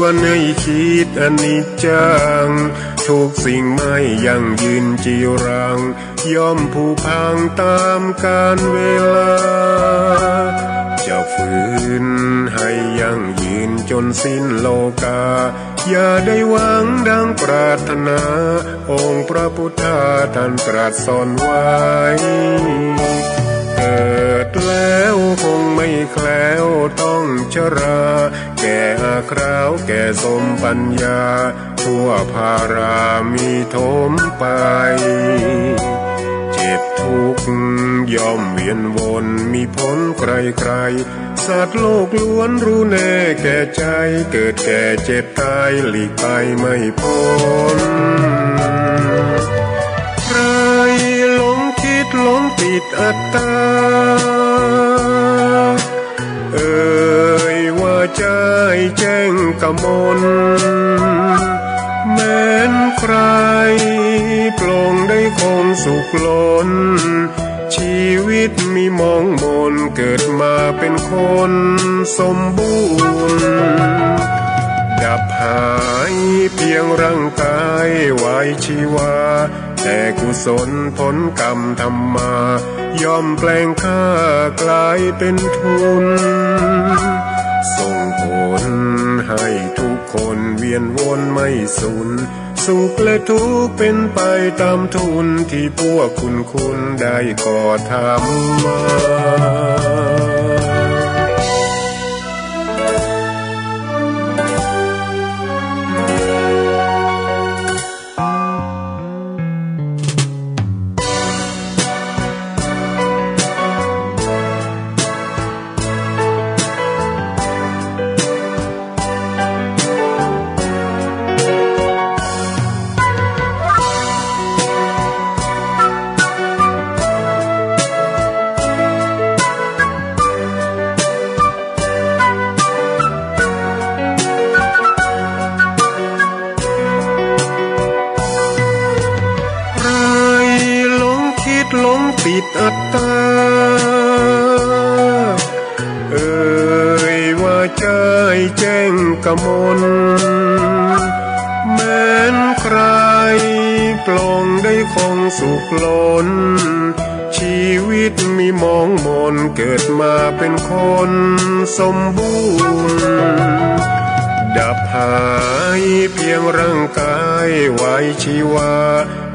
วนให้คิดอนิจจังทุกสิ่งไม่ยั่งยืนจีรังย่อมผุพังตามกาลเวลาจะฝืนให้ยั่งยืนจนสิ้นโลกาอย่าได้หวังดังปรารถนาองค์พระพุทธาท่านตรัสสอนไว้เกิดแล้วคงไม่แคล้วต้องชราแก่อาคราวแก่สมปัญญาทั่วภารามีโถมไปเจ็บทุกข์ย่อมเวียนวนมีพ้นใครๆสัตว์โลกล้วนรู้แน่แก่ใจเกิดแก่เจ็บตายหลีกไปไม่พ้นใครหลงคิดหลงติดอัตตาว่าใจแจ้งกมลแม้นใครปลงได้คงสุขล้นชีวิตมีมองมนเกิดมาเป็นคนสมบูรณ์ดับหายเพียงร่างกายไว้ชีวาแต่กุศลผลกรรมทำมาย่อมแปลงค่ากลายเป็นทุนส่งผลให้ทุกคนเวียนวนไม่สูญสุขและทุกข์เป็นไปตามทุนที่พวกคุณได้ก่อทำมาหลงติดอัตตาว่าใจแจ้งกมลแม้นใครปลงได้คงสุขล้นชีวิตมีมองมนเกิดมาเป็นคนสมบูรณ์ดับหายเพียงร่างกายไว้ชีวา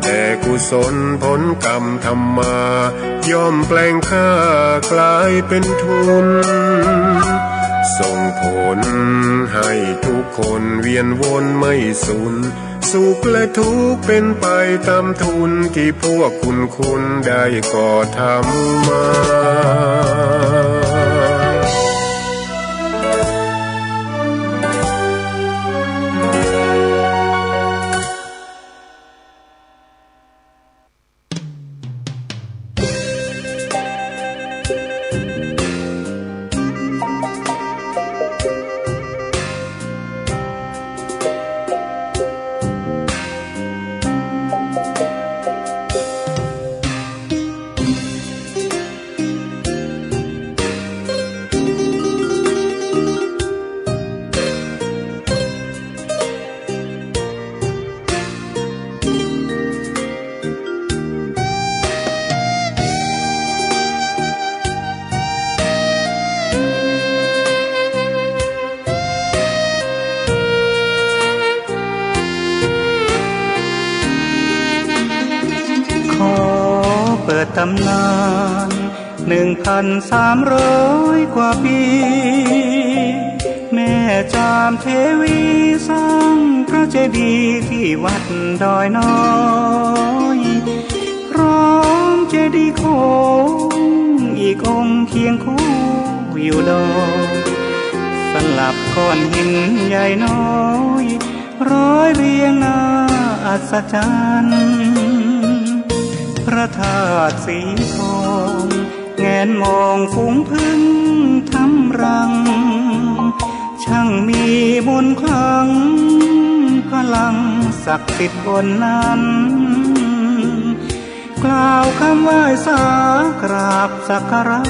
แต่กุศลผลกรรมทำมาย่อมแปลงค่ากลายเป็นทุนส่งผลให้ทุกคนเวียนวนไม่สูญสุขและทุกข์เป็นไปตามทุนที่พวกคุณได้ก่อทำมาตำนาน1,300 กว่าปีแม่จามเทวีสร้างพระเจดีย์ที่วัดดอยน้อยพร้อมเจดีย์โค้งอีกองค์เคียงคู่อยู่ดอยสลับก้อนหินใหญ่น้อยร้อยเรียงน่าอัศจรรย์พระธาตุสีทองแงนมองฝูงพึ่งทำรังช่างมีมนต์ขลังพลังศักดิ์สิทธิ์บนนั้นกล่าวคำไหว้สากราบสักการะ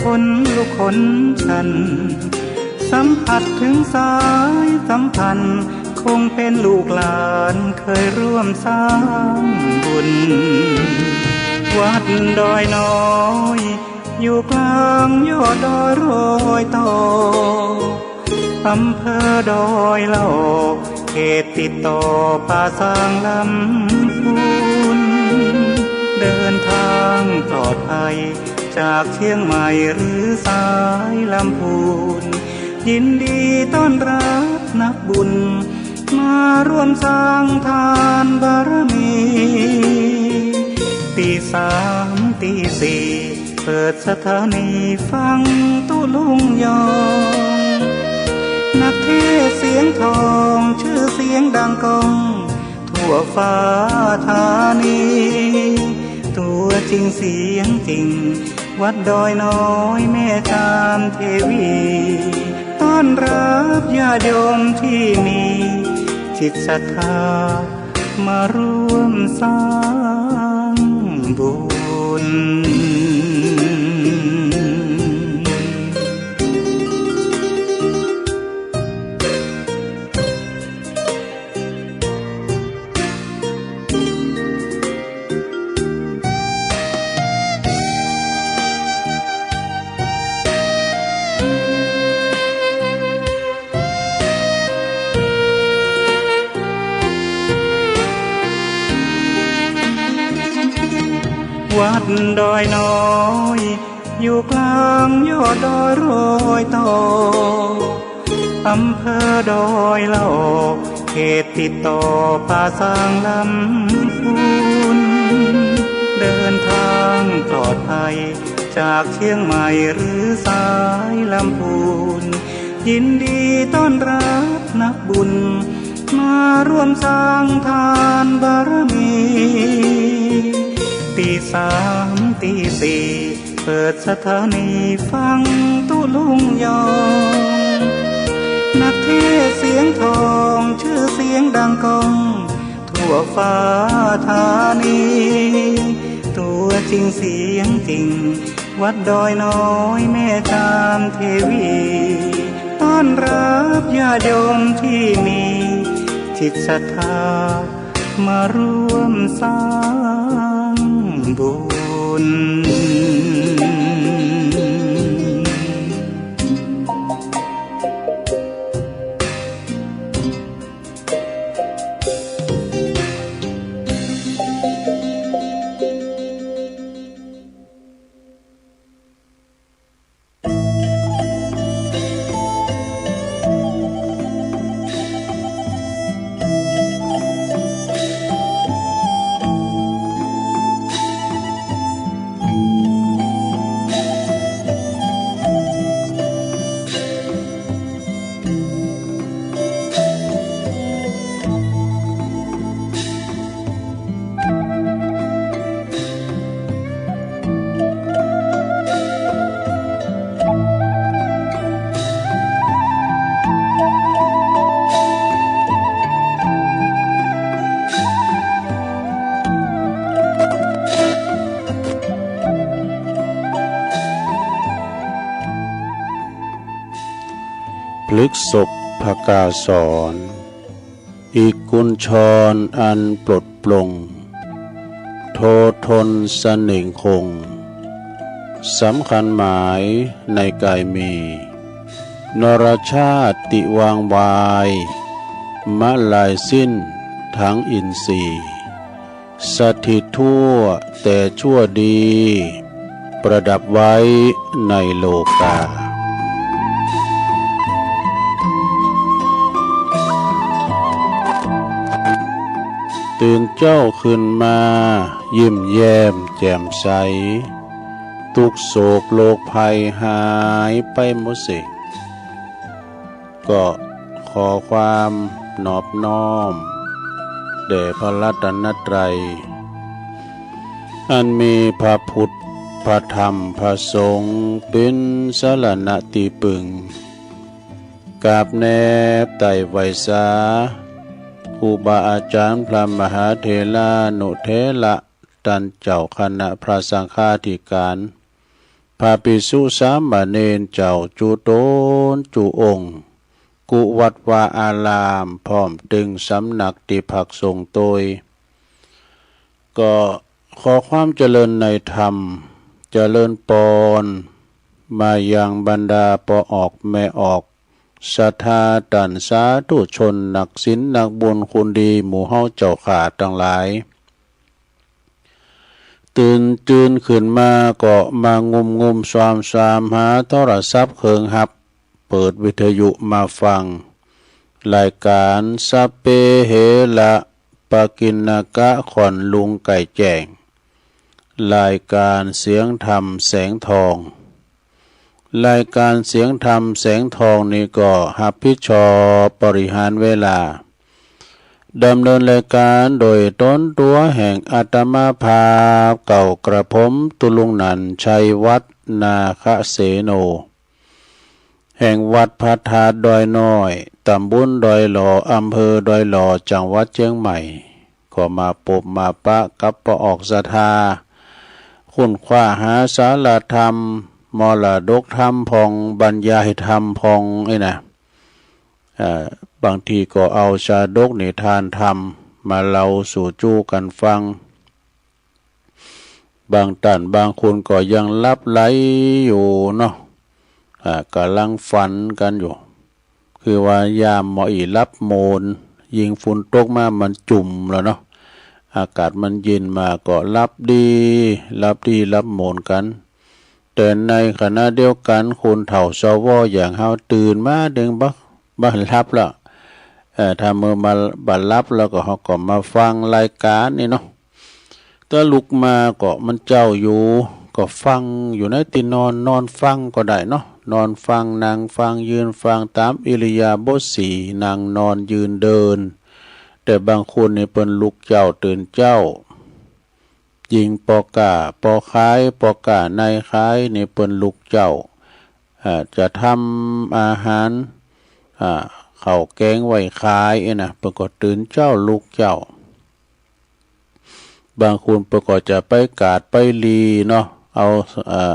คนลุกคนชันส สัมผัสถึงสายสัมพันธ์คงเป็นลูกหลานเคยร่วมสร้างบุญวัดดอยน้อยอยู่กลางยอดดอยโรยต่ออำเภอดอยเหล่าเขตติดต่อป่าสางลำพูนเดินทางปลอดภัยจากเชียงใหม่หรือสายลำพูนยินดีต้อนรับนักบุญมาร่วมสร้างทานบารมีตีสามตีสี่เปิดสถานีฟังตุลุงยองนักเทศเสียงทองชื่อเสียงดังก้องทั่วฟ้าธานีตัวจริงเสียงจริงวัดดอยน้อยแม่จามเทวีต้อนรับญาติโยมที่มีจิตศรัทธามาร่วมสร้างบุญวัดดอยน้อยอยู่กลางยอดดอยโรยต่ออำเภอดอยเหล่าเขตติดต่อป่าสางลำพูนเดินทางปลอดภัยจากเชียงใหม่หรือสายลำพูนยินดีต้อนรับนักบุญมาร่วมสร้างทานบารมีตีสามตีสี่เปิดสถานีฟังตุลุงยองนักเทศเสียงทองชื่อเสียงดังก้องทั่วฟ้าธานีตัวจริงเสียงจริงวัดดอยน้อยแม่จามเทวีต้อนรับญาติโยมที่มีจิตศรัทธามาร่วมสร้างบุญพฤกษบภกาสอนอีกกุญชรอันปลดปลงโททนเสน่งคงสำคัญหมายในกายมีนรชาติวางวายมะลายสิ้นทั้งอินทรีย์สถิตทั่วแต่ชั่วดีประดับไว้ในโลกาตื่นเจ้าขึ้นมายิ้มแย้มแจ่มใสทุกโศกโลกภัยหายไปหมดสิ้นก็ขอความนอบน้อมแด่พระรัตนตรัยอันมีพระพุทธพระธรรมพระสงฆ์เป็นสรณะที่พึ่งกราบแนบไต่ไวสาครูบาอาจารย์พระมหาเถรานุเถระท่านเจ้าคณะพระสังฆาธิการ พาภิกษุสามเณรเจ้าจุโตนจุองค์กุวัดวาอารามพร้อมตึงสำนักติภักสงฆ์โดยก็ขอความเจริญในธรรมเจริญปอนมายังบรรดาปอออกแม่ออกศรัทธาตันสาธุชนนักศีลนักบุญคุณดีหมู่เฮาเจ้าขาดทั้งหลายตื่นจืนขึ้นมาก็มางุมสามหาโทรศัพท์เครื่องหับเปิดวิทยุมาฟังรายการสัพเพเหระปกิณกะขอนลุงไก่แจ้งรายการเสียงธรรมแสงทองรายการเสียงธรรมแสงทองนี้ก็รับผิดชอบบริหารเวลาดำเนินรายการโดยต้นตัวแห่งอาตมาภาพเก่ากระผมตุลุงนันชัยวัฒนาคเสโนแห่งวัดพระธาตุดอยน้อยตำบลดอยหล่ออำเภอดอยหล่อจังหวัดเชียงใหม่ก็มาพบมาปะกับปออกศรัทธาคุ้นคว้าหาสารธรรมมรดกธรรมพองบรรยายธรรมพองบางทีก็เอาชาดกนิทานธรรมมาเล่าสู่จู้กันฟังบางท่านบางคนก็ยังลับไหลอยู่เนาะกำลังฝันกันอยู่คือว่ายามหมออีรับโมนยิงฝุ่นตกมามันจุ่มแล้วเนาะอากาศมันเย็นมาก็รับโมนกันแต่ในขณะเดียวกันคนเฒ่าสวอย่างเฮาตื่นมาดึงบ่รับแล้วถ้ามือมาบัดรับแล้วก็เฮาก็มาฟังรายการนี่เนาะถ้าลุกมาก็มันเจ้าอยู่ก็ฟังอยู่ในที่นอนฟังก็ได้เนาะนอนฟังนั่งฟังยืนฟังตามอิริยาบถสี่นั่งนอนยืนเดินแต่บางคนนี่เปิ้นลุกเจ้าตื่นเจ้ายิงปอกาปอคายปอกาในคายนี่เปิ้นลุกเจ้าจะทำอาหารข้าวแกงไว้ขายนะเปิ้นก็ตื่นเจ้าลุกเจ้าบางคนเปิ้นก็จะไปกาดไปลีเนาะ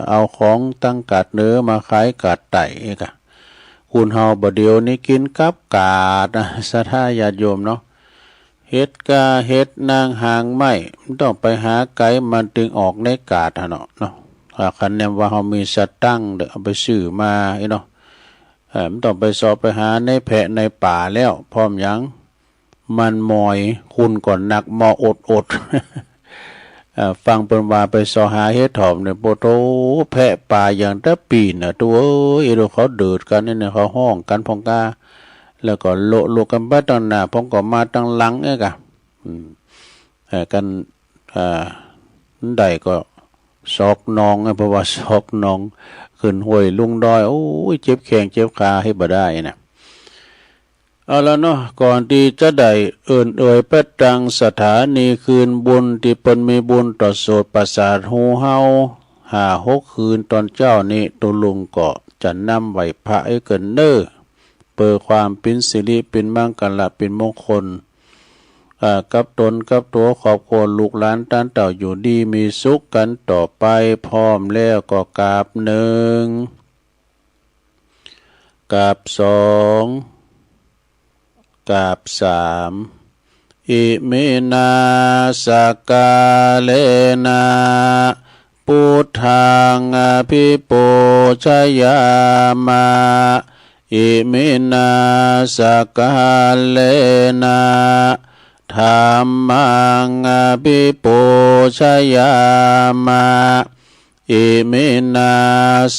เอาของตั้งกาดเนื้อมาขายกาดไต่กะคุณเฮาบ่เดียวนี้กินกับกาดศรัทธาญาติโยมเนาะเฮ็ดกาเฮ็ดนางหางไม้ต้องไปหาไก่มันจึงออกในกาดเนาะคันแนมว่าเฮามีสตังค์เด้อเอาไปซื้อมาเนาะมันต้องไปสอบไปหาในแพะในป่าแล้วพร้อมหยังมันมอยคุณก่อนหนักมออดฟังเปิ้นว่าไปสอหาเฮ็ดถอมเนี่ยโปโตแพะป่าอย่างตะปีนตัวเขาเดือดกันเนี่ยเขาห้องกันพองกาแล้วก็โลกันบ้าตั้งหน้าพองก็มาตั้งหลังกะกันได้ก็ซอกนองเพราะว่าซอกนองขึ้นห้วยลุงดอยโอ้ยเจ็บแข้งเจ็บขาให้บ่ได้นะเอาแล้วเนาะก่อนที่จะได้เอ่ยเป็ดดังสถานีคืนบุญที่เปิ้นมีบุญต่อโสดประสาทหูเฮา5-6 คืนตอนเจ้านี้ตุลุงก็จะนำไหวพระให้เกินเน้อเปิดความเป็นสิริเป็นมังกรเป็นมงคลกับตนกับตัวครอบครัวลูกหลานต้านเต่าอยู่ดีมีสุขกันต่อไปพร้อมแล้วก็กราบ1กราบ2กราบ3อิมินาสกาเลนะพุทธังอภิปูชยามาอิมินาสกาเลนะธัมมังอภิปูชยามาอิมินา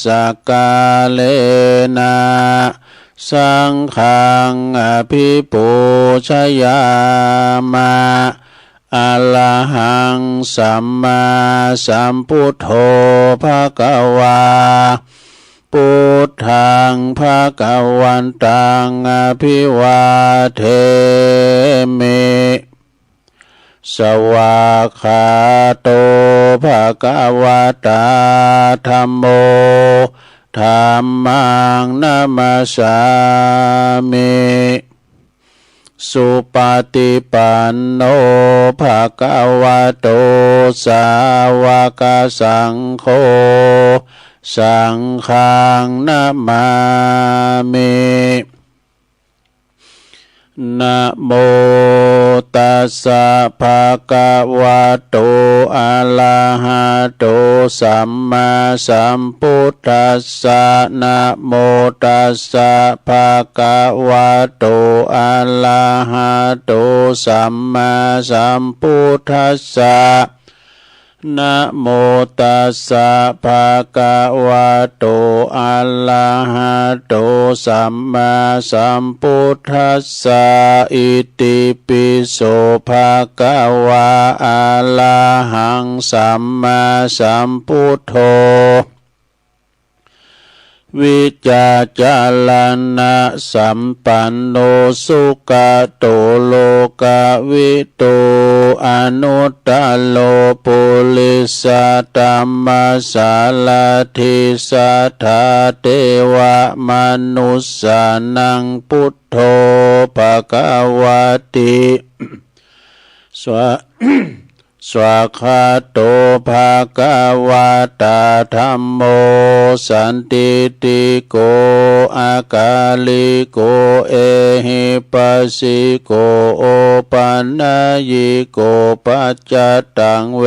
สกาเลนะสังฆังอภิปูชยามาอะระหังสัมมาสัมพุทโธภควาพุทธังภวันตังอภิวาเทมิสวากขาโตภควตาธัมโมธัมมังนัมมัสสามิสุปฏิปันโนภควโตสาวกสังโฆ สังฆังนะมามินะโมตัสสะภะคะวะโตอะระหะโตสัมมาสัมพุทธัสสะนะโมตัสสะภะคะวะโตอะระหะโตสัมมาสัมพุทธัสสะนะโมตัสสะภะคะวะโตอะระหะโตสัมมาสัมพุทธัสสะอิติปิโสภะคะวะอะระหังสัมมาสัมพุทโธวิจาจารณะสัมปันโนสุขโตโลกวิทูอนุตตโลปุริสตัมมาสาลาธิสัทธาเทวมนุสสานังพุทโธภควติสวากขาโตภะคะวะตาธัมโมสันติติโกอาการิโกเอหิปัสสิโกโอปันนายิโกปัจจตังเว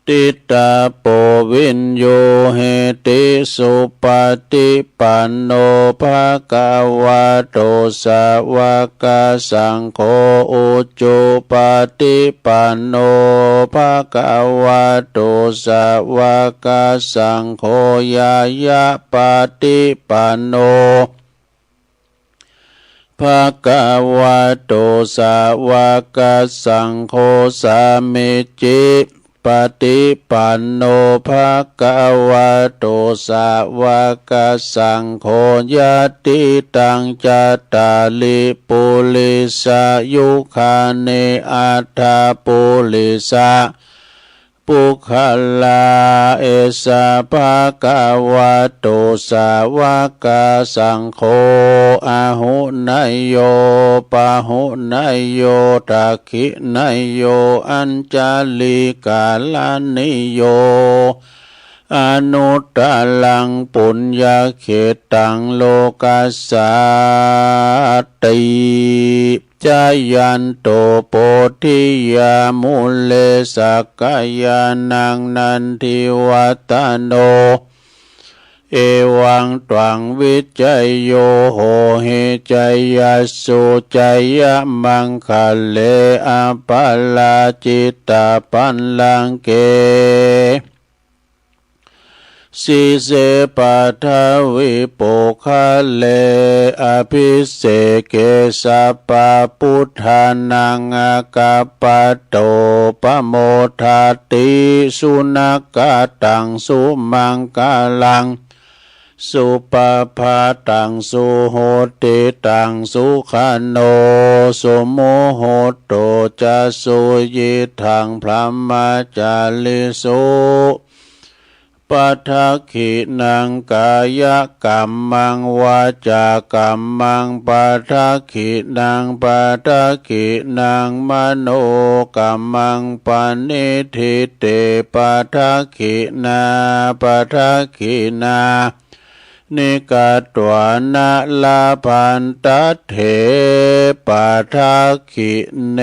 ติตาโปวินโยเหติสุปฏิปันโนภะคะวะโตสาวกสังโฆอุจุปฏิปันโนภะคะวะโตสาวกสังโฆยายะปฏิปันโนภะคะวะโตสาวกสังโฆสามิจิปฏิปันโนภะคะวะโตสาวกสังโฆญาติตังจัตตาลิปุริสายุคาเนอัตถาปุริสาปุคลาเอสะภะคะวะโตสาวกสังโฆอาหุนายโยปะหุนายโยทักขินายโยอัญจาลิกาลานิโยอนุตตลังปุญญาเขตังโลกัสสาติจายันโตโพธิยามุเลสักกายานังนันทิวัตโนเอวังตวังวิจัยโยโหเหจัยยัสสุจัยยะมังคะเลอะปะลาจิตตาปันลังเกสิเสปัทวิปุคะเลอภิเสเกสัพพพุทธานังอากัปปะโตปะโมทาติสุนักตังสุมังกาลังสุปภาตังสุโหติตังสุขโนสุโมโหโตจะสุยิทังพระมจาลิสุปัทขินังกายกัมมังวาจากัมมังปัทขินังปัทขินังมโนกัมมังปณิทิเตปัทขินาปัทขินานิกาตวานะลาพันตเถปัทขิเน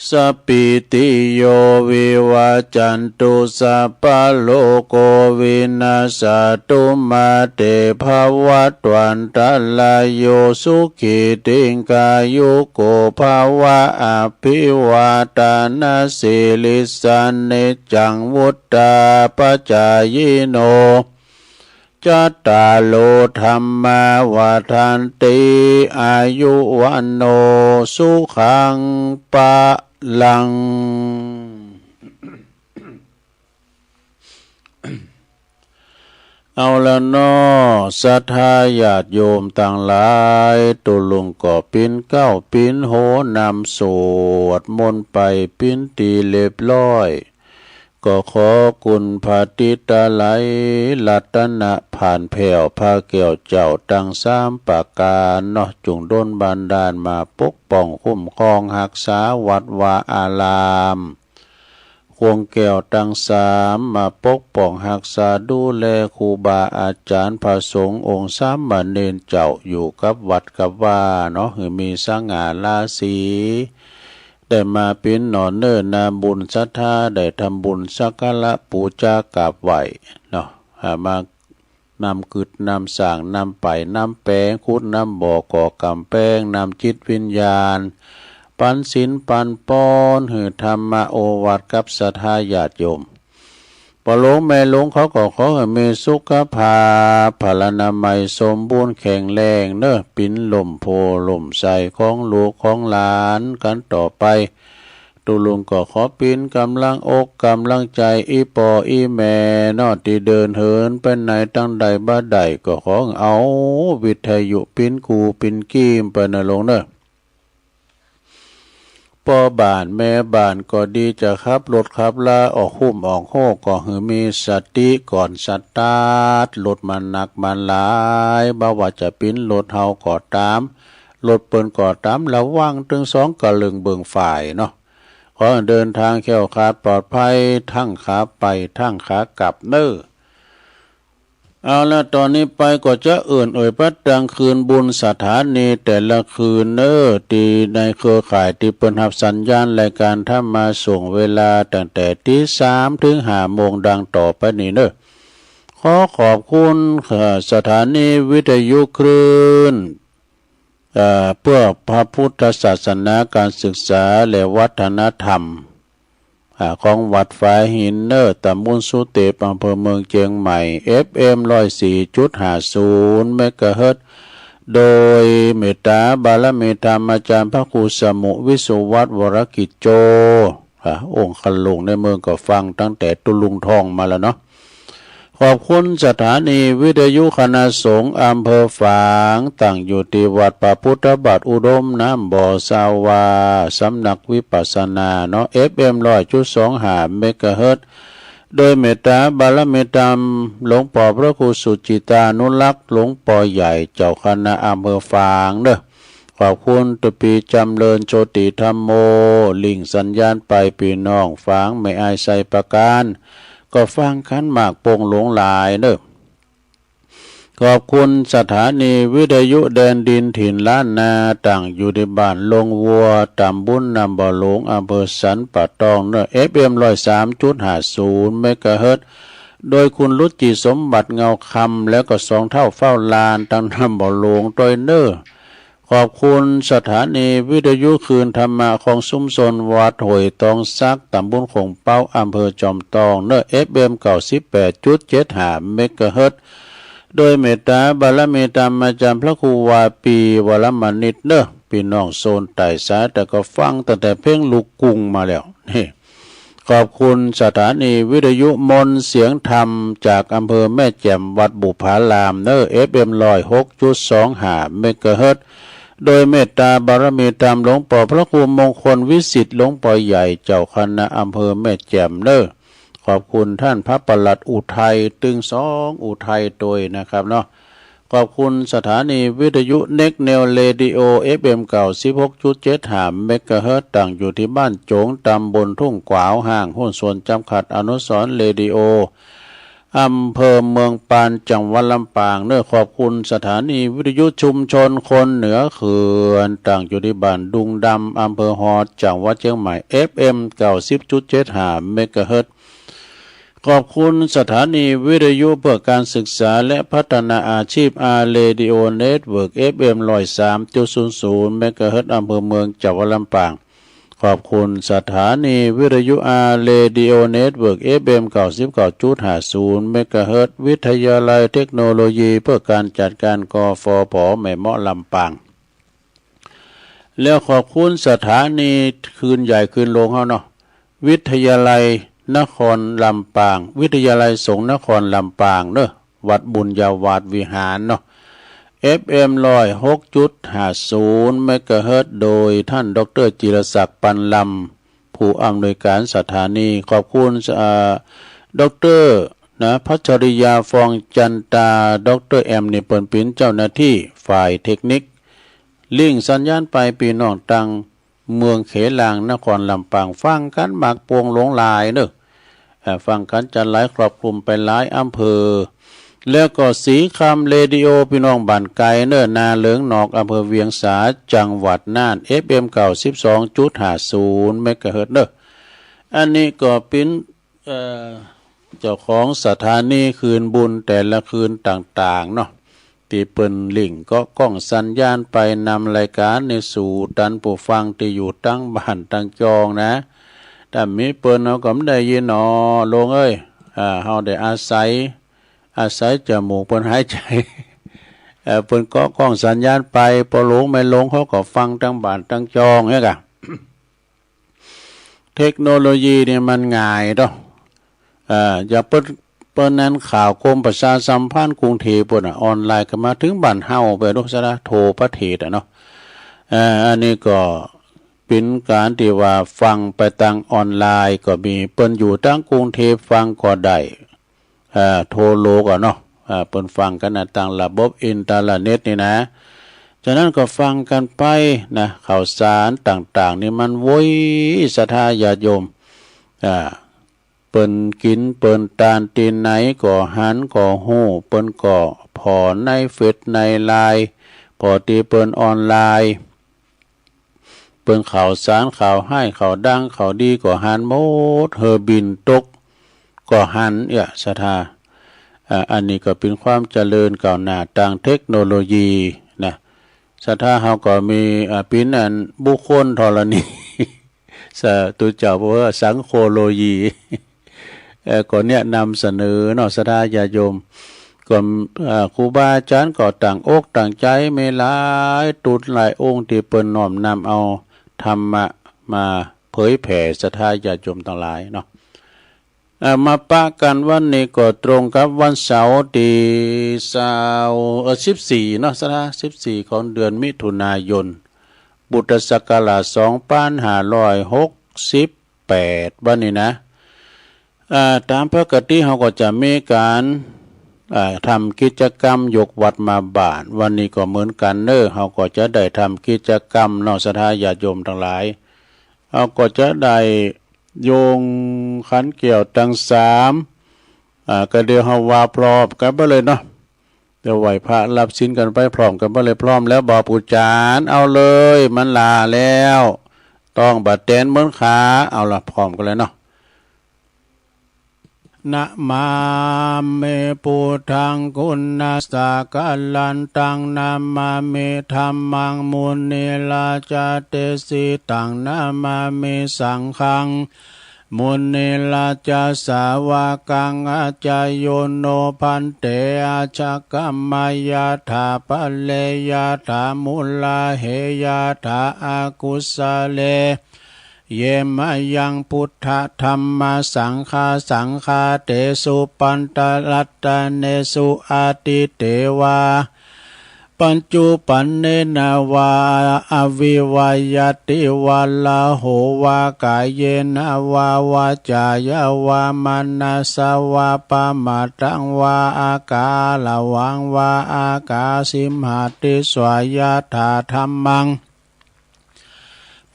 สปิติโยวิวัจจันตุสัพพะโลกวินาศตุมาเตภวัตวันตลายโยสุขิติงกายุโกภวะอภิวาทานาสิลิสันเนจังวุตตาปัจจายโนจัตตาโลธัมมาวาทันติอายุวันโนสุขังปะลังเอาละเนาะศรัทธาญาติโยมต่างหลายตุลุงก็ปิ้นเก้าปิ้นโหนำสวดมนต์ไปปิ้นตีเรียบร้อยก็ขอกุณพาติตาไหลรัตนะผ่านแผ่วพาเกี่ยวเจ้าตั้งสามประการเนาะจงดลบันดาลมาปกป้องคุ้มครองรักษาวัดวาอารามค วงแก้วตังสามมาปกป้องหักษาดูแลครูบาอาจารย์พระสงฆ์องค์สามเณรเจ้าอยู่กับวัดกับว่าเนาะคือมีสง่าราศีได้มาเป็นหนอนเนิ่นนาบุญศรัทธาได้ทำบุญสักการะปูชากราบไหว้เนาะมานำกึดนำสั่งนำไปนำแปลงคุดนำบ่อก่อกำแป้งนำจิตวิญญาณปันศีลปันป้อนหือธรรมโอวาทกับศรัทธาญาติโยมปหลงแม่หลงเขาก็ขอให้มีสุขภาพพลานามัยสมบูรณ์แข็งแรงเนอะปิ้นลมโพลมใสของลูกของหลานกันต่อไปตุลุงก็ขอปิ้นกำลังอกกำลังใจอีปออีแม่นอที่เดินเหินไปไหนตั้งใดบ้าใดก็ขอเอาวิทยุปิ้นกูปิ้นกีมไปนะลงเนอะพ่อบ้านแม่บ้านก็ดีจะขับรถขับลาออกหุ้มออกโหก็หือมีสติก่อนสตาร์ทรถมันหนักมันหลายบ่ว่าจะปิ้นรถเฮาก็ตามรถเปิ้นก็ตามระวังถึงสองกะลึงเบิ่งฝ่ายเนาะขอเดินทางแคล้วคลาดปลอดภัยทั้งขาไปทั้งขากลับเน้อเอาละตอนนี้ไปก็จะพัดดังคืนบุญสถานีแต่ละคืนเนอตีในเครือข่ายที่เปิ้นรับสัญญาณรายการทำมาส่งเวลาตั้งแต่ตี3 ถึง 5 โมงดังต่อไปนี้เนอขอขอบคุณสถานีวิทยุคลื่นเพื่อพระพุทธศาสนาการศึกษาและวัฒนธรรมของวัดฝายหินเนอร์ตำบลสุเตปอำเภอเมืองเชียงใหม่ FM 104.50 เมกะเฮิรตซ์โดยเมตตาบารมีธรรมอาจารย์พระครูสมุวิสุวัฒน์วรกิจโจองค์ขลุงในเมืองก็ฟังตั้งแต่ตุลุงทองมาแล้วเนาะขอบคุณสถานีวิทยุคณะสงฆ์อำเภอฝางตั้งอยู่ที่วัดพระพุทธบาทอุดมน้ำบ่อสาวาสำนักวิปัสสนาเนาะ FM 100.25 เมกะเฮิรตซ์โดยเมตตาบารมีธรรมหลวงพ่อพระครูสุจิตานุรักษ์หลวงพ่อใหญ่เจ้าคณะอำเภอฝางเด้อขอบคุณตุปีจำเริญโชติธรรมโมลิงสัญญาณไปพี่น้องฝางไม่อายใส่ประการก็ฟังขันหมากโป่งหลงหลายเนอะขอบคุณสถานีวิทยุแดนดินถิ่นล้านนาตั้งอยู่ในบ้านลงวัวตำบลนำบ่อหลงอำเภอสันป่าตองเนอะ FM 103.50 เมกะเฮิรตซ์โดยคุณรุจิสมบัติเงาคำแล้วก็2 เท่าเฝ้าลานตั้งนำบ่อหลงโดยเนอะขอบคุณสถานีวิทยุคืนธรรมะของซุ้มซนวัดหวยตองซักตำบลคงเป้าอำเภอจอมตองเนอ FM 98.75 เมกะเฮิรตซ์โดยเมตตาบารมีธรรมอาจารย์พระครูวาปีวรมณิตเนอพี่น้องโซนไต่สายแต่ก็ฟังตั้งแต่เพลงลูกกรุงมาแล้วนี่ขอบคุณสถานีวิทยุมนเสียงธรรมจากอำเภอแม่แจ่มวัดบุพารามเนอ FM 106.25 เมกะเฮิรตซ์โดยเมตตาบารมีธรรมหลวงพ่อพระครูมงคลวิสิทธิ์หลวงพ่อใหญ่เจ้าคณะอำเภอแม่แจ่มเนอขอบคุณท่านพระปลัดอุทัยตึง2อุทัยโดยนะครับเนาะขอบคุณสถานีวิทยุเน็กแนวเรดิโอ FM 96.75 เมกะเฮิรตซ์ตั้งอยู่ที่บ้านโจงตำบลทุ่งกวาวห้างหุ้นส่วนจำกัดอนุสรณ์เรดิโออำเภอเมืองปานจังหวัดลำปางเนื้อขอบคุณสถานีวิทยุชุมชนคนเหนือเขื่อนตั้งอยู่ที่บ้านดุงดำอำเภอฮอดจังหวัดเชียงใหม่ FM 90.75 เมกะเฮิรตซ์ขอบคุณสถานีวิทยุเพื่อการศึกษาและพัฒนาอาชีพอาร์เรดิโอเน็ตเวิร์ก FM 103.00 เมกะเฮิรตซ์อำเภอเมืองจังหวัดลำปางขอบคุณสถานีวิทยุอาร์เรดิโอเน็ตเวิร์ก FM 99.50 เมกะเฮิรตซ์วิทยาลัยเทคโนโลยีเพื่อการจัดการกฟผ.แม่เมาะลำปางแล้วขอบคุณสถานีคืนใหญ่คืนโลงเฮาเนาะวิทยาลัยนครลำปางวิทยาลัยสงฆ์นครลำปางเนอะวัดบุญญาวาสวิหารเนาะ FM 106.50 เมกะเฮิรตซ์โดยท่านดร.จิรศักดิ์ปันลำผู้อำนวยการสถานีขอบคุณดร.พัชริยาฟองจันตาดร.แอมนี่เปิ้นเป็นเจ้าหน้าที่ฝ่ายเทคนิคลิงสัญญาณไปพี่น้องตัง เมืองเขลางนครลำปางฟังกันหมากปวงหลงลายเนอะฟังกันจะหลายครอบคลุมไปหลายอำเภอแล้วก็สีคำเรดิโอพี่น้องบ้านไกลเนอะนาเหลืองนอกอำเภอเวียงสาจังหวัดน่าน FM เก่า 12.50 เมกะเฮิรตซ์เนอะอันนี้ก็เป็นเจ้าของสถานีคืนบุญแต่ละคืนต่างๆเนาะที่เปิ้นลิงก์ก็กล้องสัญญาณไปนำรายการในสู่ตันผู้ฟังที่อยู่ตั้งบ้านตั้งจองนะถ้ามีเปิ้นเอาก็ไม่ได้ยินหนอลงเอ้ยเฮาได้อาศัยจมูกเปิ้นหายใจเปิ้นก็กล้องสัญญาณไปพอลงไม่ลงเขาก็ฟังตั้งบ้านตั้งจองเนี่ยกะ เทคโนโลยีนี่มันง่ายเนาะอย่าเปิ้นนั้นข่าวกรมประชาสัมพันธ์กรุงเทพฯออนไลน์ก็มาถึงบ้านเฮาไปโดยซะนะโทรประเทศเนาะอันนี้ก็เป็นการที่ว่าฟังไปทางออนไลน์ก็มีเปิ้นอยู่ทางกรุงเทพฟังก็ได้โทรโลก็เนาะเปิ้นฟังกันนะทางระบบอินเทอร์เน็ตนี่นะฉะนั้นก็ฟังกันไปนะข่าวสารต่างๆนี่มันโว้ยศรัทธาญาติโยมเปิ้นกินเปิ้นตานตีนไหนก็หันก็ฮู้เปิ้นก็พอในเฟซในไลน์พอตีเปิ้นออนไลน์เปิ้นข่าวสารข่าวให้ข่าวดังข่าวดีก็หันหมดเฮอบินตกก็หันศรัทธาอันนี้ก็เป็นความเจริญก้าวหน้าทางเทคโนโลยีนะศรัทธาเฮาก็มีเป็นอันบุคคลธรณีตัวเจ้าบอกว่าสังโฆโลยีก็เนี่ยนำเสนอเนาะศรัทธาญาติโยมก็ครูบาอาจารย์ก็ต่างอกต่างใจมีหลายตุดหลายองค์ที่เปิ้นน้อมนำเอาธรรมะมาเผยแผ่ศรัทธาญาติโยมทั้งหลายเนาะมาปะกันวันนี้ก็ตรงกับวันเสาร์ที่14เนาะศรัทธา14ของเดือนมิถุนายนพุทธศักราช2568วันนี้นะตามปกติเขาก็จะมีการทำกิจกรรมยกวัดมาบาทวันนี้ก็เหมือนกันเนอะเขาก็จะได้ทำกิจกรรมเนาะศรัทธาญาติโยมทั้งหลายเขาก็จะได้โยงขันเกี่ยวทั้ง3ก็เดี๋ยวเขาว่าพร้อมกันไปเลยเนาะเดี๋ยวไหวพระรับศีลกันไปพร้อมกันไปเลยพร้อมแล้วบอกปู่จานเอาเลยมันลาแล้วต้องบัดแตนเหมือนขาเอาละพร้อมกันเลยเนาะนะมาเมปุถังคุณนาสากาลันตังนามาเมธัมมังมุนีลาจาเตสิตังนามาเมสังฆังมุนีลาจาสาวกังอาจายโยโนพันเตอาชกัมมายาถาปะเลยาถามุลาเหยาถาอากุสเลเยมะยังพุทธธัมมาสังฆาเตสุปันตลัตตะเนสุอาติเตวาปัญจุปันเนนาวาอวิวายติวาลาโหวากายเยนาวาวาจายาวามานาสวาปะมาตังวาอากาลวังวาอากาสิมหาติสวายาถาธัมมัง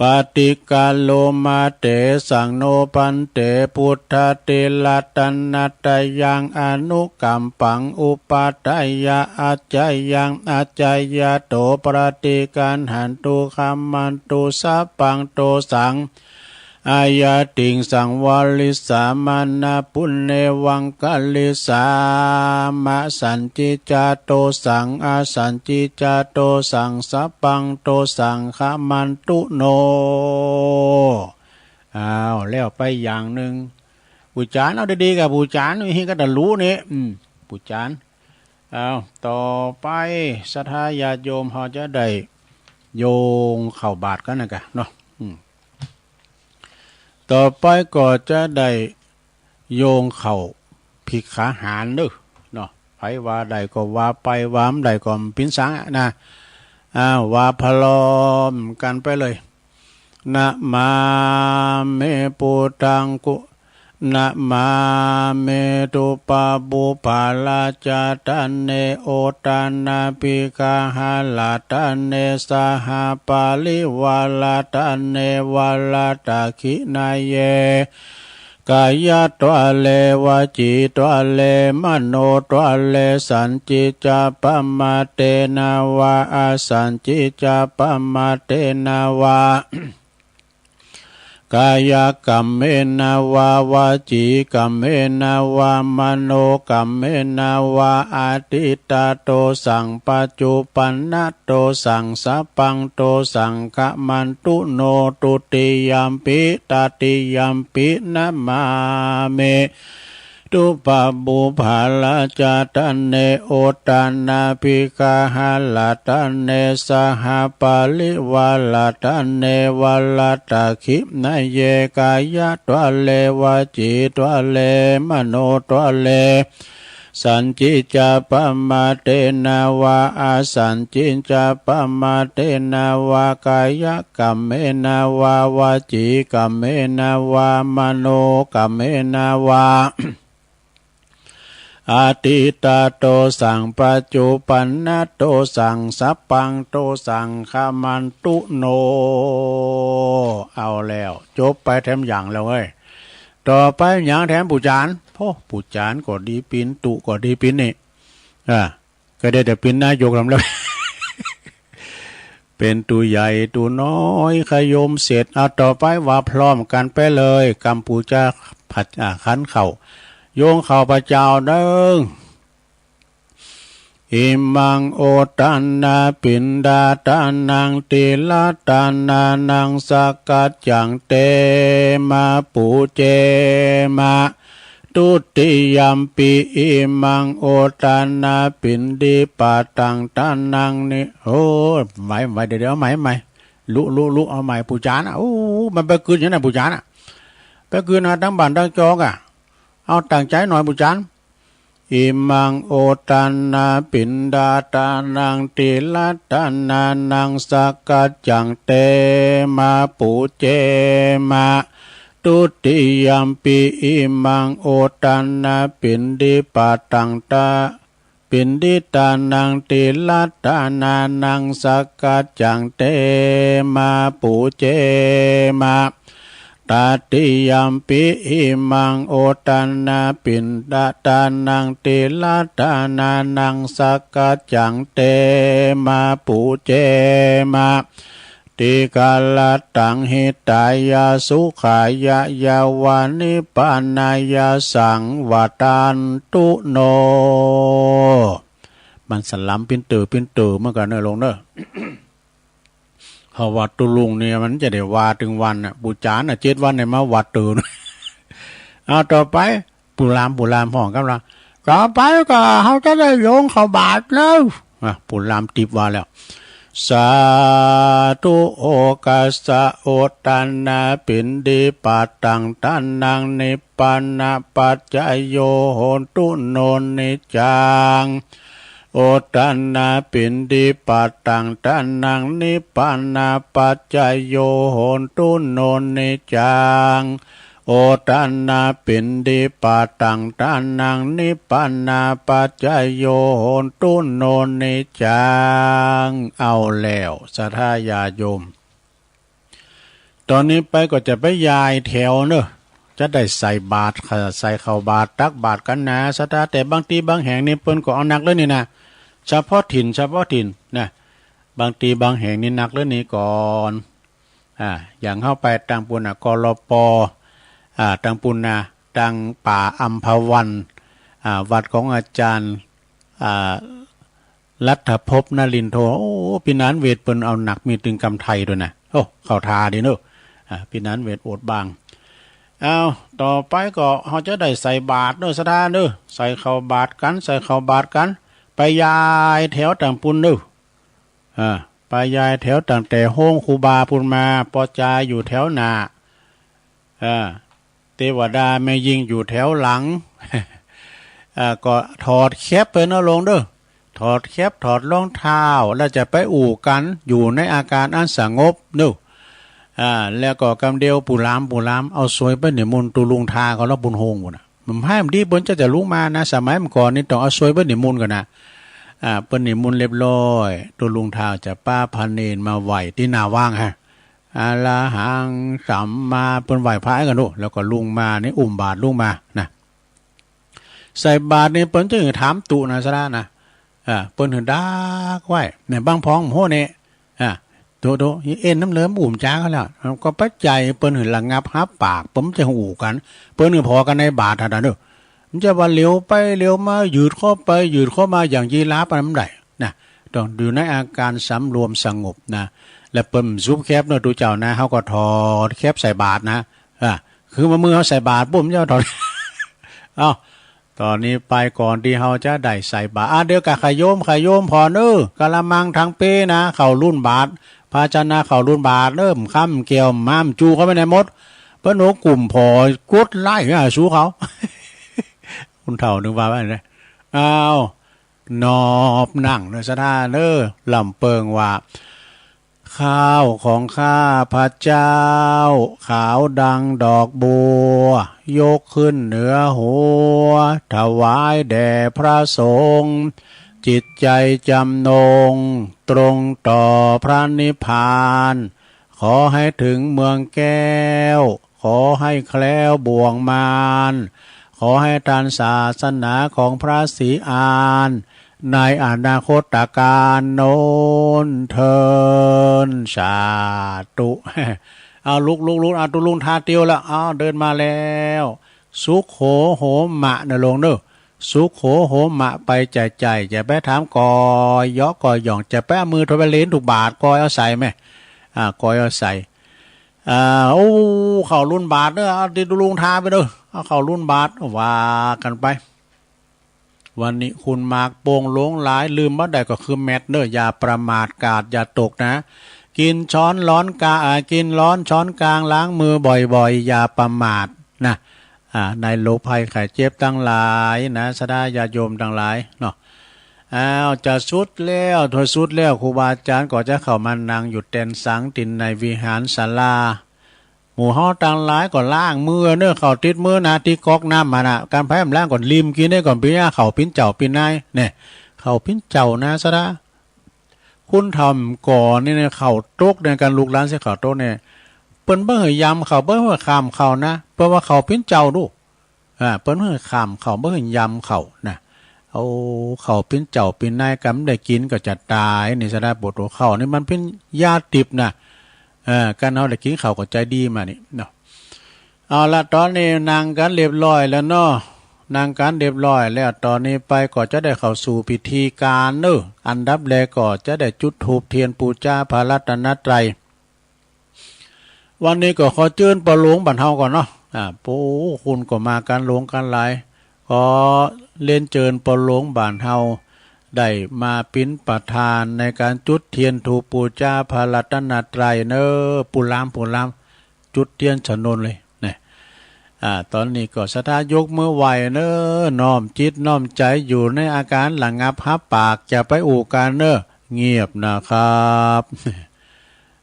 ปฏิกาโลมาเตสังโนปันเตพุทธเตลัตนัตยังอนุกัมปังอุปัฏฐยาอาจายังอาจายาโตปฏิการหันตุคัมมันตุสัพพังโตสังอายาติงสังวาลิสามานาปุณเนวังกัลลิสามะสันจิจาโตสังอาสันจิจาโตสังสัพพังโตสังขมันตุโนแล้วไปอย่างหนึ่งปู่จานเอาดีๆกับปู่จานนี่ก็จะรู้นี่ปู่จานต่อไปศรัทธาญาติโยมเขาจะได้โยงเข้าบาตรกันนะกะเนาะต่อไปก็จะได้โยงเข่าภิกขาหารเด้อเนาะไผว่าใดก็ว่าไปวามใดก็ปินสังนะว่าพลอมกันไปเลยนะมาเมปุตังกุ นะมาเมตุปะบุปาลาจาตันเนโอตานาปิกาหาลาตันเนสหปาลิวาลาตันเนวาลาตาคินาเยกายตัวเลวจิตัวเลมโนตัวเลสันจิจาปมาเตนาวาอาสันจิจาปมาเตนาวากายกรรมเมนาวาวาจีกรรมเมนาวามโนกรรมเมนาวาอาทิตาโตสังปัจจุปันนโตสังสัพพังโตสังฆมันตุโนตุติยัมปิตติยัมปินะมาเมตุปะบุภาลาจาตันเนโอตานาภิกาหาลาตันเนสหปาลิวาลาตันเนวาลาตาคินเยกายะตัวเลวจิตัวเลมโนตัวเลสันจิจาปมาเตนาวาอาสันจิจาปมาเตนาวากายกรรมเมนาวาวาจิกรรมเมนาวามโนกรรมเมนาวาอาทิตาโตสังปัจจุปันนโตสังสัพพังโตสังฆมันตุโนเอาแล้วจบไปแถมอย่างแล้วเว้ยต่อไปอย่างแถมปูจานพ่อปูจานก็ดีปินตุก็ดีปินนี่ก็ได้แต่ปินนายกทำแล้ว เป็นตัวใหญ่ตัวน้อยขยมเสร็จเอาต่อไปว่าพร้อมกันไปเลยกัมพูชาผัดขันเข่าโยงเข้าพระเจ้าเด้งอิมังโอตันนาปินดาตานังติลาตานานังสกัจจังเตมาปูเจมาตุติยัมปีอิมังโอตันนาปินดีปาตังตานังนี่โอ้ไหมเดี๋ยวไหมลุเอาไหมปูจานะโอ้มันไปคืนยังไงปูจานะไปคืนนะทั้งบ้านทั้งจอกเอาตั้งใจหน่อยบุจารอิมังโอตันนาปินดาตานังติลัตานานังสกัจจังเตมาปูเจมาตุติยัมปีอิมังโอตันนาปินดิปาตังตาปินดิตานังติลัตานานังสกัจจังเตมาปูเจมาตาติยัมปิอิมังโอตันนาปินดาตานังติลาตานานังสกัจจังเตมาปูเจมาติกาลตังหิตายาสุขายะยาวานิปานายาสังวตานตุโนมันสลัมปินเตอเมื่อกันเนอะลงเนอะวัดตุลุงเนี่ยมันจะได้วาถึงวันน่ะบูจานน่ะ7 วันเนี่ยมาวัดตื่น เอาต่อไปปุรามห้องกำลังต่อไปก็เขาจะได้โยงเข้าบาทแล้วปุรามติบว่าแล้วสาธุโอกาสะโอตันนาปินดีปัตตังตันนังนิปปานาปัจจโยโหตุโนนิจังโอตันนาปินดีปัตตังตันนังนิปปานาปัจจโยโหตุโนนิจังโอตันนาปินดีปัตตังตันนังนิปปานาปัจจโยโหตุโนนิจังเอาแล้วสัทธาญาโยมตอนนี้ไปก็จะไปยายแถวเนอะจะได้ใส่บาตรใส่เข้าบาตรตักบาตรกันนะสัทธาแต่บางทีบางแห่งนี่เปิ้นก็เอาหนักเลยนี่นะเฉพาะถิ่นนะบางทีบางแห่งนี่หนักเลยนี่ก่อนอย่างเข้าไปตังปุณกลปตังปุณตังป่าอัมพวันวัดของอาจารย์รัฐภพนลินโทโอ้พี่นันเวทเปิ้นเอาหนักมีตึงกำไทยด้วยนะโอ้เข้าทาดีเนอะพี่นันเวทโอดบางเอาต่อไปก็เขาจะได้ใส่บาตรเนอะสถานเนอะใส่เข้าบาตรกันไปยายแถวต่างปุนเนอะไปยายแถวต่างแต่ห้องครูบาปุนมาปอจาอยู่แถวหน้าเทวดาแม่ยิงอยู่แถวหลัง ก็ถอดแคปไปเนอะลงเด้อถอดแคปถอดรองเท้าแล้วจะไปอู่กันอยู่ในอาการอันสงบเนอะ แล้วก็กำเดียวปูล้ามเอาสวยไปเนี่ยมุนตูลุงทาเขาแล้วบุญโฮงหมดมันให้มันดีบนจะลุงมานะสมัยเมื่อก่อนนี่ต้องเอาสวยไปเนี่ยมุนกันนะเปิ้นเนี่ยมุนเรียบร้อยตูลุงทาจะป้าพันเนนมาไหวที่นาว่างฮะอาลาหังสัมมาเปิ้นไหวพระกันดูแล้วก็ลุงมานี่อุ้มบาทลุงมานะใส่บาทนี่เปิ้นจะถามตุนะซะนะเปิ้นหือดักไว้เนี่ยบางพ้องโหเนี่ยโตเอ็นน้ำเลิ้มอุ่มจ้าเขาแล้วก็ปัจจัยเปิ้นหือระงับหับปากผมจะหูกันเปิ้นหือพอกันในบาทเท่านั้นเด้อมันจะว่าเลี้ยวไปเลี้ยวมายืดเข้าไปยืดเข้ามาอย่างยีราฟอันนั้นได้นะต้องอยู่ในอาการสำรวมสงบนะแล้วเปิ้นซุปแคบเนาะดูเจ้านะเฮาก็ถอดแคบใส่บาทนะคือมามือเฮาใส่บาทปุ๊บเจ้าถอดเอ้าตอนนี้ไปก่อนที่เฮาจะได้ใส่บาทเดี๋ยวกะขยโยมพอเน้อกะละมังทางเป้นะเข้ารุ่นบาทภาชนะเข้ารุ่นบาทเริ่มค่ำเกี่ยวม้ามจูเข้าไปในมดเปิ้นโหกลุ่มพอกดไล่สู้เขาคุณเฒ่านึกว่าว่าไงอ้าวนอบนั่งเด้อซะท่าเด้อลำเปิงว่าข้าวของข้าพระเจ้าขาวดังดอกบัวยกขึ้นเหนือหัวถวายแด่พระสงฆ์จิตใจจำนงตรงต่อพระนิพพานขอให้ถึงเมืองแก้วขอให้แคล้วบ่วงมารขอให้ทานศาสนาของพระศรีอานในอนาคตการโน้นเทินสาธุเอาลุกเอาตุลุงทาเตียวแล้วเอาเดินมาแล้วสุขโหโหมะนะลงเด้อสุขโหโหมะไปใจจะไปถามกอยกอหย่องจะไปมือทบเลนถูกบาทกอยเอาใส่ไหมกอยเอาใส่โอ้เข่ารุ่นบาทเด้อเอาตุลุงทาไปเด้อเอาเข่ารุ่นบาทว่ากันไปวันนี้คุณมากโป่งหลงหลายลืมบ่ได้ก็คือแมทเด้ออย่าประมาทกาดอย่าตกนะกินช้อนร้อนกินร้อนช้อนกลางล้างมือบ่อยๆอย่าประมาทนะในโรคภัยไข้เจ็บทั้งหลายนะสดาญาโยมทั้งหลายเนาะจะสุดแล้วถอยสุดแล้วครูบาอาจารย์ก็จะเข้ามานั่งอยู่เต็นสังตินในวิหารศาลาหมู่เฮาต่างหลายก็ล้างมือเนื้อเข่าติดมือนะที่ก๊อกน้ำมานะการแพ้มล้างก่อนลิมกินได้ก่อนปีหน้าเข่าปิ้นเจ้าปิ้นนายเนี่ยเข่าปิ้นเจ้านะซะนะคุณทำก่อนนี่เนี่ยเข่าโต๊กในการลูกร้านเสียเข่าโต๊กเนี่ยเปิ้นเบิ่งยำเข่าเบิ่งขามเข่านะเพราะว่าเข่าปิ้นเจ้าดูเปิ้นเบิ่งขามเข่าเบิ่งยำเข่านะเอาเข่าปิ้นเจ้าปิ้นนายกำได้กินก็จะตายนี่ซะได้ปวดหัวเข่านี่มันเป็นยาติบนะการเอาได้กินข้าวก็ใจดีมานี่เนาะเอาละตอนนี้นางกันเรียบร้อยแล้วเนาะนางกันเรียบร้อยแล้วตอนนี้ไปก็จะได้เข้าสู่พิธีการเนอะอันดับแรกก็จะได้จุดธูปเทียนปูชาพระรัตนตรัยวันนี้ก็ขอเชิญปะหลวงบันเฮาก่อนเนาะปู่คุณก็มากันหลวงกันหลายขอเล่นเชิญปะหลวงบันเฮาได้มาเป็นประธานในการจุดเทียนธูปปูชาพระรัตนตรัยเนอปุรามจุดเทียนฉนนเลยเนี่ยตอนนี้ก็สถายกมือไหวเนอน้อมจิตน้อมใจอยู่ในอาการหลังงับฮับปากจะไปอู่กันเนอเงียบนะครับ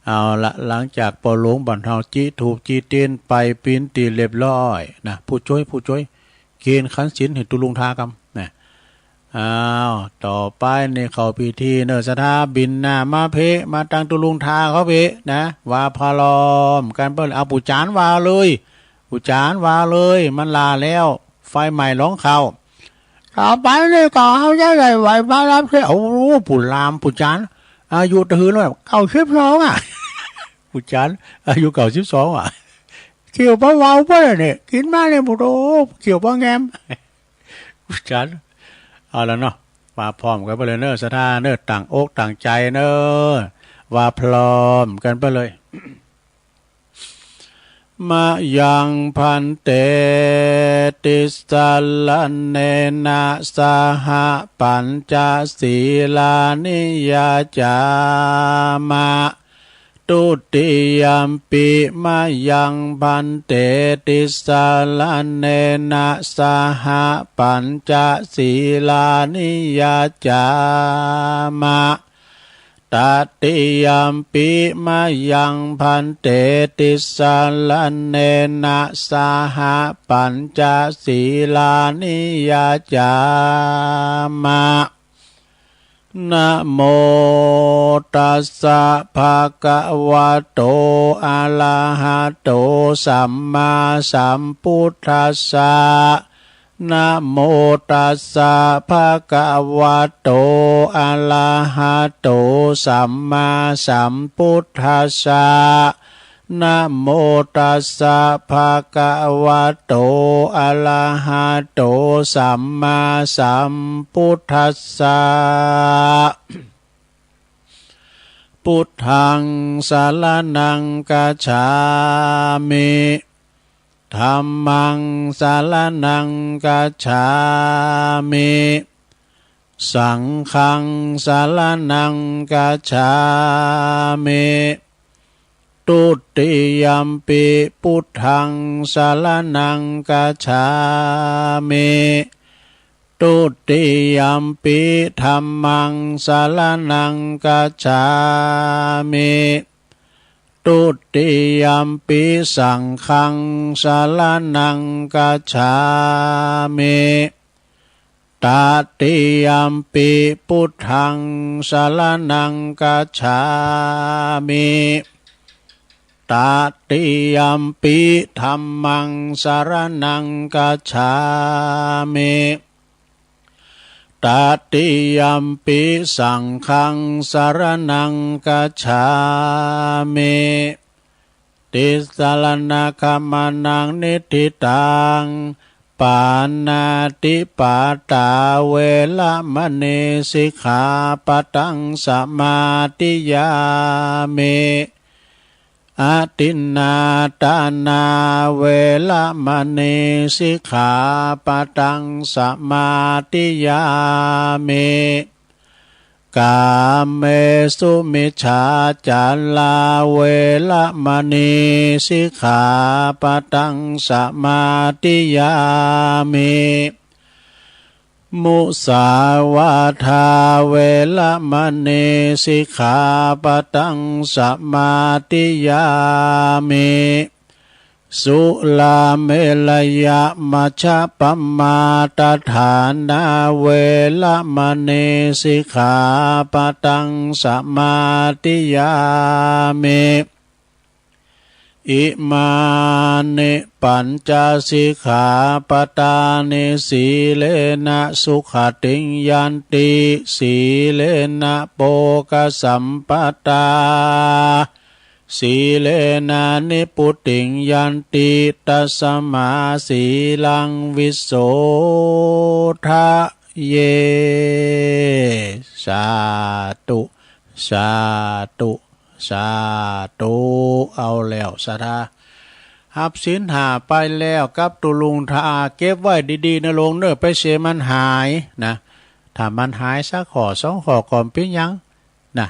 เอาละหลังจากปอหลวงบันเทาจีถูกจีเตียนไปปีนตีเรียบร้อยนะผู้ช่วยเกณฑ์ขันศีลเห็นตุลุงทากรรมนะต่อไปในเข้าพิธีเนอสถาบินหน้ามาเพมาตั้งตุลุงทาเขาเพนะว่าพาลอมการเปิ้ลเอาปูจานว่าเลยปูจานว่าเลยมันลาแล้วไฟใหม่ร้องเขาต่อไปนี่ก็เขาจะได้ไหวพระรับเสียโอ้ปูลามปูจานอายุถือแล้ว92ปูจานอายุ92เกี่ยวปะวาวปะเนี่ยกินมาเนี่ยปุโตเกี่ยวปะแงมปูจานเอาแล้วเนาะมาพร้อมกันไปเลยเนอะสถาเนอะต่างอกต่างใจเนอะว่าพร้อมกันไปเลยมายังพันเตติสัลลันเนนะสหปัญจศีลานิยาจามะตุติยัมปิมายังพันเตติสัลลันเนนะสหปัญจศีลานิยาจามะต ตติยมปิมายังพันเตติสาลเนนะสหปัญจศีลานิยาจามะนะโมตัสสะภะคะวะโตอะระหะโตสัมมาสัมพุทธัสสะนะโมตัสสะภะคะวะโตอะระหะโตสัมมาสัมพุทธัสสะนะโมตัสสะภะคะวะโตอะระหะโตสัมมาสัมพุทธัสสะพุทธังสรณังคัจฉามิธัมมังสรณังคัจฉามิสังฆังสรณังคัจฉามิตุติยัมปิพุทธังสรณังคัจฉามิตุติยัมปิธัมมังสรณังคัจฉามิตุติยัมปิสังฆังสรณังคัจฉามิตติยัมปิพุทธังสรณังคัจฉามิตติยัมปิธัมมังสรณังคัจฉามิตติยัมปิสังฆังสรณังคัจฉามิติสรณคัมมานังนิทิตังปานาติปาตาเวละมะเนสิกขาปะทังสมาธิยามิอาทินนาตานาเวละมะเนสิกขาปะทังสมาธิยามิกาเมสุมิจฉาจาราเวละมะเนสิกขาปะทังสมาธิยามิมุสาวาทาเวละมะเนสิกขาปะทังสมาธิยามิสุลาเมลยะมัชฌะปัมมาตฐานาเวละมะเนสิกขาปะทังสมาธิยามิอิมานิปัญจสิกขาปทานิสีเลนะสุขติยันติสีเลนะโภคสัมปทาสีเลนะนิพุติยันติตัสมาสีลังวิโสทะเยสาธุสาธุสาธุเอาแล้วสาธาหับศีลหาไปแล้วกับตุลุงทาเก็บไว้ดีๆนะลงเนอไปเสียมันหายนะถ้ามันหายสักข้อสองข้อก่อนเป็นยังนะ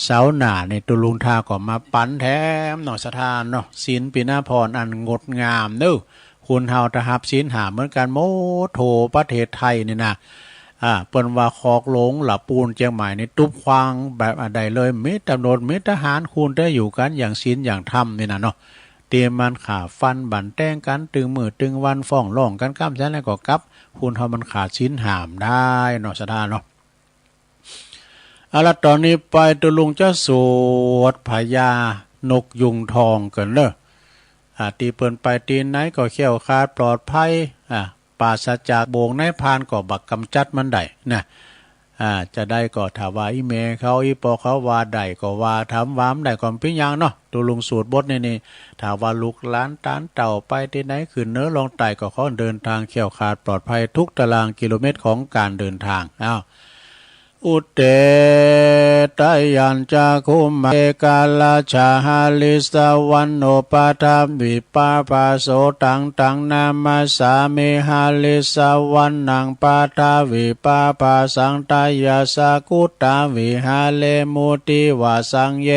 เสาหน้าในตุลุงทาก็มาปั้นแถมหน่อสถานเนาะศีลปีนาพรอันงดงามเนอคุณเฮาทหับศีลหาเหมือนกันโมโถประเทศไทยนี่นะเปิ้นว่าคอกหลงหลับปูนเจียงใหม่ในตุ๊บควางแบบใดเลยมิตรตำรวจมิตรทหารคุณได้อยู่กันอย่างศีลอย่างธรรมนี่นะเนาะเตรียมมันขาฟันบั่นแต้งกันตึงมือตึงวันฟ้องร้องกันก้ามแซ่แล้วก็กับคุณเฮามันขาดศีลหามได้เนาะสถานเนาะเอาละตอนนี้ไปตุลุงจะสวดพญานกยุงทองกันเด้อตีเปิ้นไปตีไหนก็เขี้ยวคาดปลอดภัยปราศจากโบงในพานก็บักกำจัดมันได้นะจะได้ก็ถาวาอีเมเขาอีปอเขาว่าได้ก็ว่าทำวามได้ก่อนปิ้งยังเนาะตัวลุงสูตรบทนี่ถาว่าลูกหลานตานเต่าไปที่ไหนขึ้นเนื้อลงไต่ก็ขอเดินทางเขี่ยวขาดปลอดภัยทุกตารางกิโลเมตรของการเดินทางอุเตตยัญจาคุมเอกาลาชาหาลิสวันโนปาทาวิปาปาโสตังตังนามาสามิหาลิสวันนังปาทาวิปาปาสังตายาสากุตาวิหาเลมุติวาสังเย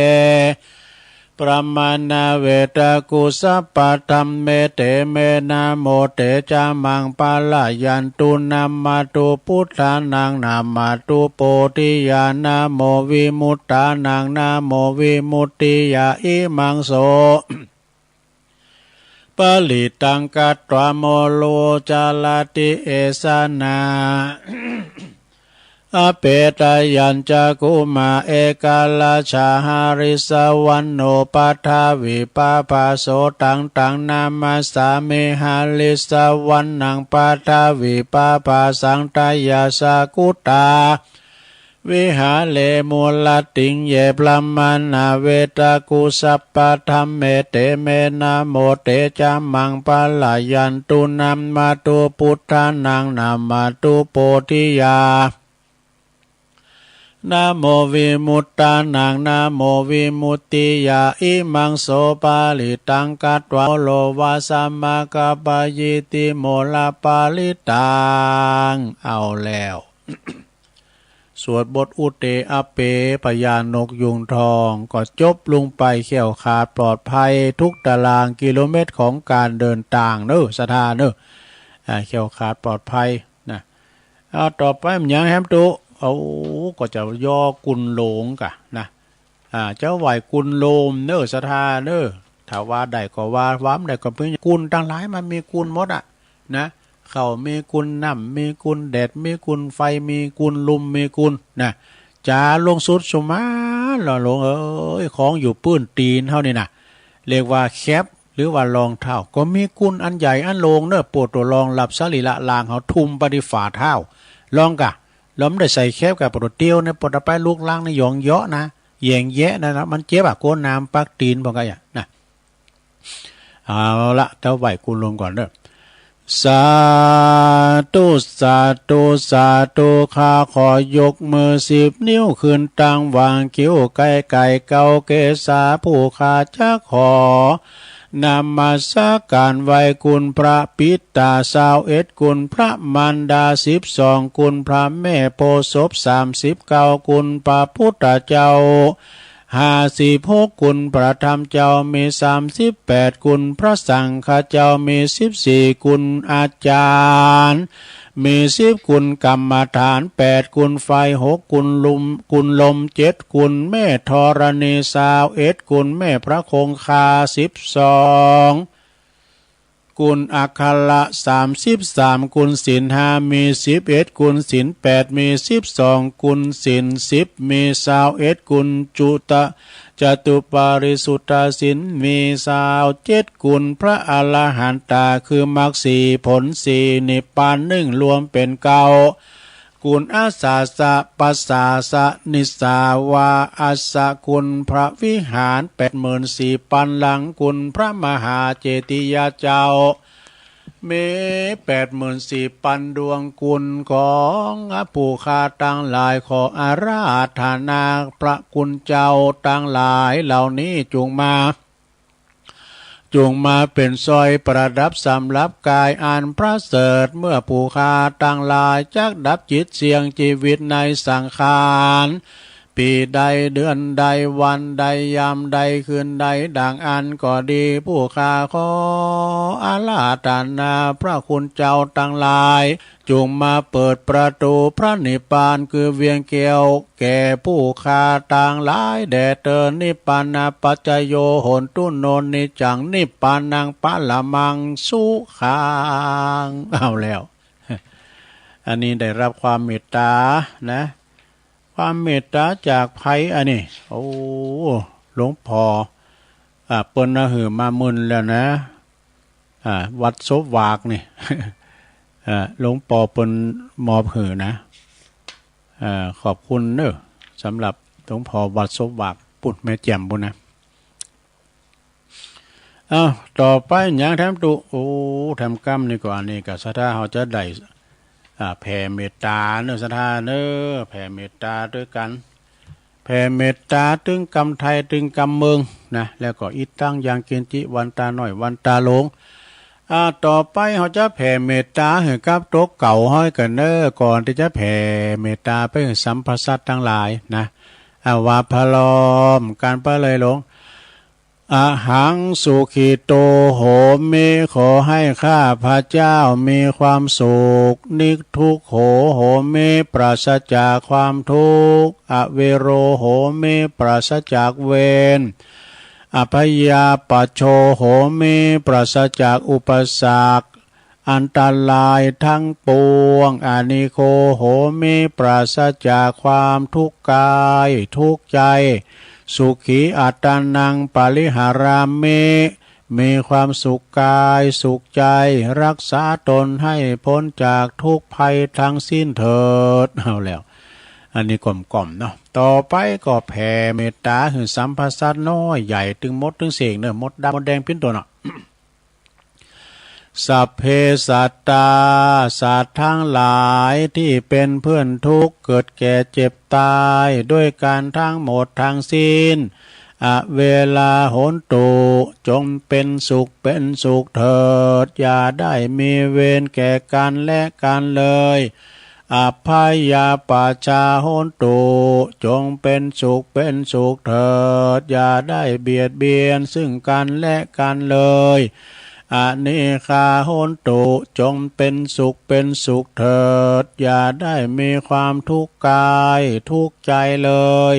ประมาณาเวตากุสัพพะธัมเมเตเมนะโมเตจามังปะละยันตุนามาตุพุทธานังนามาตุโพธิญาณโมวิมุตตานังนาโมวิมุตติยาอิมังโสปลิตังกัตตวโมโลจาลติเอสนาอเปตายัญจกุมาเอกาลาชาหาริสวันโนปัทาวิปาปาโสตังตังนามาสาเมหาลิสวันนังปัทาวิปาปาสังตายาสากุตาวิหาเลมูลติงเยปลัมมานาเวตากุสัพพะธัมเมเตเมนะโมเตจามังปะลายันตุนัมมาตุพุทธานังนามาตุโพธิยานะโมวิมุตตานังนะโมวิมุตติยาอิมังโสปาลิตังกัตวะโลวาสัมมากัปปะยิติโมลาปาลิตังเอาแล้ว สวดบทอุเตอเปพยานกยุงทองก็จบลงไปเขี่ยวขาดปลอดภัยทุกตารางกิโลเมตรของการเดินทางเนอะสถานเนอะเขี่ยวขาดปลอดภัยนะเอาต่อไปมันยังแฮมตุเอาก็จะย่อกุนโลงกะนะเจ้าไหวกุนโลมเนอะสถานเนอะถ้าว่าใดก็ว่าว้ามใดก็เพื่อกุนตั้งหลายมันมีกุนหมดอ่ะนะเขามีกุนน้ำมีกุนแดดมีกุนไฟมีกุนลมมีกุนนะจ่าลงสุดสมาหล่อลงของอยู่ปื้นตีนเท่านี้นะเรียกว่าแคปหรือว่ารองเท้าก็มีกุนอันใหญ่อันโลงเนอะปวดตัวรองหลับสรีละลางเขาทุ่มปฏิฝ่าเท้าลองกะล้มได้ใส่แคบกับปวดเตี้ยวในปวดไปลูกล่างในหยองเยาะนะแยงแยะนะมันเจ็บอะโกนน้ำปักตีนพอกันอย่างนะเอาละเจ้าไหวกุนลงก่อนเนอะสาธุสาธุสาธุข้าขอยกมือ10 นิ้วขึ้นตั้งวางคิ้วไก่ไก่เกาเกษาผู้ข้าจะขอนำมาสักการไหวคุณพระปิตา21คุณพระมันดา12คุณพระแม่โพธิ์ศพ39คุณพระพุทธเจ้า56คุณพระธรรมเจ้ามี38คุณพระสังฆเจ้ามี14คุณอาจารย์มี10คุณกรรมฐาน8คุณไฟ6คุณลม7คุณแม่ธรณี21คุณแม่พระคงคา12กุลอัคคละ33กุลศีล5มี11กุลศีล8มี12กุลศีล10มี21กุลจตุปาริสุทธศีลมี27กุลพระอรหันตาคือมรรค4ผล4นิพพาน1รวมเป็น9กุลอาสาสะปัสสาสะนิสาวาอัสสะกุลพระวิหาร 84,000 ปันหลังกุลพระมหาเจติยาเจ้าเม84,000 ปันดวงกุลของผู้ข้าตั้งหลายขออาราธนาพระคุณเจ้าตั้งหลายเหล่านี้จงมาเป็นซอยประดับสำหรับกายอันประเสริฐเมื่อผู้ข้าตั้งหลายจักดับจิตเสียงชีวิตในสังขารปีใดเดือนใดวันใดยามใดคืนใดดังอันก็ดีผู้ข้าขออาราธนาพระคุณเจ้าตั้งหลายจงมาเปิดประตูพระนิพพานคือเวียงแก้วแก่ผู้ข้าต่างหลายแด่เตอนิพพานาปัจจโยโหนตุโนนิจังนิพพานังปะละมังสุขังเอาแล้วอันนี้ได้รับความเมตตานะความเมตตาจากไผอันนี้โอ้หลวงพ่อเปิ้นน่ะหือมามึนแล้วนะวัดศพวากนี่หลวงพ่อเปิ้นมอบหือนะขอบคุณเด้อสำหรับหลวงพ่อวัดศพวากปุ่นแม่แจ่มบุญนะต่อไปอย่างแถมตุแถมกรรมนี่ก่อนนี่ก็สถาเขาจะได้แผ่เมตตาเนื้อสถานเนื้อแผ่เมตตาด้วยกันแผ่เมตตาถึงกรรมไทยถึงกรรมเมืองนะแล้วก็อิตั้งอย่างเกณฑ์จิวันตาหน่อยวันตาหลงต่อไปเขาจะแผ่เมตตาให้กับโต๊ะเก่าห้อยกันเน้อก่อนที่จะแผ่เมตตาไปให้สัมภสัตทั้งหลายนะวาพลอมการไปเลยหลง อะหังสุขิโตโหมิขอให้ข้าพระเจ้ามีความสุขนิทุกโหโหมิปราศจากความทุกข์อเวโรโหมิปราศจากเวรอภยาปโชโหมิปราศจากอุปสรรคอันตรายทั้งปวงอานิโคโหมิปราศจากความทุกข์กายทุกข์ใจสุขีอัตตานังปริหารามิมีความสุขกายสุขใจรักษาตนให้พ้นจากทุกภัยทั้งสิ้นเถิดเอาแล้วอันนี้กล่อมๆเนาะต่อไปก็แผ่เมตตาถึงสัมภาษณ์น้อยใหญ่ถึงมดถึงเสกเนอะมดดำมดแดงพิ้นตัวเนาะ สัพเพสัตตาสัตว์ทั้งหลายที่เป็นเพื่อนทุกข์เกิดแก่เจ็บตายด้วยการทั้งหมดทั้งสิ้นเวลาโหนตุจงเป็นสุขเป็นสุขเถิดอย่าได้มีเวรแก่กันและกันเลยอภัยยาปาชาโหนตุจงเป็นสุขเป็นสุขเถิดอย่าได้เบียดเบียนซึ่งกันและกันเลยอานิคาโหนตุจงเป็นสุขเป็นสุขเถิดอย่าได้มีความทุกข์กายทุกข์ใจเลย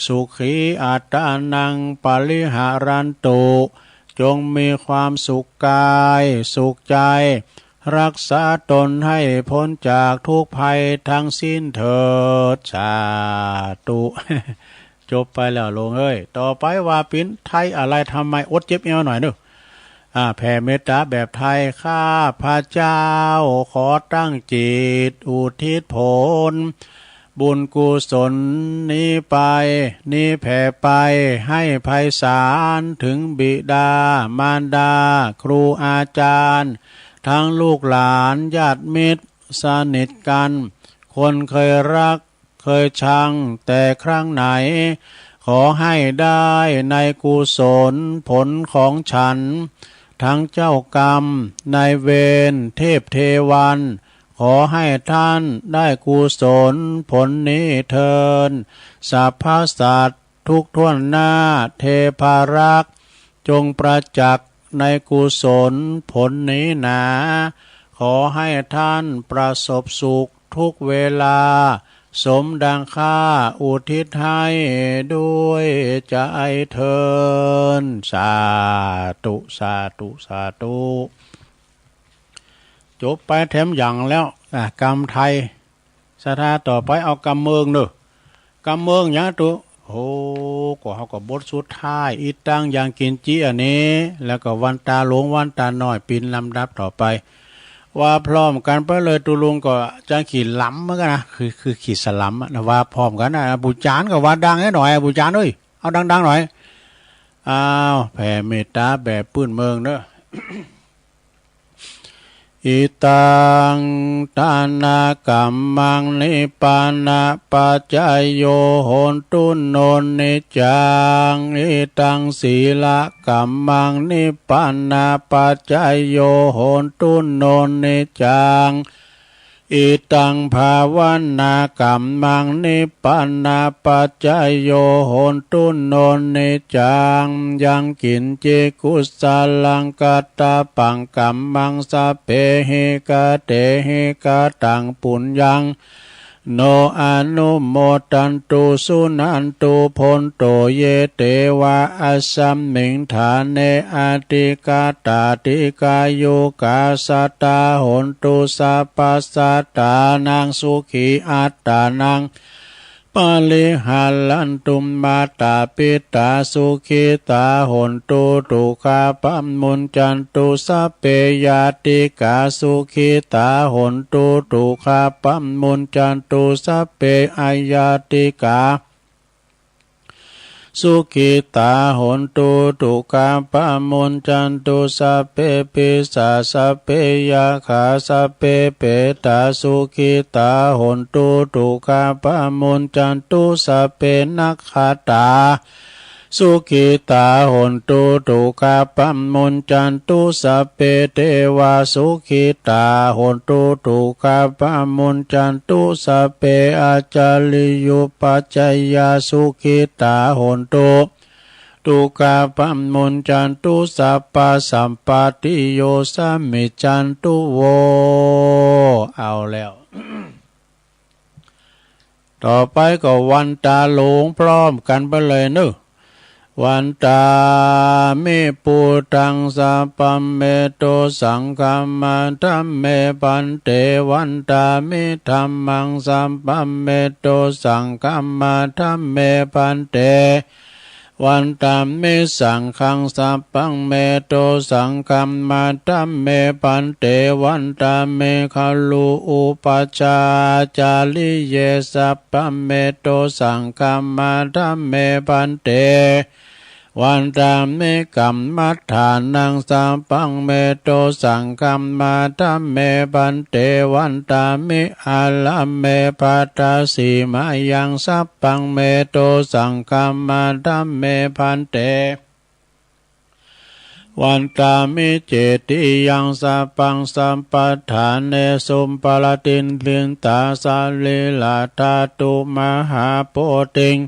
สุขีอัตตานังปริหารันตุจงมีความสุขกายสุขใจรักษาตนให้พ้นจากทุกภัยทั้งสิ้นเถิดสาธุ จบไปแล้วลงเอ้ยต่อไปว่าปิ้นไทยอะไรทำไมอดเจ็บเอวหน่อยเนอะแผ่เมตตาแบบไทยข้าพระเจ้าขอตั้งจิตอุทิศผลบุญกุศลนี้ไปนี้แผ่ไปให้ไพศาลถึงบิดามารดาครูอาจารย์ทั้งลูกหลานญาติมิตรสนิทกันคนเคยรักเคยชังแต่ครั้งไหนขอให้ได้ในกุศลผลของฉันทั้งเจ้ากรรมนายเวรเทพเทวันขอให้ท่านได้กุศลผลนี้เทินสัพพสัตว์ทุกท่วนหน้าเทพารักษ์จงประจักษ์ในกุศลผลนี้หนาขอให้ท่านประสบสุขทุกเวลาสมดังข้าอุทิศให้ด้วยใจเทินสาธุสาธุสาธุจบไปแถมอย่างแล้วกรรมไทยสถาต่อไปเอากรรมเมืองเนอะกรรมเมืองอย่างตัวโอ้ก็เขาก็บทสุดท้ายอีตั้งอย่างกินจีอันนี้แล้วก็วันตาหลวงวันตาหน่อยปินลำดับต่อไปว่าพร้อมกันไปเลยตุลุงก็จะขี่ล้ำเหมือนกันนะคือขี่สลัมนะว่าพร้อมกันนะบูจานก็ว่าดังให้หน่อยบูจานเอ้ยเอาดังๆหน่อยอ้าวแผ่เมตตาแบบปื้นเมืองเนอะ อิตังทานากัมมังนิปปานาปัจจายโยโหนตุโนนิจังอิตังศีละกัมมังนิปปานาปัจจายโยโหนตุโนนิจังอิตังภาวันนากัมมังนิปปานาปัจจายโยโหนตุโนนิจังยังกินเจกุสาลังกัตตาปังกัมมังสะเพหิกะเตหิกะตังปุญญังโนอนุโมตันตุสุนันตุพนโตเยเตวะอัสสัมมิงฐานเนอาติกาตาติกายุกาสัตตาหนตุสัพพสัตตานังสุขีอัตตานังปาลิหัลลันตุมมาตาปิตาสุขิตาหนตุตุคาปัมมุนจันตุสัพเพยาติกาสุขิตาหนตุตุคาปัมมุนจันตุสัพเพอายาติกาสุขิตาหนตุตุกาปะมุนจันตุสัพเพปิสาสัพเพยาขาสัพเพเปตาสุขิตาหนตุตุกาปะมุนจันตุสัพเพนักขตาสุขิตาหนตุตุกาปัมมุนจันตุสัพเพเทวาสุขิตาหนตุตุกาปัมมุนจันตุสัพเพอาจาริยุปัจจยาสุขิตาหนตุ ต ตุกาปัมมุญจันตุสัพพะสัมปติโยสัมมิจันตุโวเอาแล้ว ต่อไปก็วันตาหลงพร้อมกันไปเลยเนอะวันตามิปุตังสัพพเมโตสังฆัมมังธัมเมปันเตวันตามิธัมมังสัพพเมโตสังฆัมมังธัมเมปันเตวันตามิสังฆังสัพพังเมโตสังฆัมมังธัมเมปันเตวันตามิคัลลุอุปัชฌาจาริเยสัพพเมโตสังฆัมมังธัมเมปันเตวันตามิกัมมัฏฐานังสัพพังเมโตสังฆัมมังธัมเมปันเตวันตามิอาลัมเมปัตตสีมายังสัพพังเมโตสังฆัมมังธัมเมปันเตวันตามิเจติยังสัพพังสัมปทานเนสุมปลตินลินตาสาลิลาธาตุมหาโพธิง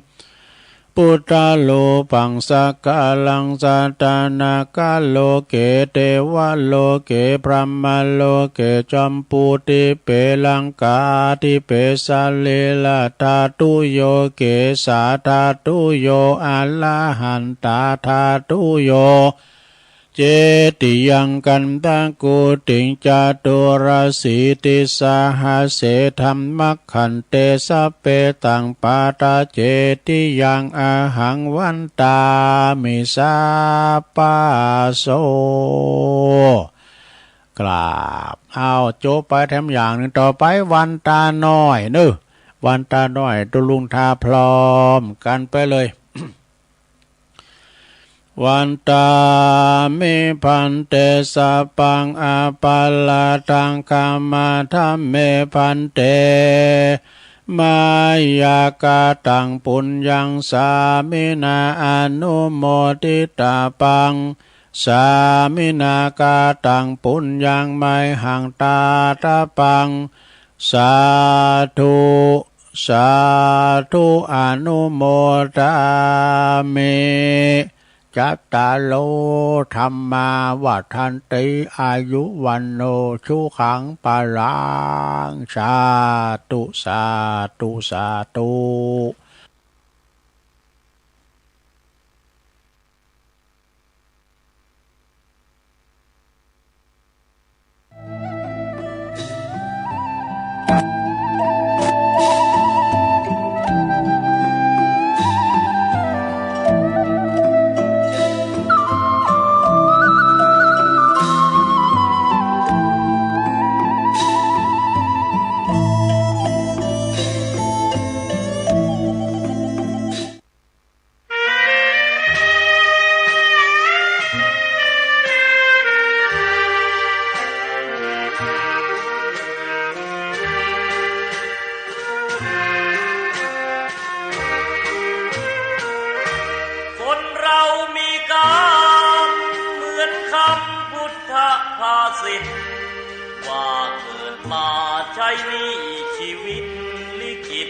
พุทธาโลปังสักกาลังสัตานากาโลเกเทวะโลเกพรหมโลเกจัมปูติเปลังกาทิเปสาลิลาธาตุโยเกสาธาตุโยอะระหันตาธาตุโยเจติยังกันตังกุติงจาตุราสีติสาหาเสธัมมัคขันเตสัพเพตังปาตาเจติยังอาหังวันตามิสาปาโสกราบเอาโจไปแถมอย่างหนึ่งต่อไปวันตาน้อยเนอะวันตาน้อยตุลุงทาพร้อมกันไปเลยวันตามิพันเตสัพพังอาปัลลตังคัมมาธัมเมพันเตมายากาตังปุญญังสามินาอนุโมทิตาปังสามินากาตังปุญญังไมหังตาตาปังสาธุสาธุอนุโมทามิจัตตาโลธรรมาวัฏันติอายุวันโนชุขังปะลังสาธุสาธุสาธุว่าเกิดมาใช้นี้ชีวิตลิขิต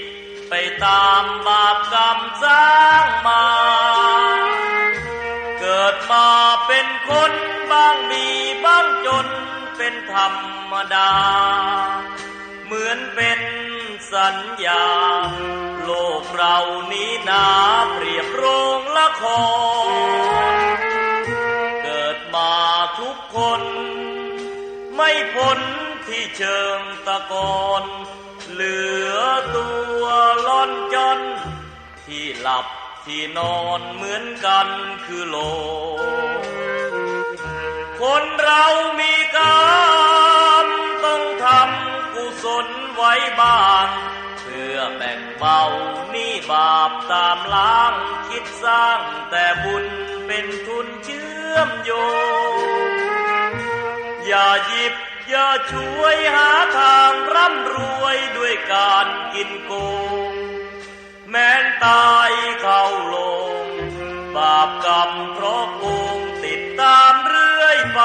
ไปตามบาปกรรมสร้างมาเกิดมาเป็นคนบ้างมีบ้างจนเป็นธรรมดาเหมือนเป็นสัญญาโลกเรานี้นาเปรียบโรงละครเกิดมาทุกคนไม่พ้นที่เชิงตะกอนเหลือตัวล่อนจนที่หลับที่นอนเหมือนกันคือโลกคนเรามีกรรมต้องทำกุศลไว้บ้างเพื่อแบ่งเบาหนี้บาปตามล้างคิดสร้างแต่บุญเป็นทุนเชื่อมโยงอย่าหยิบอย่าช่วยหาทางร่ำรวยด้วยการกินโกงแม้นตายเข้าลงบาปกรรมเพราะโกงติดตามเรื่อยไป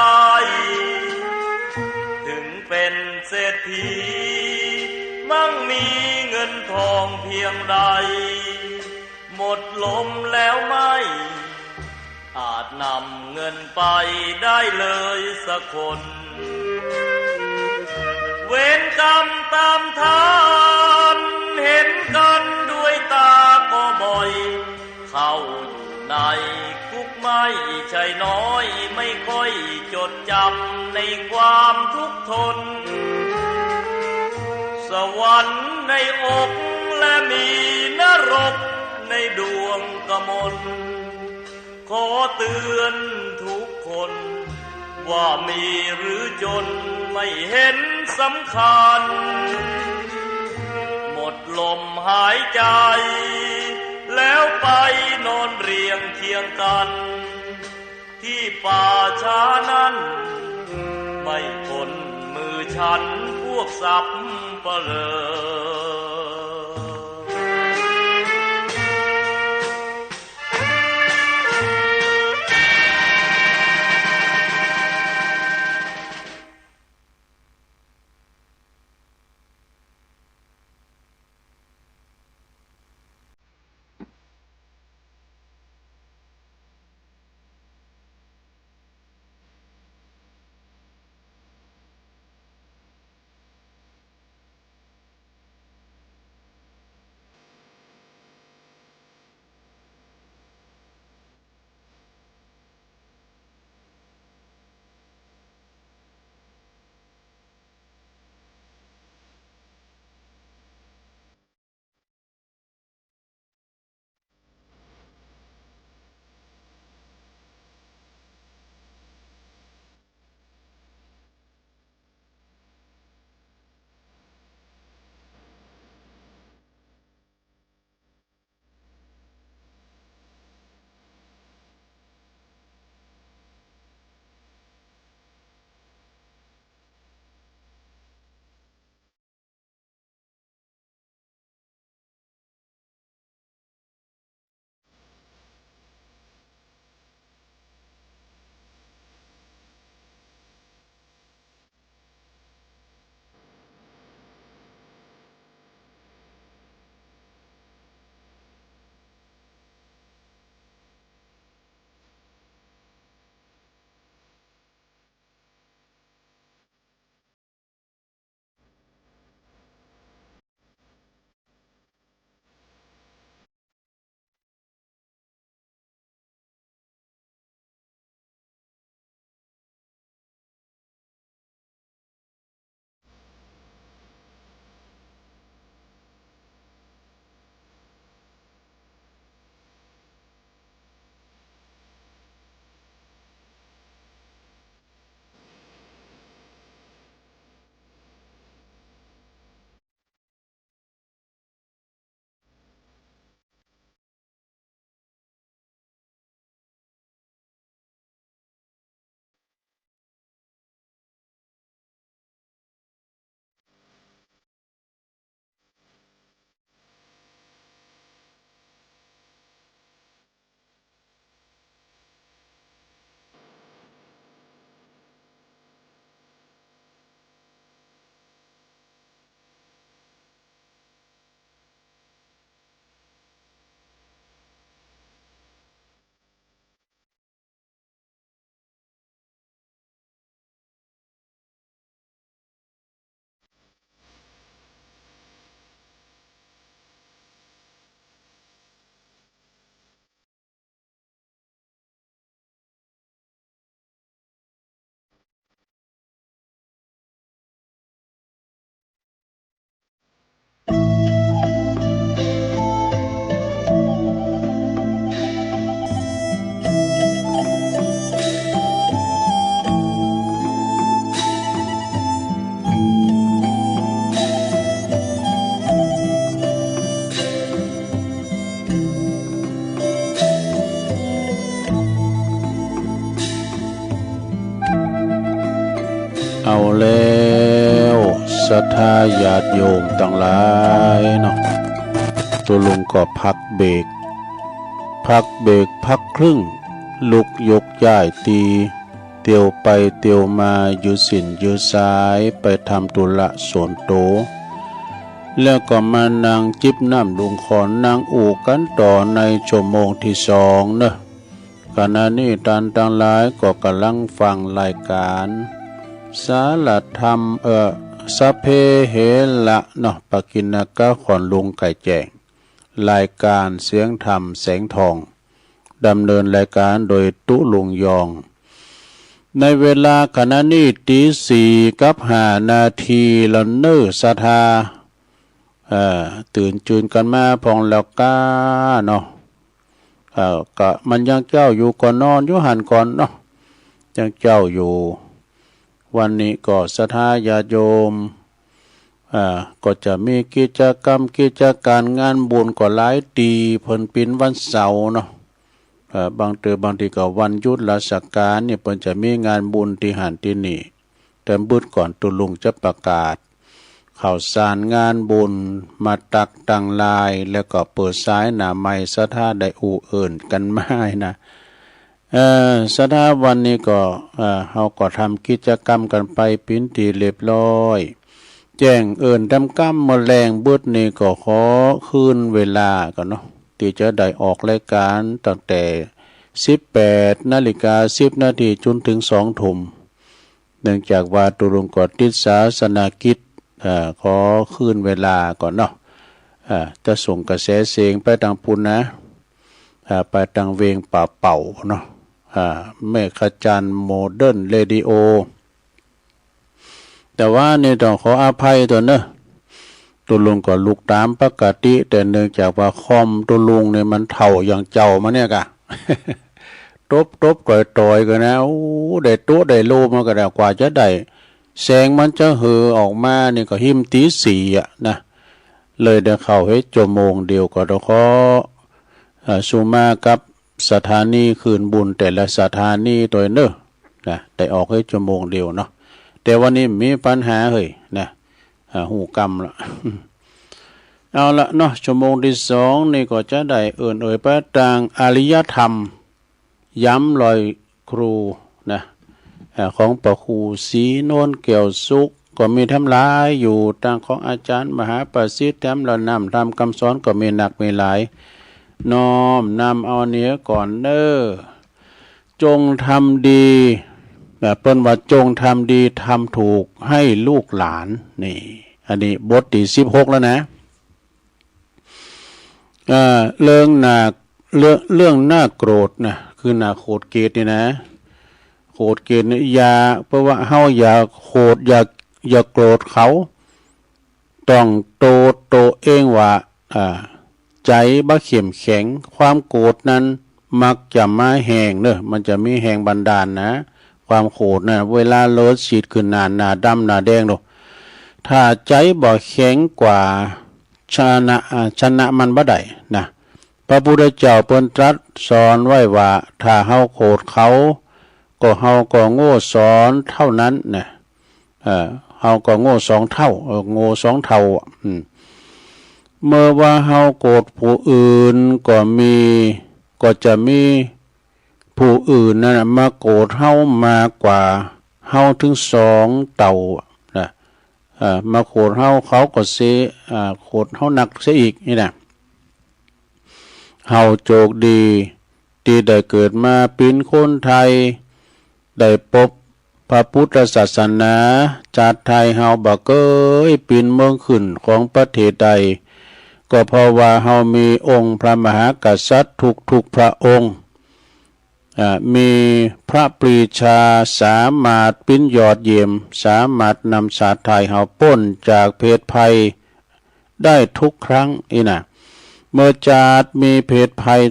ถึงเป็นเศรษฐีมั่งมีเงินทองเพียงใดหมดลมแล้วไม่ อาจนำเงินไปได้เลยสักคนเวรกรรมตามทานเห็นกันด้วยตาก็บ่อยเข้าอยู่ในคุกไม่ใช่น้อยไม่ค่อยจดจำในความทุกข์ทนสวรรค์ในอกและมีนรกในดวงกมลขอเตือนทุกคนว่ามีหรือจนไม่เห็นสำคัญหมดลมหายใจแล้วไปนอนเรียงเคียงกันที่ป่าช้านั้นไม่พ้นมือฉันพวกสับเปลอเอาแล้วศรัทธาญาติโยมทั้งหลายเนาะตัวลุงก็พักเบรกพักครึ่งลุกยกย้ายตีเตียวไปเตียวมาอยู่สินอยู่ซ้ายไปทำตุละส่วนโตแล้วก็มานั่งจิบน้ำลุงขอนนั่งอู่กันต่อในชั่วโมงที่2เนอะ ขณะนี้ท่านทั้งหลายก็กำลังฟังรายการสารธรรมสัพเพเหระเนาะปกิณกะขอนลุงไก่แจ้งรายการเสียงธรรมแสงทองดำเนินรายการโดยตุลุงยองในเวลาขณะนี้ตี4:05 นาทีละเนอศรัทธาตื่นจืนกันมาพองแล้วก้าเนาะก็มันยังเจ้าอยู่ก่อนนอนอยู่หันก่อนเนาะยังเจ้าอยู่วันนี้ก็ศรัทธาญาติโยมก็จะมีกิจกรรมกิจการงานบุญก็หลายตีเพิ่นปินวันเสาร์เนาะบางทีก็วันหยุดราชการเนี่ยเพิ่นจะมีงานบุญที่หันที่นี่แต่บุญก่อนตุลุงจะประกาศข่าวสารงานบุญมาตักตังลายแล้วก็เปิดสายหน้าไม้ศรัทธาได้อู่เอิ่นกันมานะศรัทธาวันนี้ก็เฮาก็ทำกิจกรรมกันไปปิ้นตีเรียบร้อยแจ้งเอิ่นทำกรรมมแรงบึดนี่ก็ขอคืนเวลากันเนาะที่จะได้ออกรายการตั้งแต่18:10 นาทีจนถึง2 ทุ่มเนื่องจากว่าตุลุงกอติดศาสนากิจขอคืนเวลาก่อนเนาะจะส่งกระแสเสียงไปทางปุณนะไปทางเวงป่าเป่าเนาะแม่ขจันโมเดิร์นเรดิโอแต่ว่านี่ต้องขออภัยตัวเนอะตุลุงก็ลุกตามปกติแต่เนื่องจากว่าคอมตุลุงเนี่ยมันเท่าอย่างเจ้ามาเนี่ยกะ ตบต่อยกันนะโอ้ได้ตัวได้โลมาก็ได้กว่าจะได้แสงมันจะเหือออกมานี่ก็หิมตี 4นะเลยได้เข้าให้ชั่วโมงเดียวก็ต้องขอสุมากับสถานีคืนบุญแต่ละสถานีตัวเนอะนะได้ออกให้ชั่วโมงเดียวเนาะแต่วันนี้มีปัญหาเฮ้ยนะหูกรรมละ เอาละเนาะชั่วโมงที่2นี่ก็จะได้เอ่ยไปทางอริยธรรมย้ำรอยครูนะของพระครูศรีโนนเกี่ยวสุขก็มีทำลายอยู่ทางของอาจารย์มหาประสิทธิ์แถมละนำทำคำสอนก็มีหนักมีหลายน้อมนำเอาเนื้อก่อนเด้อจงทำดีแบบเปิ้นว่าจงทำดีทำถูกให้ลูกหลานนี่อันนี้บทที่16แล้วนะเรื่องน่าโกรธนะคือน่าโกรธเกลียดนี่นะโกรธเกลียดนี่อย่าเพราะว่าเฮาอย่าโกรธอย่าโกรธเขาต้องโตเองว่าใจบ่เข้มแข็งความโกรธนั้นมักจะมาแห้งเนอะมันจะมีแห้งบันดาลนะความโกรธนะเวลาโลดฉีดขึ้นหน้าดำหน้าแดงโดถ้าใจบ่แข็งกว่าชนะมันบ่ได้นะพระพุทธเจ้าเพิ่นตรัสสอนไว้ว่าถ้าเฮาโกรธเขาก็เฮาก็โง่สอนเท่านั้นนะเฮาก็โง่2 เท่าโง่2 เท่าเมื่อว่าเฮาโกรธผู้อื่นก็จะมีผู้อื่นนั่นมาโกรธเฮามากกว่าเฮาถึง2 เท่านะมาโกรธเฮาเขาก็โกรธเฮาหนักเสียอีกนี่นะเฮาโชคดีที่ได้เกิดมาเป็นคนไทยได้พบพระพุทธศาสนาชาติไทยเฮาบ่เคยเป็นเมืองขึ้นของประเทศใดก็เพราะว่าเฮามีองค์พระมหากษัตริย์ทุกพระองค์มีพระปรีชาสามารถเป็นยอดเยี่ยมสามารถนำชาติไทยเฮาพ้นจากเพศภัยได้ทุกครั้งนี่นะเมื่อชาติมีเพศภัย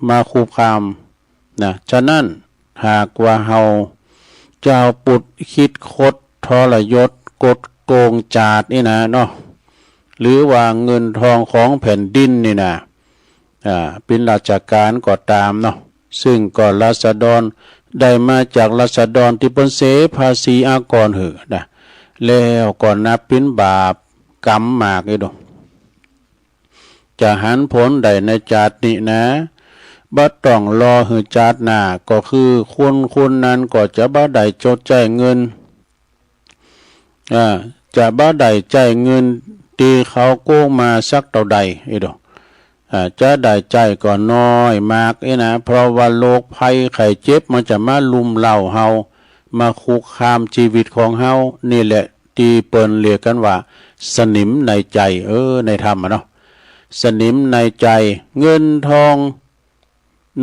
มาคุกคามนะฉะนั้นหากว่าเฮาเจ้าปุดคิดคดทรยศกดโกงจาดนี่นะเนาะหรือว่าเงินทองของแผ่นดินนี่นะเป็นราชการก็ตามเนาะซึ่งก็ราษฎรได้มาจากราษฎรที่เพิ่นเสียภาษีอากรเหอะนะแล้วก็นับเป็นบาปกรรมมากเลยดอกจะหันผลใดในชาตินี้นะบ่ต้องรอหือชาติหน้าก็คือคนนั้นก็จะบ่ได้จดจ่ายเงินจะบ่ได้จ่ายเงินที่เขาโกงมาสักเท่าใดดอก จะได้ใจก็น้อยมากนะเพราะว่าโรคภัยไข้เจ็บมันจะมาลุมเล่าเฮามาคุกคามชีวิตของเฮานี่แหละที่เปิ้นเรียกกันว่าสนิมในใจในธรรมเนาะสนิมในใจเงินทอง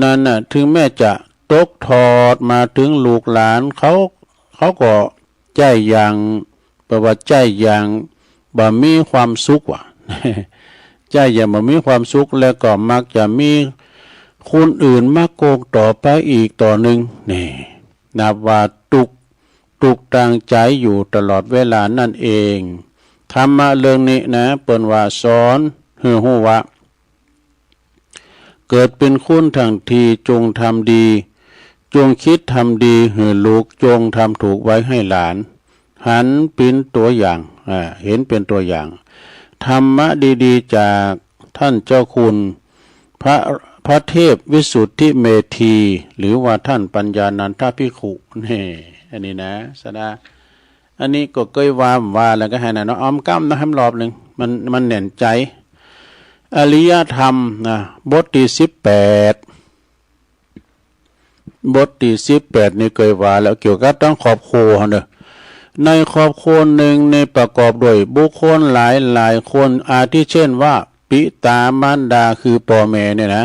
นั้นน่ะถึงแม้จะตกทอดมาถึงลูกหลานเขาก็ใจอย่างแปลว่าใจอย่างบ่มีความสุขว่ะ ใจอย่างบ่มีความสุขแล้วก็มักจะมีคนอื่นมาโกงต่อไปอีกต่อหนึ่งนี่นับว่าตุกตั้งใจอยู่ตลอดเวลานั่นเองธรรมะเรื่องนี้นะเปิ้นว่าสอนให้ฮู้ว่าเกิดเป็นคุณทั้งทีจงทำดีจงคิดทำดีให้ลูกจงทำถูกไว้ให้หลานหันเป็นตัวอย่างเห็นเป็นตัวอย่างธรรมะดีๆจากท่านเจ้าคุณพระเทพวิสุทธิเมธีหรือว่าท่านปัญญานันทภิกขุนี่อันนี้นะสดาอันนี้ก็เคยว่าแล้วก็ให้นะเนาะอ้อมก้ำนะครับรอบหนึ่งมันแน่นใจอริยธรรมนะบทที่18นี่เคยว่าแล้วเกี่ยวกับต้องครอบครัวเนอะในครอบครัวหนึ่งในประกอบด้วยบุคคลหลายคนอาทิเช่นว่าปิตามารดาคือพ่อแม่เนี่ยนะ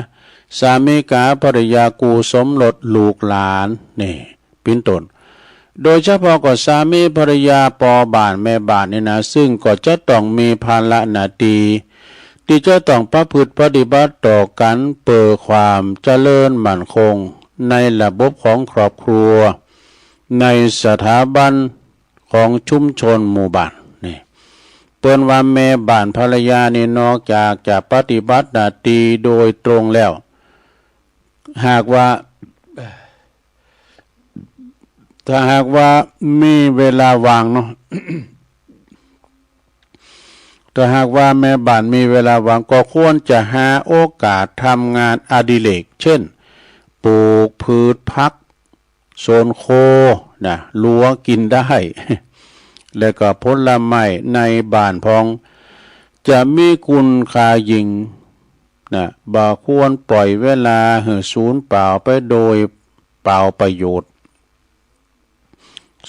สามีกาภริยากูสมรสลูกหลานนี่เป็นต้นโดยเฉพาะก็สามีภริยาปอบ้านแม่บ้านนี่นะซึ่งก็จะต้องมีภาระหน้าที่ที่จะต้องประพฤติปฏิบัติต่อกันเพื่อความเจริญมั่นคงในระบบของครอบครัวในสถาบันของชุมชนหมู่บ้านนี่เปิ้นว่าแม่บ้านภรรยานี่นอกจากจะปฏิบัติหน้าที่โดยตรงแล้วถ้าหากว่ามีเวลาว่างเนาะ ถ้าหากว่าแม่บ้านมีเวลาว่างก็ควรจะหาโอกาสทำงานอดิเรกเช่นปลูกพืชผักโซนโคนะลัวกินได้ แล้วก็ผลไม้ในบ้านพองจะมีคุณค่ายิ่งนะบ่ควรปล่อยเวลาให้สูญเปล่าไปโดยเปล่าประโยชน์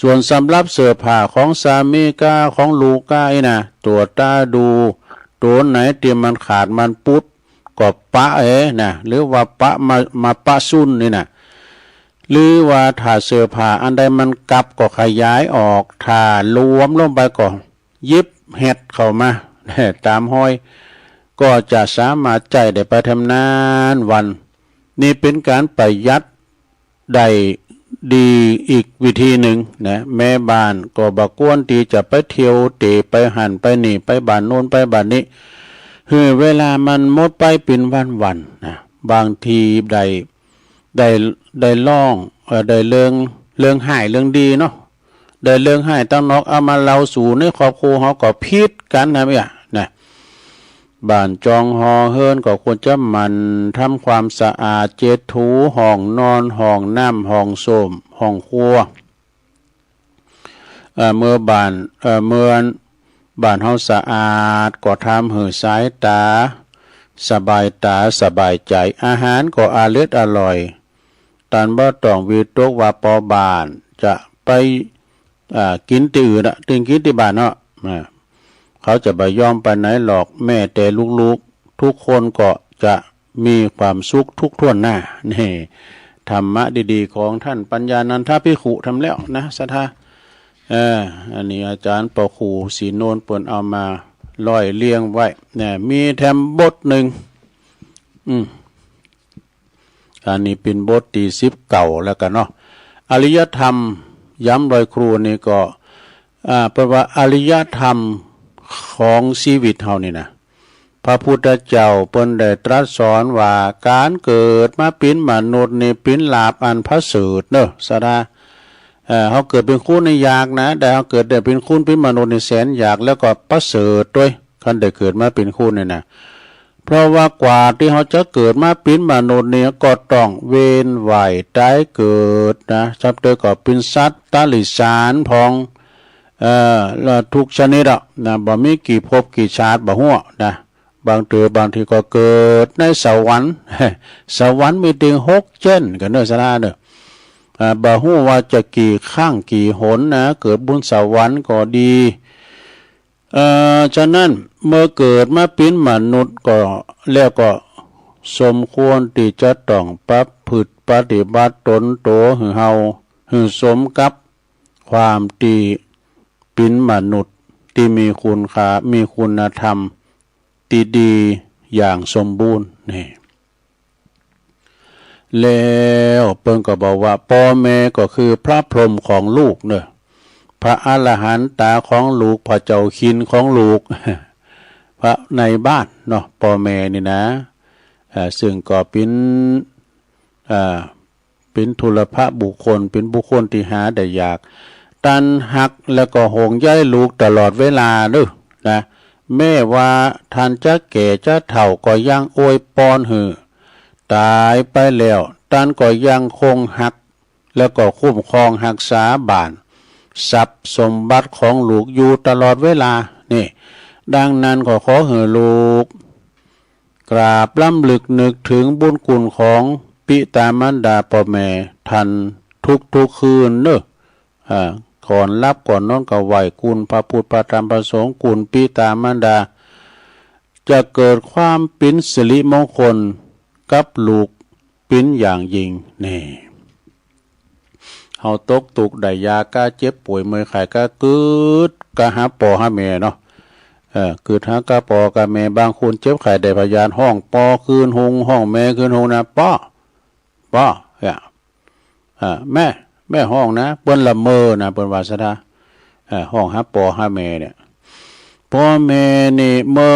ส่วนสำหรับเสื้อผ้าของสามีก้าของลูกก้านะตัวตาดูตัวไหนเตรียมมันขาดมันปุ๊ดก็ปะนะหรือว่าปะมาปะซุ่นนี่นะหรือว่าถ้าเสื้อผ้าอันใดมันกลับก็ขยายออกถ้ารวมลงไปก็ยิบเห็ดเข้ามาตามห้อยก็จะสามารถใจได้ไปทำนานวันนี่เป็นการประหยัดได้ดีอีกวิธีหนึ่งนะแม่บ้านก็บักกวนที่จะไปเที่ยวเตะไปหันไปนี่ไปบ้านโน้นไปบ้านนี้เวลามันหมดไปเป็นวันนะบางทีได้ล่องได้เรื่องหายเรื่องดีเนาะได้เรื่องหายตั้งนอกเอามาเล่าสู่ในครอบครัวเขาก็พิษกันนะเนี่ยนะบ้านจองหอเฮิรนก็ควรจะมันทำความสะอาดเจ็ดถูห้องนอนห้องน้ำห้องส้มห้องครัวเมื่อบ้านเฮาสะอาดก็ทำให้สายตาสบายใจอาหารก็อร่อยตันบ่ต้องวิตกว่าปอบ้านจะไปกินที่อื่นกินที่บ้านเนาะเขาจะบ่ยอมไปไหนหรอกแม่แต่ลูกๆทุกคนก็จะมีความสุขทุกท่วนหน้านี่ธรรมะดีๆของท่านปัญญานันทภิกขุทำแล้วนะศรัทธาอันนี้อาจารย์ปอคูศรีโนนเปิ้นเอามาร้อยเรียงไว้เนี่ยมีแถมบทหนึ่งอันนี้เป็นบทที่10เก่าแล้วกันเนาะอริยธรรมย้ำรอยครูนี่ก็แปลว่าอริยธรรมของชีวิตเฮานี่นะพระพุทธเจ้าเปิ้นได้ตรัสสอนว่าการเกิดมาเป็นมนุษย์นี่เป็นลาภอันประเสริฐเนอะสดาเขาเกิดเป็นคุณในอยากนะแต่เขาเกิดได้เป็นคุณเป็นมนุษย์ในแสนอยากแล้วก็ประเสริฐด้วยคันได้เกิดมาเป็นคุณเนี่ยนะเพราะว่ากว่าที่เขาจะเกิดมาเป็นมนุษย์เนี่ยก็ต้องเวียนว่ายตายเกิดนะจับเตก็เป็นสัตว์ตาลิสารพองทุกชนิดนะบ่มีกี่ภพกี่ชาติบ่ฮู้นะ บางทีก็เกิดในสวรรค์ สวรรค์มีถึง6เจนกันเนอะสนะเนอะบ่ฮู้ว่าจะกี่ข้างกี่หนนะเกิดบุญสวรรค์ก็ดีฉะนั้นเมื่อเกิดมาเป็นมนุษย์ก็แล้วก็สมควรที่จะต้องประพฤติปฏิบัติตนโตหือเฮาหือสมกับความที่เป็นมนุษย์ที่มีคุณค่ามีคุณธรรมที่ดีอย่างสมบูรณ์นี่แล้วเพิ่นก็บอกว่าพ่อแม่ก็คือพระพรหมของลูกเนอะพระอรหันตาของลูกพระเจ้าคินของลูก พระในบ้านเนาะพ่อแม่นี่นะซึ่งก็เป็นทุลภบุคคลเป็นบุคคลที่หาได้ยากตันหักแล้วก็ห่วงใยลูกตลอดเวลาเด้อนะแม่ว่าท่านจะแก่จะเฒ่าก็ยังอวยพรหือตายไปแล้วตันก็ยังคงหักแล้วก็คุ้มครองรักษาบ้านทรัพย์สมบัติของลูกอยู่ตลอดเวลานี่ดังนั้นก็ขอให้ลูกกราบล้ำลึกนึกถึงบุญคุณของปิตามารดาพ่อแม่ท่านทุกคืนเนอะก่อนรับก่อนนอนก็ไหว้คุณพระพุทธพระธรรมพระสงฆ์คุณปิตามารดาจะเกิดความเป็นสิริมงคลกับลูกเป็นอย่างยิ่งนี่เฮาตกตุกได้ยากะเจ็บป่วยเมื่อยไข้กะกึดกะหาพ่อหาแม่เนาะกึดหากะพ่อกะแม่บางคนเจ็บไข้ได้พยานห้องปอคืนหงห้องแม่คืนหงนะป้อแม่ห้องนะเปิ้นละเมอนะเปิ้นว่าซะนะห้องหาพ่อหาแม่เนี่ยพ่อแม่นี่เมื่อ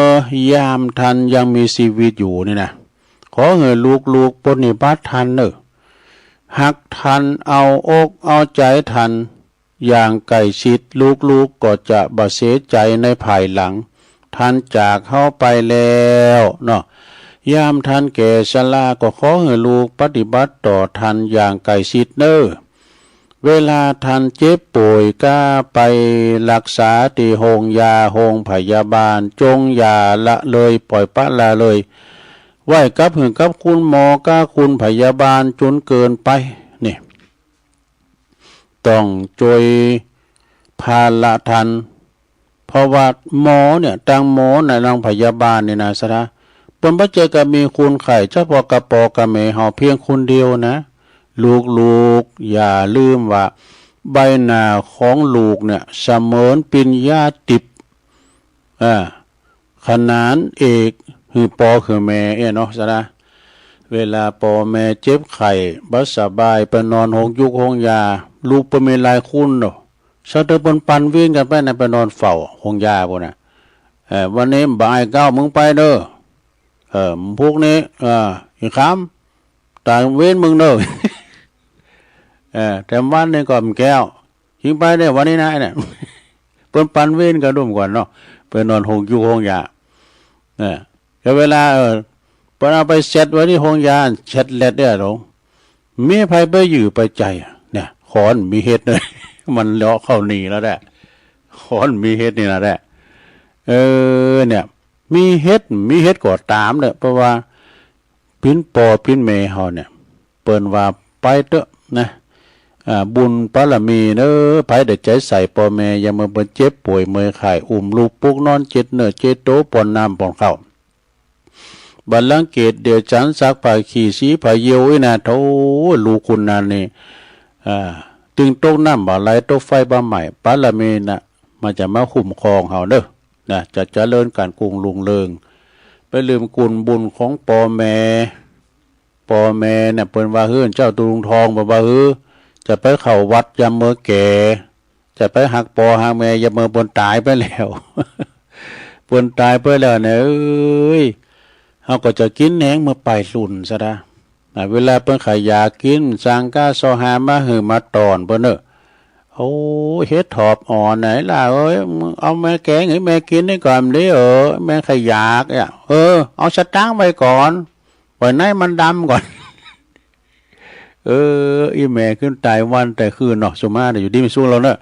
ยามทันยังมีชีวิตอยู่นี่นะขอให้ลูกปฏิบัติทันเนอะหักทันเอาอกเอาใจทันอย่างใกล้ชิดลูกก็จะบ่เสียใจในภายหลังท่านจากเข้าไปแล้วเนาะยามท่านแก่ชราก็ขอให้ลูกปฏิบัติต่อท่านอย่างใกล้ชิดเนอะเวลาท่านเจ็บป่วยก็ไปรักษาที่โรงยาโรงพยาบาลจงอย่าละเลยปล่อยปละละเลยไหว้กับคุณหมอก็คุณพยาบาลจนเกินไปนี่ต้องช่วยพาละทันเพราะว่าหมอเนี่ยตังหมอในโรงพยาบาลนี่นะสระปนบ่เจอก็มีคุณไข้เฉพาะกระปอกระเมเฮาเพียงคนเดียวนะลูกอย่าลืมว่าใบหน้าของลูกเนี่ยเสมือนปิญญาติบขนานเอกคือปอคือแม่เนาะซะนะเวลาปอแม่เจ็บไข้บ่สบายไปนอนห้องยุกห้องยาลูกบ่มีหลายคุณเนาะซะเด้อเปิ้นปันเวียนกันไปนะไปนอนเฝ้าห้องยาพุ่นน่ะวันนี้บ่ายเก้ามึงไปเด้อพวกนี้อีกคำตายเว้นมึงเด้อ แต่วันนี้ก็มแก้วยิงไปได้วันนี้นะเนี่ย เปิ้นปันเว้นกันร่วมก่อนเนาะไปนอนห้องอยู่ห้องยาแล้วเวลาเปิ้นเอาไปเช็ดไว้ที่ห้องยาเช็ดเล็ดได้หรอมีไผไปอยู่ไปใจเนี่ยขอนมีเฮ็ดเลย มันเลาะเข้านี่แล้วแหละขอนมีเฮ็ดนี่นะแหละเนี่ยมีเฮ็ดก็ตามเนี่ยเพราะว่าปิ้นปอปิ้นเมเฮาเนี่ยเปิ้นว่าไปเถอะนะบุญบารมีเด้อไผได้ใจใส่พ่อแม่อย่ามาเบิ่นเจ็บป่วยเมื่อยไข้อุ้มลูกปุกนอนเจ็ดเนื้อเจ็ดโตป้อนน้ำป้อนข้าวบัดลังเกตเดี๋ยวฉันซักผ้าขี้สีผ้าเยียวนะโธ่ลูกคุณนั่นนี่ตึงตกน้ำบ่ไหลตกไฟบ่ไหม้บารมีน่ะมันจะมาคุ้มครองเฮาเด้อนะจะเจริญการกรุงรุ่งเรืองไปลืมกุลบุญของพ่อแม่เนี่ยเปิ้นว่าเฮือนเจ้าตุงทองบ่ว่าฮือจะไปเข้าวัดยามมื้อแก่จะไปหักปอหักแม่ยามมื้อเปิ้นตายไปแล้ว เปิ้นตายไปแล้วเนี่ยเอ้ยเฮาก็จะกินแหนงมื้อปลายรุ่นซะนะเวลาเปิ้นขายยากินสังกาซอหามาหือมาตอนเปิ้นเด้อโอ้เฮ็ดถอบอ่อนไหนล่ะเอ้ยเอาแม่แกงให้แม่กินได้ก่อนดิแม่ขยากอ่ะเอาสตางค์ไว้ก่อนไว้ในมันดำก่อน อีแม่ขึ้นตายวันแต่คืนเนาะสมมาอยู่ดีไม่สู้เราเนอะ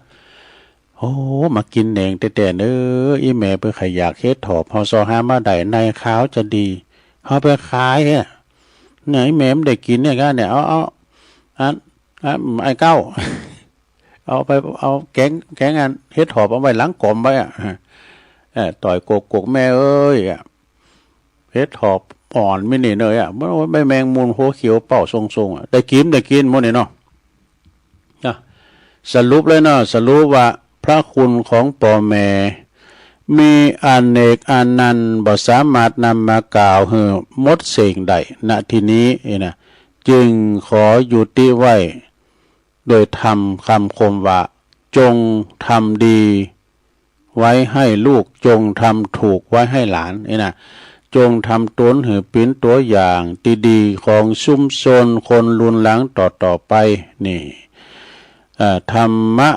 โอ้มากินแหนงแต่เด้ออีแม่เพื่อใครอยากเฮ็ดถอบเฮาซอหามาได้ในขาวจะดีเฮาไปขายเนี่ยไหนแม่มได้กินเนี่ยกันเนี่ยเอาไอ้เก้าเอาไปเอาแกงอันเฮ็ดถอบเอาไว้หลังกลมไว้ต่อยกกแม่เอ้ยเฮ็ดถอบอ่อนไม่นี่เลยมันใบแมงมุมหัวเขียวเป่าทรงๆได้กินหมดนี่เนาะสรุปเลยเนาะสรุปว่าพระคุณของพ่อแม่มีอเนกอานันต์บ่สามารถนำมากล่าวให้หมดสิ่งใดณที่นี้นะจึงขอยุติไว้โดยทำคำคมว่าจงทำดีไว้ให้ลูกจงทำถูกไว้ให้หลานนะจงทำตนให้เป็นตัวอย่างดีๆของชุมชนคนรุ่นหลังต่อไปนี่ธรรมะ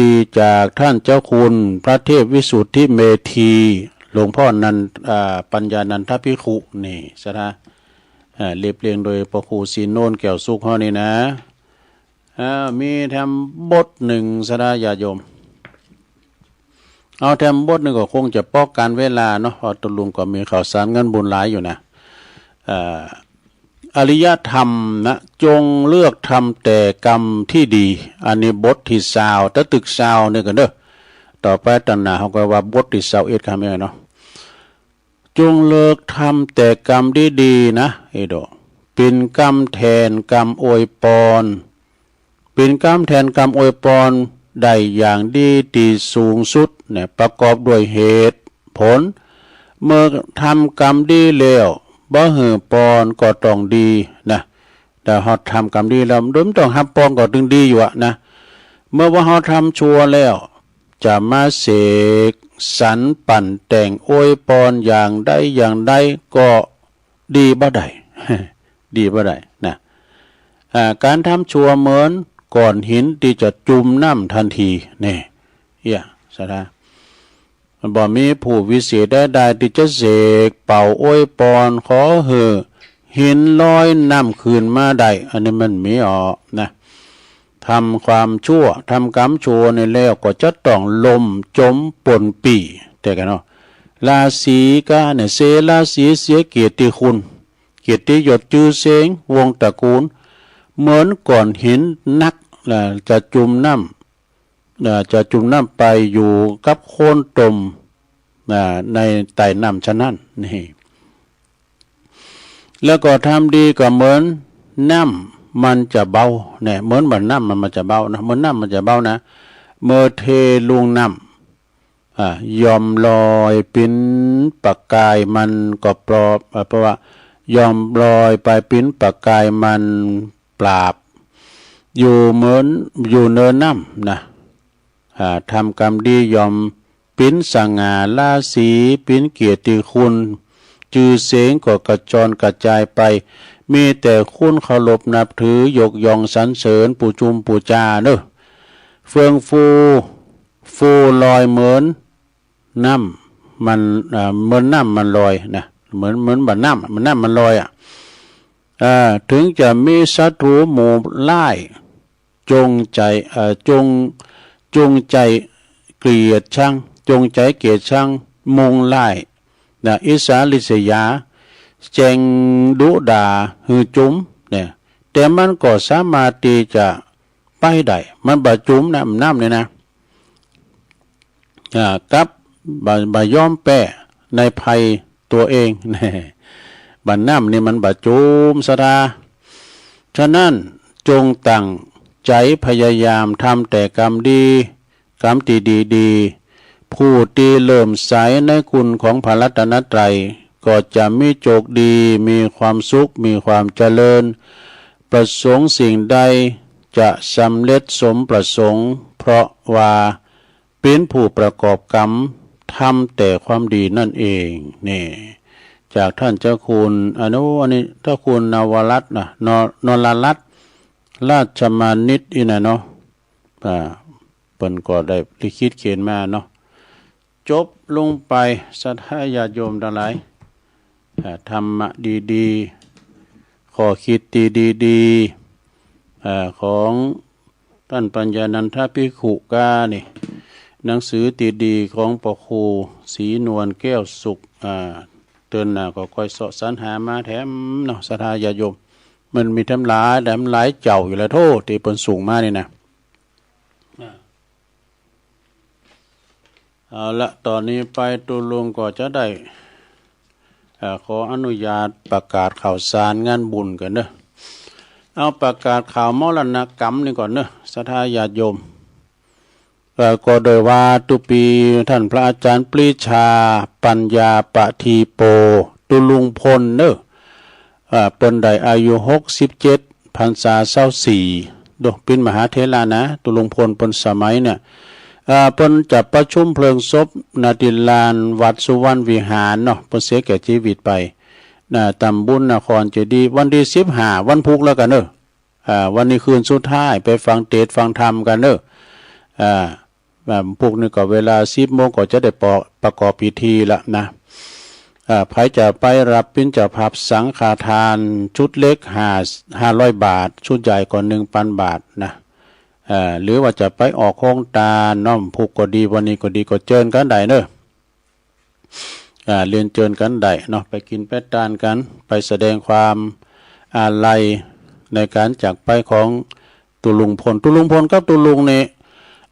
ดีๆจากท่านเจ้าคุณพระเทพวิสุทธิเมธีหลวงพ่อนันปัญญานันทภิกขุนี่สนะเรียบเรียงโดยพระครูศรีโนนแก้วสุขเฮานี่นะมีทำบทหนึ่งสนะญาติโยมเอาทำบทหนึ่งก็คงจะป้องกันเวลาเนาะพอตุลุงก็มีข่าวสารเงินบุญหลายอยู่นะอริยธรรมนะจงเลือกทำแต่กรรมที่ดีอันนี้บทที่สาวตะตึกสาวเนี่ยกันเด้อต่อไปตัณหาเขาก็ว่าบทที่21คำนี้เนาะจงเลิกทำแต่กรรมดีๆนะไอ้ดอกเป็นกรรมแทนกรรมอวยพรเป็นกรรมแทนกรรมอวยพรได้อย่างดีที่สูงสุดเนี่ยประกอบด้วยเหตุผลเมื่อทำกรรมดีแล้วบ่หือปอนก็ต้องดีนะแต่เฮาทำกรรมดีแล้วโดยไม่ต้องรับปอนก็ถึงดีอยู่นะเมื่อว่าเฮาทำชั่วแล้วจะมาเสกสรรปั่นแต่งอวยพรอย่างใดก็ดีบ่ได้ ดีบ่ได้นะการทำชั่วเหมือนก้อนหินที่จะจุ่มน้ำทันทีนี่สนะมันบ่มีผู้วิเศษใดๆที่จะเสกเป่าอวยพรขอเหือหินลอยน้ำคืนมาได้อันนี้มันมีนะทำความชั่วทำกรรมชั่วในแล้วก็จะต้องลมจมปนปีแต่กันเนาะราศีก็เนี่ยเสราศีเสียเกียรติคุณเกียรติยศชื่อเสียงวงตระกูลเหมือนก่อนหินนักจะจุ่มน้ำไปอยู่กับโคนตมในใต้น้ำฉะนั้นนี่แล้วก็ทำดีก็เหมือนน้ำมันจะเบาเนี่ยเหมือนแบบน้ำมันจะเบานะเหมือนน้ำมันจะเบานะเมื่อเทลงน้ำยอมลอยปิ้นปากกายมันก็ปลอบเพราะว่ายอมลอยไปปิ้นปากกายมันปราบอยู่เหมือนอยู่เนินน้ำนะทำกรรมดียอมปิ้นสง่าราศีปิ้นเกียรติคุณจื่อเสียงก็กระจรกระจายไปมีแต่คุณเคารพนับถือยกย่องสรรเสริญปู่จุมปู่จาเนอะเฟืองฟูลอยเหมือนน้ำมันเหมือนน้ำมันลอยนะเหมือนแบบน้ำมันลอยถึงจะมีศัตรูหมู่ไล่จงใจเกลียดชังจงใจเกลียดชังมุงไล่อิสาลิษยาแจงดุด่าหือจุ้มเนี่ยแต่มันก็สามารถที่จะไปได้มันบาจุ้มน้ำเนี่ยนะกับบายอมแป้ในภัยตัวเองเนี่ยบันน้ำนี่มันบาจุ้มสดาฉะนั้นจงตั้งใจพยายามทำแต่กรรมดีกรรมดีผู้ที่เริ่มใสในคุณของพระรัตนตรัยก็จะมีโชคดีมีความสุขมีความเจริญประสงค์สิ่งใดจะสำเร็จสมประสงค์เพราะว่าเป็นผู้ประกอบกรรมทำแต่ความดีนั่นเองนี่จากท่านเจ้าคุณอันนี้เจ้าคุณนวรัตน์นะนรรัตน์ราชมานิตอีนะเนาะเปิ้นก็ได้ลิขิตเขียนมาเนาะจบลงไปสัทธาญาติโยมทั้งหลายธรรมะดีๆข้อคิดดีๆของท่านปัญญานันทภิกขุกานี่ หนังสือตีดีของปครูศรีนวลแก้วสุขเตือนหน้าก็ค่อยเสาะสรรหามาแถมเนาะศรัทธาญาติโยมมันมีทำหลายแต่มันหลายเจ้าอยู่แล้วโทษที่เปิ้นสูงมากนี่นะเอาละตอนนี้ไปตุลุงก็จะได้ขออนุญาตประกาศข่าวสารงานบุญกันเนอะเอาประกาศข่าวมรณกรรมนี่ก่อนเนอะศรัทธาญาติโยมก็โดยว่าตุปีท่านพระอาจารย์ปรีชาปัญญาปทีโปตุลุงพลเนอะเปิ้นได้อายุ67พรรษา24ดอกเป็นมหาเถระนะตุลุงพลเปิ้นสมัยเนี่ยเปิ้นจะประชุมเพลิงศพนาดิลานวัดสุวรรณวิหารเนาะเปิ้นเสียแก่ชีวิตไปตำบลนครเจดีย์วันที่15วันพุธแล้วกันเนอะวันนี้คืนสุดท้ายไปฟังเทศน์ฟังธรรมกันเนอะพวกนี้ก็เวลา10 โมงก็จะได้ประกอบพิธีละนะใครจะไปรับเป็นเจ้าภาพสังฆทานชุดเล็ก500 บาทชุดใหญ่ก็ 1,000 บาทนะหรือว่าจะไปออกโครงตาน้อมผูกก็ดีวันนี้ก็ดีก็เจิญกันได้เนอะเรียนเจิญกันได้เนาะไปกินแป้ตานกันไปแสดงความอาลัยในการจากไปของตุลุงพลกับตุลุงเนี่ย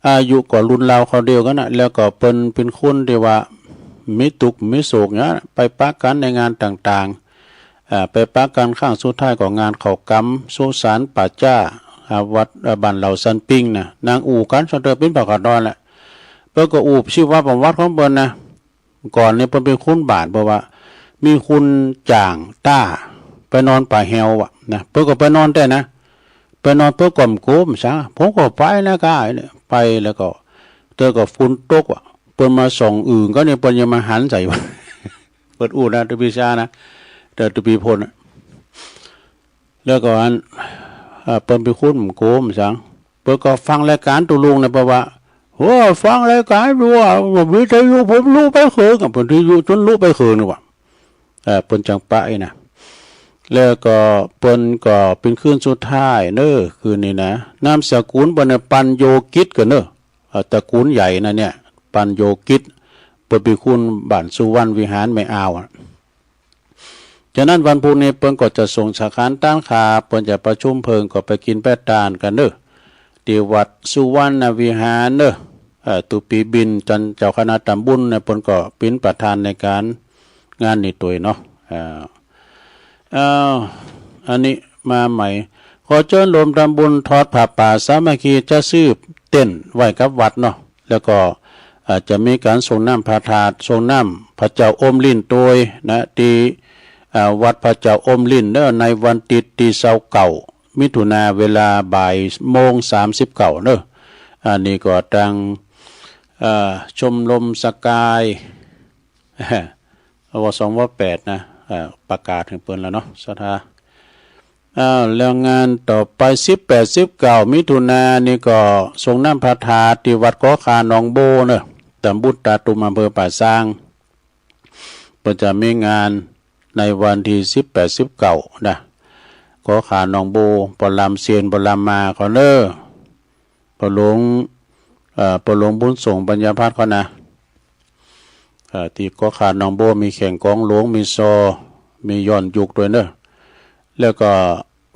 อายุก็รุ่นราวเขาเดียวกันนะแล้วก็เป็นคนที่ว่ามิตุกมิโศกเนี่ยไปปักกันในงานต่างๆไปปักกันข้างสุดท้ายของงานเขากรรมสุสานป่าจ้าวัดบ้านเหล่าซันปิงนะนางอู่กันสเตอร์เป็นปากกาดอนแหละเปิ้นก็อู่ชื่อว่าประวัติของเปิ้นนะก่อนนี่เปิ้นเป็นคุณบาทเพราะว่ามีคุณจ่างต้าไปนอนป่าแฮวอ่ะนะเปิ้นก็ไปนอนได้นะไปนอนเพื่อกล่อมโกมซะผมก็ไปแล้วก็ไปแล้วก็เจอกับฝุ่นตกอ่ะเปิ้นมาส่องอื่นก็เนี่ยเปิ้นยังมาหันใส่เปิดอู่นะตุปีชานะแต่ตุปีพลแล้วก็อันเปิ้นไปคุ้นโกมสังเปิ้นก็ฟังรายการตุลุงนะเพราะว่าโอ้ฟังรายการดูว่าวิทยุผมรู้ไปเขินกับวิทยุจนรู้ไปเขินนี่ว่าเปิ้นจังปะนะแล้วก็เปิ้นก็เป็นคืนสุดท้ายเนอะคืนนี้นะนามสกุลเปิ้นปัญโยกิจกันเนอะตระกูลใหญ่นะเนี่ยปัญโยกิจเปิ้นเป็นคุณบ้านสุวรรณวิหารไม่เอาฉะนั้นวันพรุ่งนี้เปิ้นก็จะส่งสาขาต้านขาเปิ้นจะประชุมเพลิงก็ไปกินแป้ตานกันเนอะที่วัดสุวรรณวิหารเนอะตุปีบินจันเจ้าคณะตำบลเนี่ยเปิ้นก็เป็นประธานในการงานนี้ตัวเนาะอันนี้มาใหม่ขอเชิญรวมตำบลทอดผ้าป่าสามัคคีจะซื้อเต้นไว้กับวัดเนาะแล้วก็จะมีการส่งน้ำพระธาตุส่งน้ำพระเจ้าอมลิ้นโดยนะที่วัดพระเจ้าอมลิ้นเนอะในวันติดที่29 มิถุนาเวลา13:39เนอะอันนี้ก็ตั้งชมรมสกายว208นะประกาศถึงเปิ้นแล้วเนาะศรัทธาแล้วงานต่อไป18-19 มิถุนานี่ก็ส่งน้ำพระธาตุที่วัดเกาะคาหนองโบเนอะตำบลตาตุมอำเภอป่าซางเปิ้นจะมีงานในวันที่18-19นะเกาะคาหนองโบปลำเซียนปลำมาเขาเนอะปหลวงบุญส่งปัญญาพัฒน์เขานะที่เกาะคาหนองโบมีแข่งกองหลวงมีซอมีย้อนยุกด้วยเนอะแล้วก็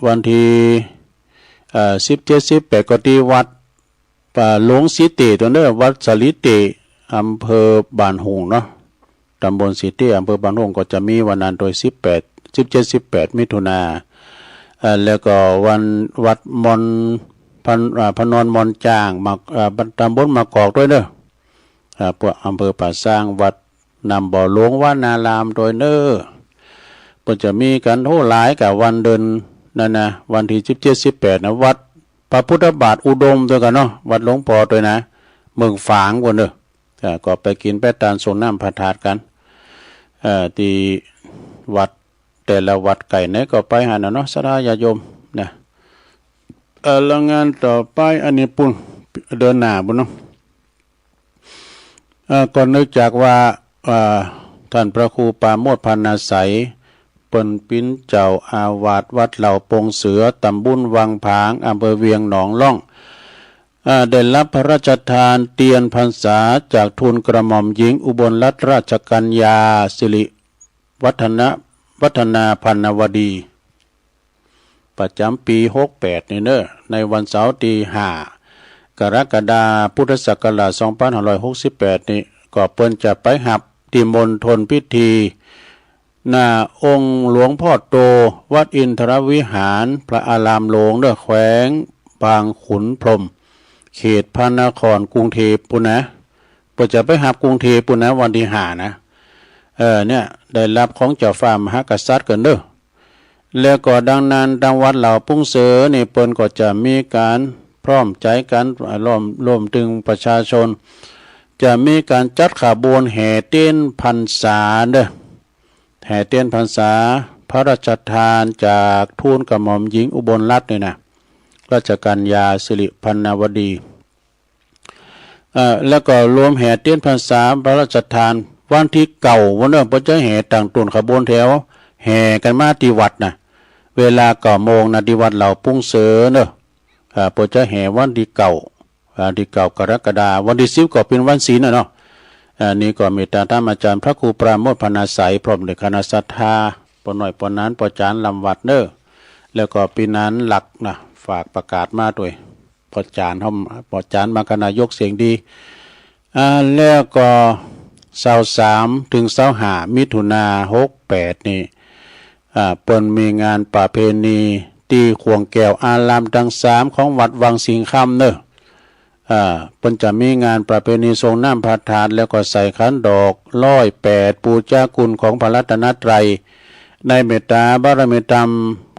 วันที่17-18ก็ที่วัดหลวงสิเตตัวเนอะวัดสลิเตอำเภอบ้านหงเนาะตำบลสิเตอำเภอบ้านหงก็จะมีวันนั้นโดย17-18 มิถุนาแล้วก็วันวัดมอนพนอนมอนจางมาตำบลมะกอกด้วยเนอะพวกอำเภอป่าซางวัดนำบ่อหลวงวานารามโดยเนอะก็จะมีกันโหหลายกับวันเดินนั่นนะวันที่17-18นะวัดพระพุทธบาทอุดมด้วยกันเนาะวัดหลวงพ่อด้วยนะเมืองฝางกันเนอะก็ไปกินแป้ตานส่งน้ำพระธาตุกันที่วัดแต่ละวัดไก่ไหนก็ไปหาเนาะศรัทธาญาติโยมนะแล้วงานต่อไปอันนี้ปุ่นเดินหน้าบุญเนาะก่อนนึกจากว่าท่านพระครูปราโมทย์พรรณสัยเปิ้นปิ้นเจ้าอาวาสวัดเหล่าปงเสือตำบลวังผางอำเภอเวียงหนองล่อง ได้รับพระราชทานเตียนพรรษาจากทูลกระหม่อมหญิงอุบลรัตนราชกัญญาสิริวัฒนาพันวดีประจำปี68นี่เนอะในวันเสาร์ที่5กรกฎาคมพุทธศักราช2568นี่ก็เปิ้นจะไปหับที่มณฑลพิธีหน้าองค์หลวงพ่อโตวัดอินทรวิหารพระอารามหลวงเด้อแขวงบางขุนพรหมเขตพระนครกรุงเทพปุ่นนะเปิ้นจะไปหับกรุงเทพปุ่นนะวันที่5นะเนี่ยได้รับของเจ้าฟ้ามหากษัตริย์กันเด้อแล้วก็ดังนั้นดังวัดเหล่าปุ้งเสือนี่เปิ้นก็จะมีการพร้อมใจกันร่วมถึงประชาชนจะมีการจัดขบวนแห่เต้นพรรษาเด้อแห่เต้นพรรษาพระราชทานจากทูลกระหม่อมหญิงอุบลรัตน์นี่นะราชกัญญาสิริพันวดีแล้วก็รวมแห่เต้นพรรษาพระราชทานวันที่เก่าวันนั้นเปิ้นจะแห่ต่างต้นขบวนแถวแห่กันมาที่วัดนะเวลา9 โมงนะที่วัดเหล่าปุ้งเสือเนอะเปิ้นจะแห่วันที่เก่ากรกฎาคมวันที่10ก็เป็นวันศีลเนาะนี่ก็เมตตาธรรมอาจารย์พระครูปราโมทย์พนาสัยพร้อมด้วยคณะศรัทธาปนหน่อยปนนั้นปจานลำวัดเนอะแล้วก็ปีนั้นหลักนะฝากประกาศมาด้วยปจานมาคณะยกเสียงดีแล้วก็23ถึง25มิถุนายน68นี่เปิ้นมีงานประเพณีตีขวงแก้วอารามทั้ง3ของวัดวังสิงห์คำเนอะเปิ้นจะมีงานประเพณีทรงน้ำพระธาตุแล้วก็ใส่ขันดอก108ปูชาคุณของพระรัตนตรัยในเมตตาบารมีธรรม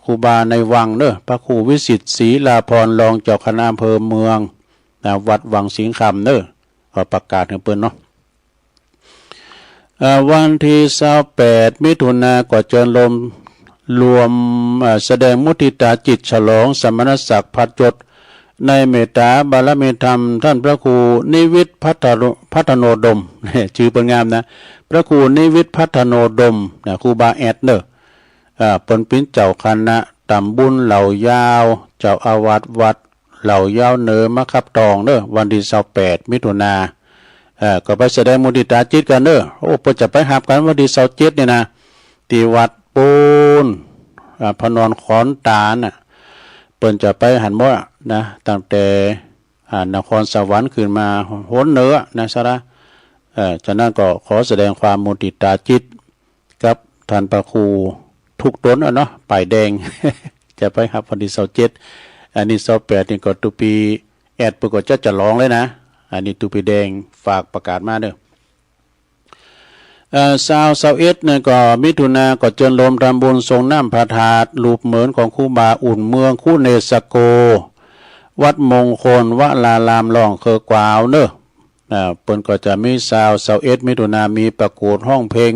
ครูบาในวังเนอะพระครูวิสิทธิ์ศรีลาภรณ์รองเจ้าคณะอำเภอเมืองวัดวังสิงห์คำเนอะก็ประกาศให้เปิ้นเนาะวันที่28มิถุนายนก็เจิญลมรวมแสดงมุทิตาจิตฉลองสมณศักดิ์พัดยศในเมตตาบารมีธรรมท่านพระครูนิวิทย์พัฒโนดมชื่อเป็นงามนะพระครูนิวิทย์พัฒโนดมครูบาแอดเนอะเปิ้นเป็นเจ้าคณะตำบลเหล่ายาวเจ้าอาวาสวัดเหล่ายาวเหนือมะขับตองเนอะวันที่28มิถุนายนก็ไปแสดงมุทิตาจิตกันเนอะโอ้เปิ้นจะไปหับกันวันที่27นี่นะที่วัดปูนพนอนขอนตาลน่ะเปิ้นจะไปหันหมดนะตั้งแต่นครสวรรค์ขึ้นมาโหนเหนือนะซะละจากนั้นก็ขอแสดงความมุทิตาจิตกับท่านพระครูทุกตนเนาะป้ายแดง จะไปหับวันที่27อันนี้28นี่ก็ตุปีแอดเปิ้นก็จะร้องเลยนะอันนี้ตุปีแดงฝากประกาศมาเด้อ21เนี่ยก็มิถุนาก็เจิญลมทำบุญทรงน้ำพระธาตุรูปเหมือนของครูบาอุ่นเมืองคู่เนสโกวัดมงคลวลารามล่องเคอกวาวเนอะเปิ้นก็จะมี21มิถุนามีประกวดห้องเพลง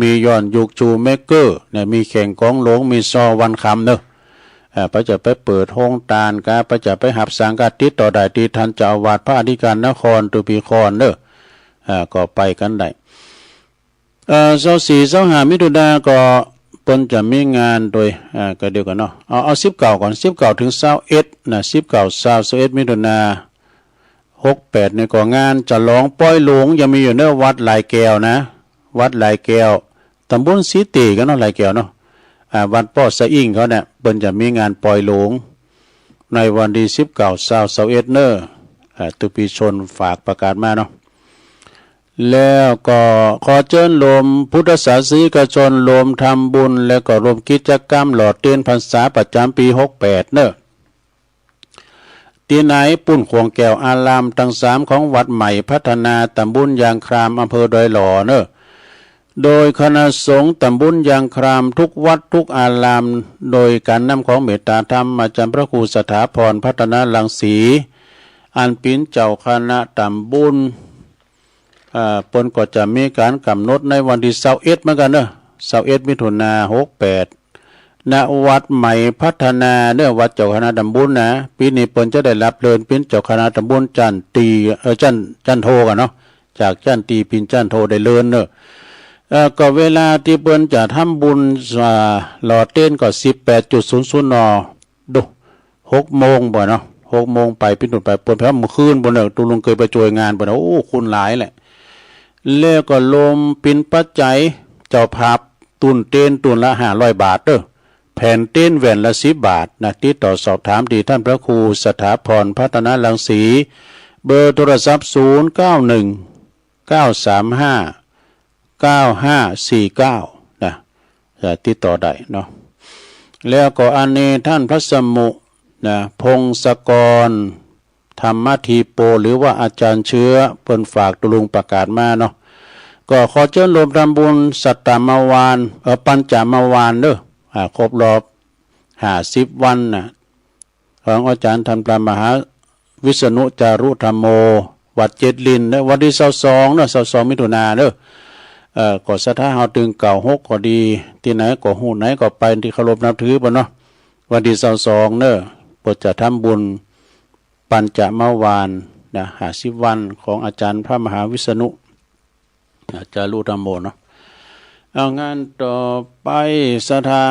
มีย้อนยุกจูเมกเกอร์เนี่ยมีแข่งกองหลวงมีซอวันคำเนอะพระจะไปเปิดห้องตาลกาพระจะไปหับสังกัดติดต่อได้ที่ท่านเจ้าอาวาสพระอธิการนครตุปีคอนเนอะก็ไปกันได้24-25มิถุนายนก็เปิ้นจะมีงานโดยก็เดียวกันเนาะเอา19ก่อน19ถึง21นะ19-21มิถุนายน68นี่ก็งานจะร้องป้อยหลวงยังมีอยู่เนอะวัดหลายแก้วนะวัดหลายแก้วตำบลสีตีกันเนาะหลายแก้วเนาะวัดป้อสะอิ่งเขาเนี่ยเปิ้นจะมีงานปล่อยหลวงในวันที่19-21เนอะตุปีชนฝากประกาศมาเนาะแล้วก็ขอเชิญรวมพุทธศาสนิกชนรวมทำบุญแล้วก็รวมกิจกรรมหล่อเทียนพรรษาประจำปี68เนอะที่ไหนปุ่นขวงแก้วอารามทั้ง3ของวัดใหม่พัฒนาตำบลยางครามอำเภอดอยหล่อเนอะโดยคณะสงฆ์ตำบลยางครามทุกวัดทุกอารามโดยการนำของเมตตาธรรมอาจารย์พระครูสถาพรพัฒนารังสีอันเป็นเจ้าคณะตำบลเปิ้นก็จะมีการกำหนดในวันที่21เหมือนกันเนอะ21มิถุนายน68ณวัดใหม่พัฒนาเนอะวัดเจ้าคณะตำบลนะปีนี้เปิ้นจะได้รับเลินเป็นเจ้าคณะตำบลจันตีจันโทกันเนาะจากจันตีเป็นจันโทได้เลินเนอะก็เวลาที่เปิ้นจะทำบุญหล่อเต้นก็ 18:00 นดู6 โมงบ่เนาะ 6 โมงไปปิ้นตุนไปปนแพ้เมื่อคืนบนเนี่ยตุลุงเคยไปจอยงานบนโอ้คุณหลายแหละแล้วก็ลมปินปัจจัยเจ้าภาพตุนเต้นตุนละ500 บาทเด้อแผ่นเต้นแหวนละ10 บาทนะติดต่อสอบถามดีท่านพระครูสถาพรพัฒนารังสีเบอร์โทรศัพท์0919359549นะจะติดต่อได้เนาะแล้วก็อันนี้ท่านพระสมุนะพงศกรธรรมทีโปหรือว่าอาจารย์เชื้อเปิ้นฝากตุลุงประกาศมาเนาะก็ขอเชิญรวมทำบุญสัตตมวานปัญจมวานเด้อครบรอบ50 วันนะของอาจารย์ธรรมพระมหาวิษณุจารุธรรมโมวัดเจ็ดลินเด้อวันที่22เด้อ22 มิถุนายนเด้อก็สถาเฮาตึงเก่า6ก็ดีที่ไหนก็ฮู้ไหนก็ไปที่เคารพนับถือบ่เนาะวันที่22เด้อเปิดจะทำบุญปัญจมวานนะ50 วันของอาจารย์พระมหาวิษณุจารุธรรมโมเนาะเอางานต่อไปสถา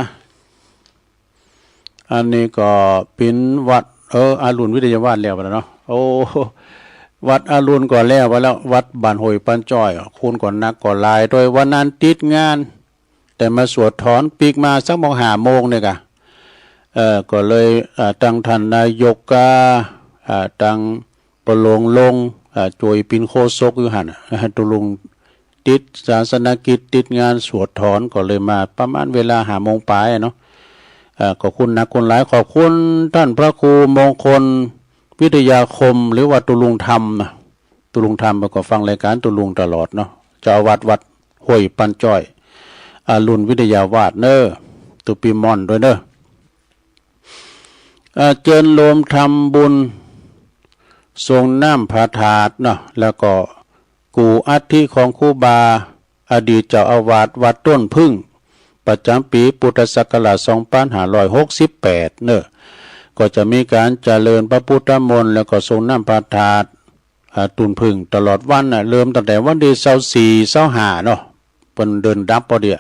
อันนี้ก็เป็นวัดอารุณวิทยาวาสแล้วไปแล้วเนาะโอ้วัดอารุณก่อนแล้วไปแล้ววัดบ้านห้วยปันจ้อยคูณก่อนนักก่อนลายโดยวันนั้นติดงานแต่มาสวดถอนปีกมาสัก5 โมงเนี่ยกะก็เลยตั้งท่านนายกตั้งประโลงลงจวยปินโคศกอยู่หั่นตุลุงติดศาสนกิจติดงานสวดถอนก็เลยมาประมาณเวลา5 โมงปลายเนาะขอบคุณนักคนหลายขอบคุณท่านพระครูมงคลวิทยาคมหรือว่าตุลุงธรรมนะตุลุงธรรมก็ฟังรายการตุลุงตลอดเนาะเจ้าวัดห้วยปันจ้อยอารุณวิทยาวาสเนอตุปีมอนด้วยเนอเจิญโลมทำบุญทรงน้ำพระธาตุเนาะแล้วก็กูอัฐิของครูบาอดีตเจ้าอาวาสวัดต้นพึ่งประจำปีพุทธศักราช2568เนอะก็จะมีการเจริญพระพุทธมนต์แล้วก็ทรงน้ำพระธาตุตุนพึ่งตลอดวันน่ะเริ่มตั้งแต่วันที่24 25เนาะเพิ่นเดินดับพอดี24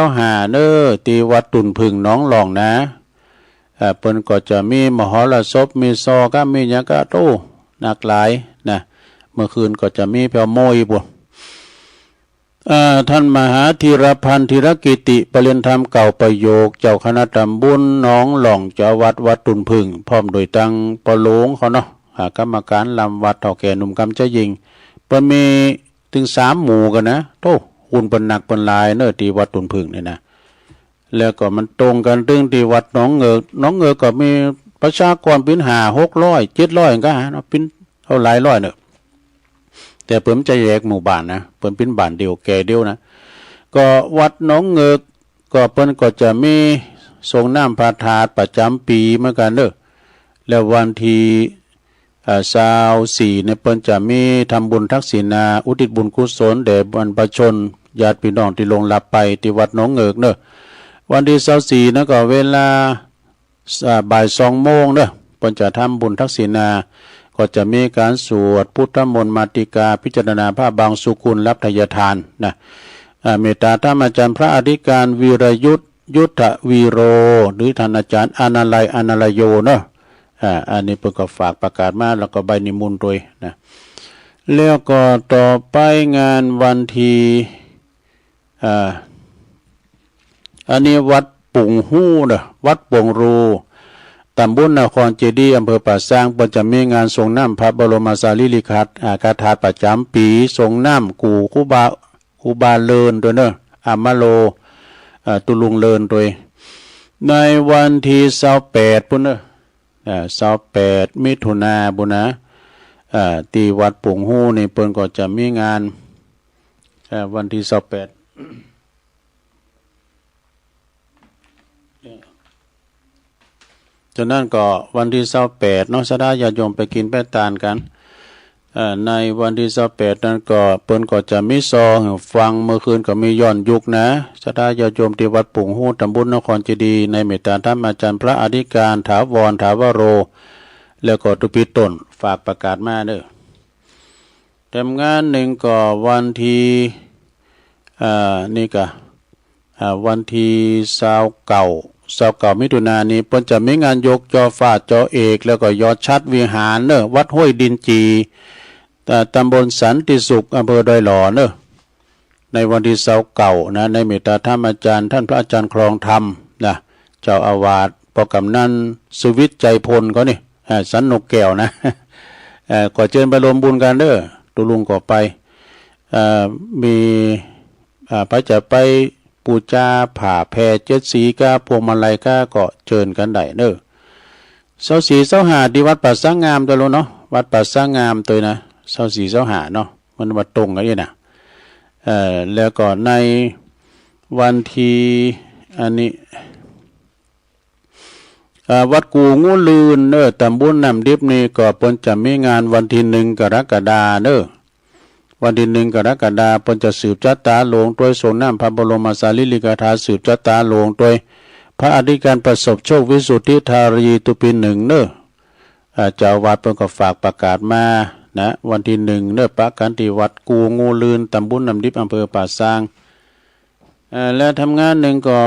25เนอะที่วัดตุนพึ่งหนองหลองนะเพิ่นก็จะมีมหรสพมีซอก็มีหยังก็โตหนักหลายนะเมื่อคืนก็จะมีแผ่วโมยบ่ท่านมหาธีรพันธ์ธีรกิติปริญธรรมเก่าประโยคเจ้าคณะตำบลหนองหล่องเจ้าวัดตุนพึ่งพร้อมโดยตั้งปโลงเขาเนาะกรรมการลำวัดเฒ่าแก่หนุ่มกำจะยิงเปิ้นมีถึง3 หมู่กันนะโตคุณเปิ้นหนักเปิ้นหลายเน้อที่วัดตุนพึ่งนี่นะแล้วก็มันตรงกันตึงที่วัดหนองเงิกก็มีประชากรเป็น500 700ก็เนาะเป็นเท่าหลายร้อยเนาะแต่เพิ่มจะแยกหมู่บ้านนะเพิ่นเป็นบ้านเดียวแก่เดียวนะก็วัดหนองเงิกก็เพิ่นก็จะมีทรงน้ำพระธาตุประจำปีเหมือนกันเด้อแล้ววันที่24เนี่ยเพิ่นจะมีทำบุญทักษิณาอุทิศบุญกุศลแด่บรรพชนญาติพี่น้องที่ลงลับไปที่วัดหนองเงิกเด้อวันที่24นะก็เวลาบ่าย 2 โมงเด้อเพิ่นจะทำบุญทักษิณาก็จะมีการสวดพุทธมนต์มาติกาพิจารณาพระบางสุกุลรับทายทานนะเมตตาธรรมอาจารย์พระอธิการวีรยุทธวีโรหรือท่านอาจารย์อานาลยโยเนาะอันนี้เพิ่นก็ฝากประกาศมาแล้วก็ใบนิมนต์ด้วยนะแล้วก็ต่อไปงานวันที่อันนี้วัดปุงหู้เนาะวัดปงรูตำบลนครเจดีย์อำเภอป่าซางเพิ่นจะมีงานส่งน้ำพระบรมสารีริกธาตุคาถาประจำปีส่งน้ำกูครูบาเลินด้วยเนอะมาโลตุลุงเลินด้วยในวันที่28พุ่นเนอะ28 มิถุนายนบุนะที่วัดปุงหู้นี่เพิ่นก็จะมีงานวันที่28ฉะนั้นก็วันที่28เนาะสดาญาติโยมไปกินไปทานกันในวันที่28นั้นก็เปิ้นก็จะมีซองฟังเมื่อคืนก็มีย้อนยุคนะสดาญาติโยมที่วัดปุงหู้ตำบลนครเจดีย์ในเมตตาธรรมอาจารย์พระอธิการถาวรถาวโรแล้วก็ตุปีต้นฝากประกาศมาเด้อทำงานหนึ่งก็วันที่นี่ก็วันที่29 29มิถุนายนนี้เปิ้นจะมีงานยกจอฟ้าจอเอกแล้วก็ยอดชัดวิหารเนอะวัดห้วยดินจีตำบลสันติสุขอำเภอดอยหล่อเนอะในวันที่29นะในเมตตาธรรมอาจารย์ท่านพระอาจารย์ครองธรรมนะเจ้าอาวาสปกำนันสุวิทย์ใจพลก็นี่สันนกแก้วนะก็เชิญไปรวมบุญกันเด้อตุลุงก็ไปมีพระจะไปปูจาผ่าแพรเจ็ดสีก้าพวงมาลัยก้าก็เชิญกันได้เด้อ24-25ที่วัดป่าสร้างงามตัวโลเนาะวัดป่าสร้างงามตัวนะ24-25เนาะมันวัดตรงกันนี่นะแล้วก็ในวันที่อันนี้วัดกูงูลืนเนอตำบลน้ำดิบนี่ก็เปิ้นจะมีงานวันที่1กรกฎาคมเนอวันที่1กรกฎาคมเปิ้นจะสืบชะตาหลวงด้วยส่งน้ำพระบรมสารีริกธาตุสืบชะตาหลวงด้วยพระอธิการประสบโชควิสุทธิธารีตุปี1เนอเจ้าวาดเปิ้นก็ฝากประกาศมานะวันที่1เนอประกันที่วัดกูงูลืนตำบลน้ำดิบอำเภอป่าซางและทำงานหนึ่งก็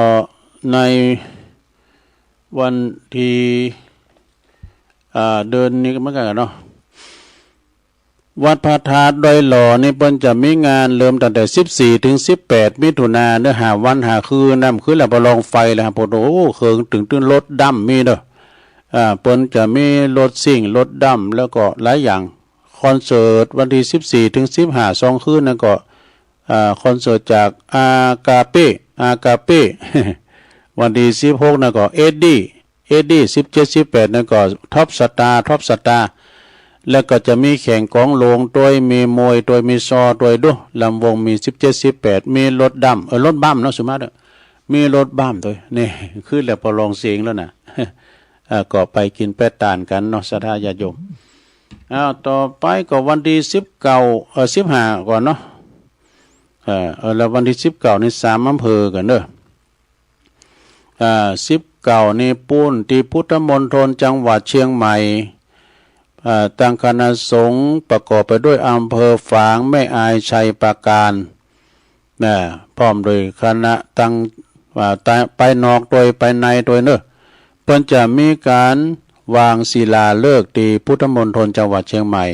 ในวันที่เดือนนี้ก็เหมือนกันเนาะวัดพระธาตุดอยหล่อนี่เปิ้นจะมีงานเริ่มตั้งแต่14ถึง18มิถุนายนเด้อหาวันหาคืนนำคือแล้วบ่ลองไฟแล้วครับโอ้เคิงถึงตื้นรถดำมีเด้อเปิ้นจะมีรถซิ่งรถดำแล้วก็หลายอย่างคอนเสิร์ตวันที่14ถึง15 2คืนนั่นก็คอนเสิร์ตจากอากาเป้วันที่16นั่นก็เอ็ดดี้17 18นั่นก็ท็อปสตาร์แล้วก็จะมีแข่งกองโลงตัวมีมวยตัวมีซอตัวด้วยลำวงมี17 18มีรถดำรถบั้มเนาะสุมาเด้อมีรถบั้มตัวนี่คือแล้วพอลองเสียงแล้วนะก็ไปกินแป้ตานกันเนาะศรัทธาญาติโยมต่อไปก็วันที่15ก่อนเนาะแล้ววันที่19นี่3อำเภอกันเด้อ19นี่ปุ้นที่พุทธมณฑลจังหวัดเชียงใหม่ตั้งคณะสงฆ์ประกอบไปด้วยอำเภอฝางแม่อายชัยปราการนะพร้อมโดยคณะตั้งไปนอกโดยไปในโดยเนอะเพิ่นจะมีการวางศิลาฤกษ์ที่พุทธมณฑลจังหวัดเชียงใหม่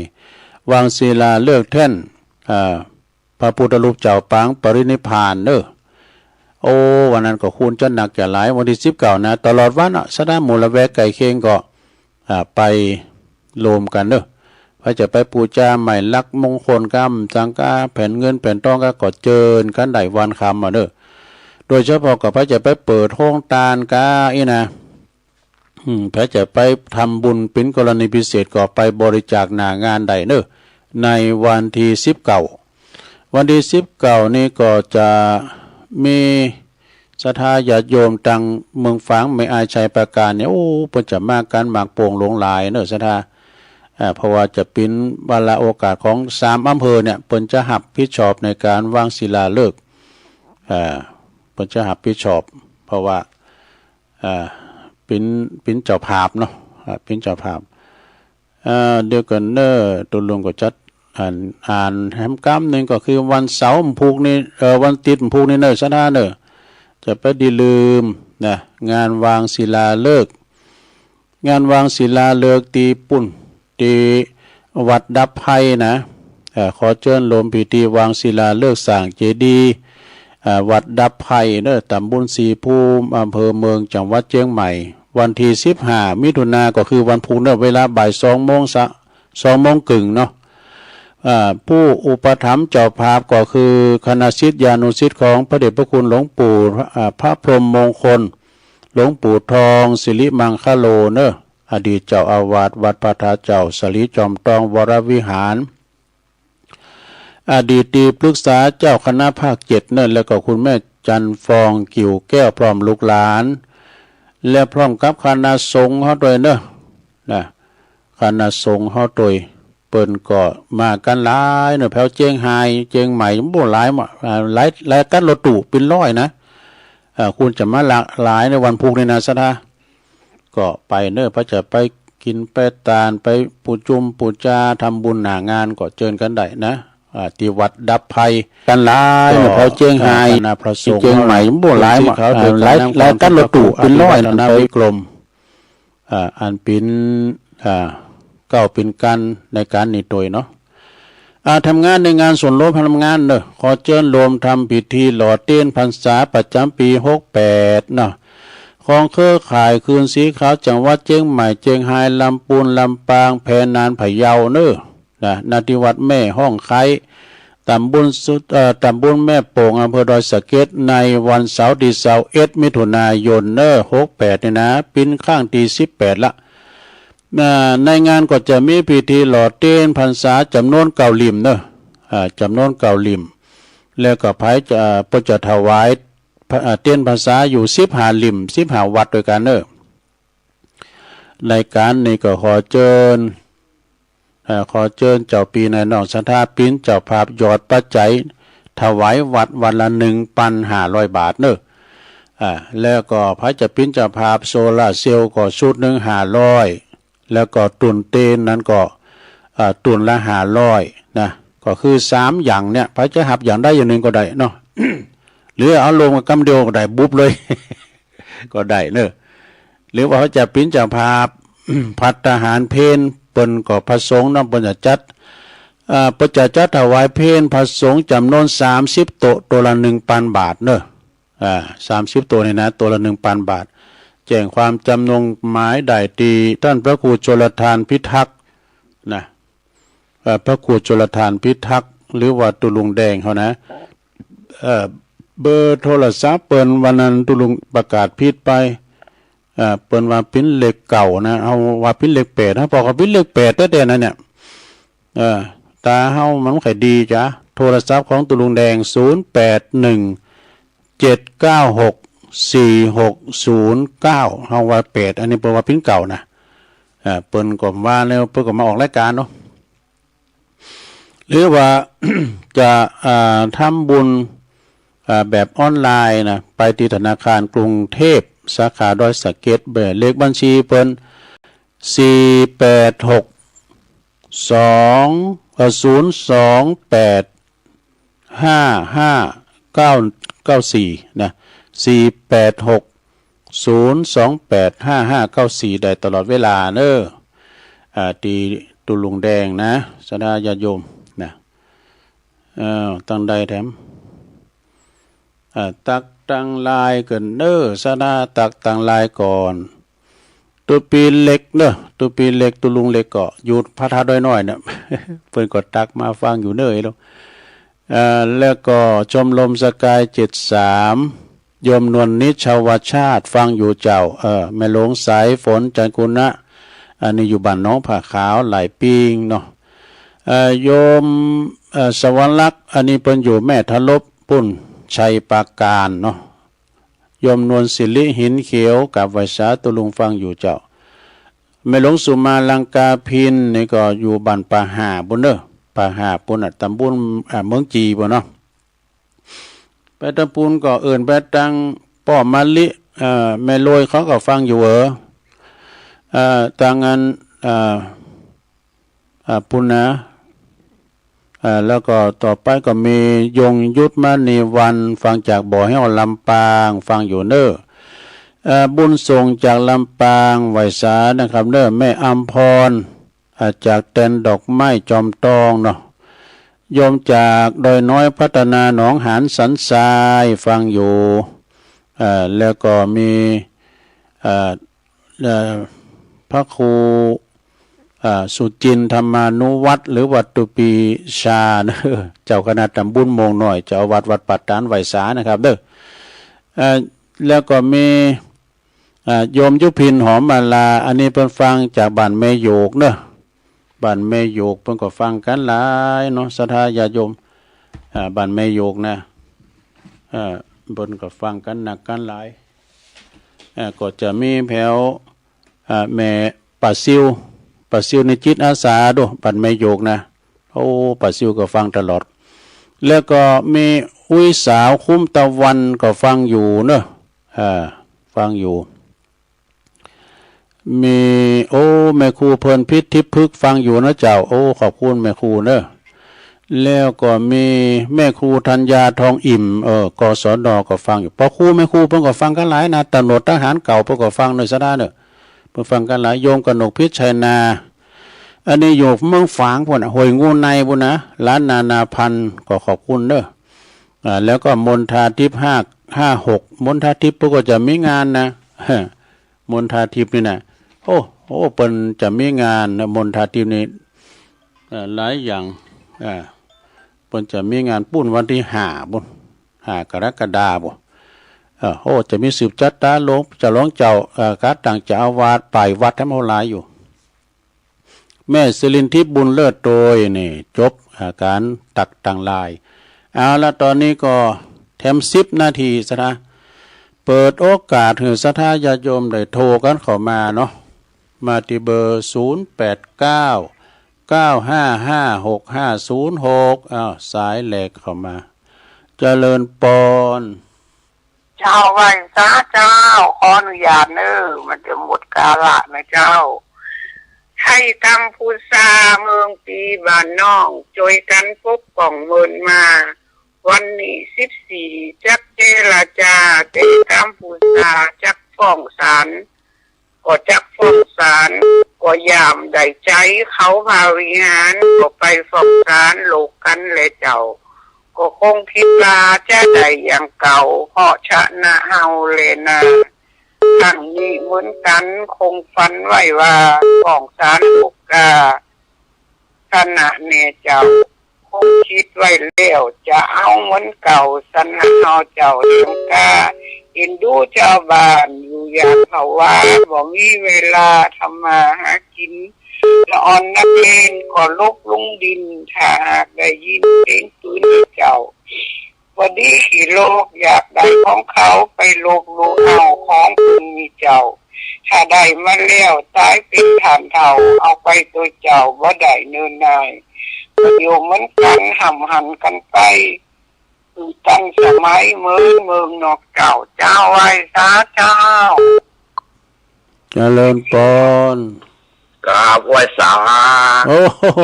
วางศิลาฤกษ์แท่นพระพุทธรูปเจ้าปางปรินิพพานเนอะโอ้วันนั้นก็คุณจะหนักจะหลายวันที่19นะตลอดวันสดามูลแวกไก่เคียงก็ไปรวมกันเนอะพระจะไปปูจาใหม่ลักมงคลกรรมจังกาแผ่นเงินแผ่นทองก็เจิญกันได้วันคำเนอะโดยเฉพาะกับพระจะไปเปิดห้องตาลกานะพระจะไปทำบุญเป็นกรณีพิเศษก็ไปบริจาคหน้างานได้เนอะในวันที่19วันที่19นี่ก็จะมีศรัทธาญาติโยมตังเมืองฝางไม่อายชัยปราการเนี่ยโอ้เพิ่นจะมากันหมากโป่งหลงหลายเนอะศรัทธาเพราะว่าจะเป็นวาระโอกาสของ3อำเภอเนี่ยเพิ่นจะรับผิดชอบในการวางศิลาฤกษ์เพิ่นจะรับผิดชอบเพราะว่าเป็นเจ้าภาพเนาะเป็นเจ้าภาพเดียวกันเนอะตุลงก็จัดอ่านแฮมกรรมนึงก็คือวันเสาร์ผูกนี่วันติดผูกนี่เนอะศรัทธาเนอะจะไปดีลืมนะงานวางศิลาฤกษ์งานวางศิลาฤกษ์ตีปุ่นตีวัดดับไผ่นะขอเชิญลมพิธีวางศิลาฤกษ์สร้างเจดีย์วัดดับไผ่เนอะตำบลศรีภูมิอำเภอเมืองจังหวัดเชียงใหม่วันที่15มิถุนายนก็คือวันพุธเนอะเวลาบ่าย2 โมงครึ่งเนาะผู้อุปถัมภ์เจ้าภาพก็คือคณะศิษยานุศิษย์ของพระเดชพระคุณหลวงปู่พระพรหมมงคลหลวงปู่ทองสิริมังคโลเนอะอดีตเจ้าอาวาสวัดพระธาตุเจ้าสลีจอมทองวรวิหารอดีตที่ปรึกษาเจ้าคณะภาค7เนอะแล้วก็คุณแม่จันฟองกิ่วแก้วพร้อมลูกหลานและพร้อมกับคณะสงฆ์เฮาด้วยเนอะคณะสงฆ์เฮาด้วยเปิ้นก็มากันหลายเนอะแถวเจียงไฮ้เจียงใหม่บ่หลายกันรถตู้เป็นร้อยนะคุณจะมาหลายในวันพุธนี่นะศรัทธาก็ไปเนอะพระจะไปกินไปตานไปปูจุมปูจาทำบุญหน้างานก็เชิญกันได้นะ ที่วัดดับภัยกันหลายพอเจียงไฮ้พระสงฆ์เจียงใหม่บ่หลายเขาหลายกันรถตู้เป็นร้อยนะไปกลมอันเป็นเก้าเป็นกันในการนี่โดยเนาะทำงานในงานส่วนรวมทำงานเนอะขอเชิญรวมทำพิธีหล่อเทียนพรรษาประจำปี68เนาะของเครือข่ายคืนสีขาวจังหวัดเชียงใหม่เชียงไฮ้ลำพูนลำปางแพนานพะเยาเนอะนาทิวัดแม่ห้องไข่ตำบลแม่โป่งอำเภอดอยสะเก็ดในวันเสาร์ที่21มิถุนายนเนอะ68เนี่ยนะปิ้นข้างที่18ละในงานก็จะมีพิธีหล่อเทียนพรรษาจำนวน9ลิมเนอะจำนวน9ลิมแล้วก็พายจะถวายเทียนพรรษาอยู่15ลิม15วัดด้วยกันเนอะในการนี้ก็ขอเชิญเจ้าปีในนอกสัทธาปิ้นเจ้าภาพยอดปัจจัยถวายวัดวันละ 1,500 บาทเนอะแล้วก็พระจะปิ้นเจ้าภาพโซลาร์เซลล์ก็ชุดหนึ่ง500แล้วก็ตุนเตนนั้นก็ตุนละ500นะก็คือ3อย่างเนี่ยพระจะหับอย่างได้อย่างหนึ่งก็ได้เนาะ หรือเอาลงกำเดียวก็ได้บุ๊บเลย ก็ได้เนอะหรือว่าเขาจะปิ้นเจ้าภาพ พัฒหารเพนเปิ้นก็พระสงฆ์นำเปิ้นจะจัดประจะจัดถวายเพนพระสงฆ์จำนวน30โต๊ะตัวละ 1,000 บาทเนอะ30โต๊ะนี่นะตัวละ 1,000 บาทแจ้งความจำนงหมายได้ที่ท่านพระครูชลทานพิทักษ์นะพระครูชลทานพิทักษ์หรือว่าตุลุงแดงเขานะเบอร์โทรศัพท์เปิ้นวันนั้นตุลุงประกาศผิดไปเปิ้นว่าปิ้นเหล็กเก่านะเอาว่าปิ้นเหล็ก8นะพอกับปิ้นเหล็ก8แต่นั่นเนี่ยตาเฮามันค่อยดีจ้ะโทรศัพท์ของตุลุงแดง0817964609เฮาว่า8อันนี้เปิ้นว่าปิ้นเก่านะเปิ้นก็ว่าแล้วเปิ้นก็มาออกรายการเนาะหรือว่า จะทำบุญแบบออนไลน์นะไปที่ธนาคารกรุงเทพสาขาดอยสะเก็ดเลขบัญชีเปิ้น48602855994นะ48602855594ได้ตลอดเวลาเนอะตีตุลุงแดงนะสดาญาโยมนะตั้งใดแถมตักตังลายกันเนอสนาตักตังลายก่อนตัวปีเล็กเนอะตัวปีเล็กตัวลุงเล็กก็อยู่พระธาตุน้อยๆเนี่ย เพิ่นก็ตักมาฟังอยู่เนยแล้วแล้วก็ชมลมสกาย73โยมนวลนิชาวชาติฟังอยู่เจ้าแม่หลวงสายฝนจันกุณะอันนี้อยู่บ้านน้องผาขาวหลายปิงเนาะโยมสวรรลักษ์อันนี้เพิ่นอยู่แม่ทะลบปุ่นชัยปาการเนาะยมนวลศิริหินเขียวกับวิชาตุลุงฟังอยู่เจ้าแม่หลวงสุมาลังกาพินนี่ก็อยู่บ้านป่าหาบุญเนอป่าหาปุ่นตำบลเมืองจีบ่เนาะไปตำปูนก็เอิ้นไปตังป้อมะลิแม่ลอยเขาก็ฟังอยู่ต่างกันปุ่นนะแล้วก็ต่อไปก็มียงยุทธมณีวันฟังจากบ่อให้ลำปางฟังอยู่เนอบุญส่งจากลำปางไหวสานะครับเนอแม่อัมพรจากแตนดอกไม้จอมตองเนาะโยมจากดอยน้อยพัฒนาหนองหานสันทรายฟังอยู่แล้วก็มีพระครูสุจินธรรมานุวัตรหรือวัดตุปีชาเจ้าคณะตำบลโมงหน่อยเจ้าวัดปัตตานไหวสานะครับเด้อแล้วก็มีโยมยุพินหอมมาลาอันนี้เพิ่นฟังจากบ้านแม่โยกเนอะบ้านแม่โยกเพิ่นก็ฟังกันหลายเนาะศรัทธาญาติโยมบ้านแม่โยกนะเพิ่นก็ฟังกันหนักกันหลายก็จะมีแถวแม่ป่าซิวในจิตอาสาด้วยปันไม่โยกนะโอ้ปัดซิวก็ฟังตลอดแล้วก็มีอุ้ยสาวคุ้มตะวันก็ฟังอยู่เนอะฟังอยู่มีโอ้แม่ครูเพลินพิษทิพย์พึกฟังอยู่นะเจ้าโอ้ขอบคุณแม่ครูเนอะ แล้วก็มีแม่ครูธัญญาทองอิ่มกศนก็ฟังอยู่พอครูแม่ครูเพิ่นก็ฟังกันหลายนะตำรวจทหารเก่าเพิ่นก็ฟังหน่อยซะได้เด้อเพิ่นฟังกันหลายโยมกนกพิชัยนาอันนี้อยู่เมืองฝางพุ่นน่ะห้วยงูในพุ่นนะร้านนาพันธ์ก็ขอบคุณเด้อแล้วก็มนทาทิพย์56มนทาทิพย์เพิ่นก็จะมีงานนะมนทาทิพย์นี่น่ะโอ้เปิ้นจะมีงานนะมนทาทิพย์นี่หลายอย่างเปิ้นจะมีงานปุ้นวันที่5บุญ5กรกฎาคมจะมีสืบจัดตาหลวงจะร้องเจ้าการต่างเจ้าอาวาสไปวัดทั้งหลายอยู่แม่สิรินทิพย์บุญเลิศโดยนี่จบการตักต่างลายเอาละตอนนี้ก็แถม10นาทีซะนะเปิดโอกาสให้ศรัทธาญาติโยมได้โทรกันเข้ามาเนาะมาที่เบอร์089 9556506สายแหลกเข้ามาเจริญปอนเจ้าไหว้ซาเจ้าขออนุญาตมันจะหมดกาละนะเจ้าให้กัมพูชาเมืองปีบ้านน้องจอยกันพบกล่องเมินมาวันนี้14จักเจรจาเตกัมพูชาจักฟ้องศาลก็จักฟ้องศาลก็ยามได้ใจเขาพาวิหารก็ไปฟ้องศาลโลกกันเลยเจ้าก็คงคิดว่าจะได้อย่างเก่าเพราะชนะเฮาเลยนะทั้งนี้เหมือนกันคงฝันไว้ว่าของสารลูกกาขณะเนี่ยเจ้าคงคิดไว้แล้วจะเอาเหมือนเก่าสนะเฮาเจ้าเลี้ยงกาอินดูเจ้าบ้านอยู่อย่างเขาว่าบ่มีเวลาทำมาหากินละอ่อนนักเลงก็ลุกลุงดินถ้าหากได้ยินเสียงปืนเจ้าพอดีขี่โลกอยากได้ของเขาไปโลกลูเอาของคุณมีเจ้าถ้าได้มาแล้วตายเป็นฐานเท่าเอาไปตัวเจ้าบ่ได้เนินนายอยู่เหมือนกันห่ำหันกันไปคือตั้งสมัยเมืองนอกเก่าเจ้าไว้ซาเจ้าเจริญปอนกราบไหว้สาโอ้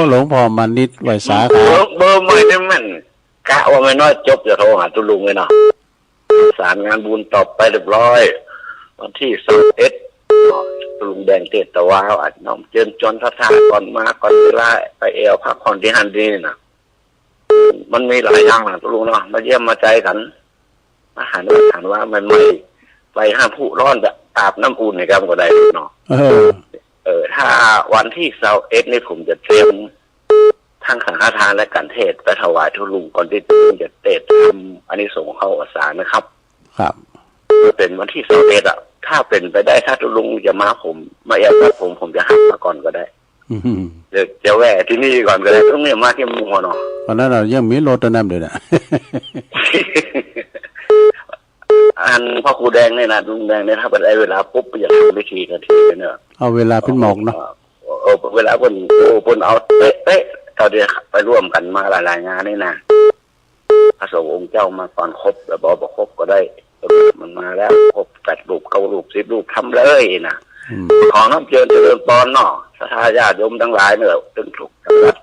หลวงพ่อมานิดไหว้สาครับเบอร์ไม่ได้มันกะว่าไม่น้อยจบจะโทรหาตุลุงเลยเนาะสารงานบุญตอบไปเรียบร้อยวันที่21ตุลุงแดงเทศตะวาวอัดน้องเจิญจนท่าก่อนมาก่อนเวลาไปเอวพักผ่อนที่ฮันดีน่ะมันมีหลายอย่างนะตุลุงเนาะมาเยี่ยมมาใจกันมาหันว่ามันไม่ไปห้ามผู้ร้อนแบบอาบน้ำอุ่นในกรรมก็ได้เนาะถ้าวันที่21นี่ผมจะเตรียมทั้งสังฆทานและการเทศไปถวายทุลุงก่อนที่จะเทศทำอันนี้ส่งเข้าอาสานะครับครับเป็นวันที่21ถ้าเป็นไปได้ถ้าทุลุงจะมาผมมาแอบผมจะหักมาก่อนก็ได้เดี๋ยวจะแวะที่นี่ก่อนก็ได้ต้องเนี่ยมาที่มุงเนาะตอนนั้นเรายังมีรถน้ำเลยนะอันพ่อครูแดงเนี่ยนะลุงแดงเนี่ยถ้าเป็นเวลาปุ๊บอยากทำพิธีกันทีเนี่ยเอาเวลาเป็นหมอกเนาะเวลาคนเอาเป๊ะเราเดี๋ยวไปร่วมกันมาหลายงานนี่นะพระสงฆ์องค์เจ้ามาก่อนครบแต่บอกครบก็ได้มันมาแล้วครบ8 รูป9 รูป10 รูปทำเลยนะของน้ำเจริญปอนเนาะศรัทธาญาติโยมทั้งหลายเนี่ยตึงถูก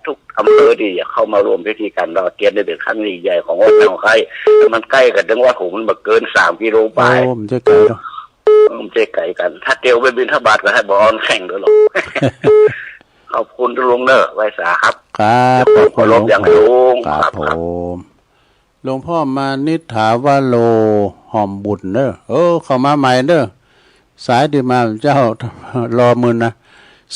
ทุกอำเภอดีเข้ามาร่วมพิธีกันเราเตรียมในเดือนครั้งนี้ใหญ่ของวัดหนองไข่มันใกล้กันถึงว่าผมมันเกิน3 กิโลไปมันจะไกลเนาะมันจะไกลกันถ้าเตียวไปบิณฑบาตก็ให้บอลแข่งด้วยหรอกขอบคุณทุลุงเนอะไว้สาครับครับขอรบอย่างลุงครับผมหลวงพ่อมานิถาวโลหอมบุญเนอะเข้ามาใหม่เนอะสายดีมาเจ้ารอมือนะ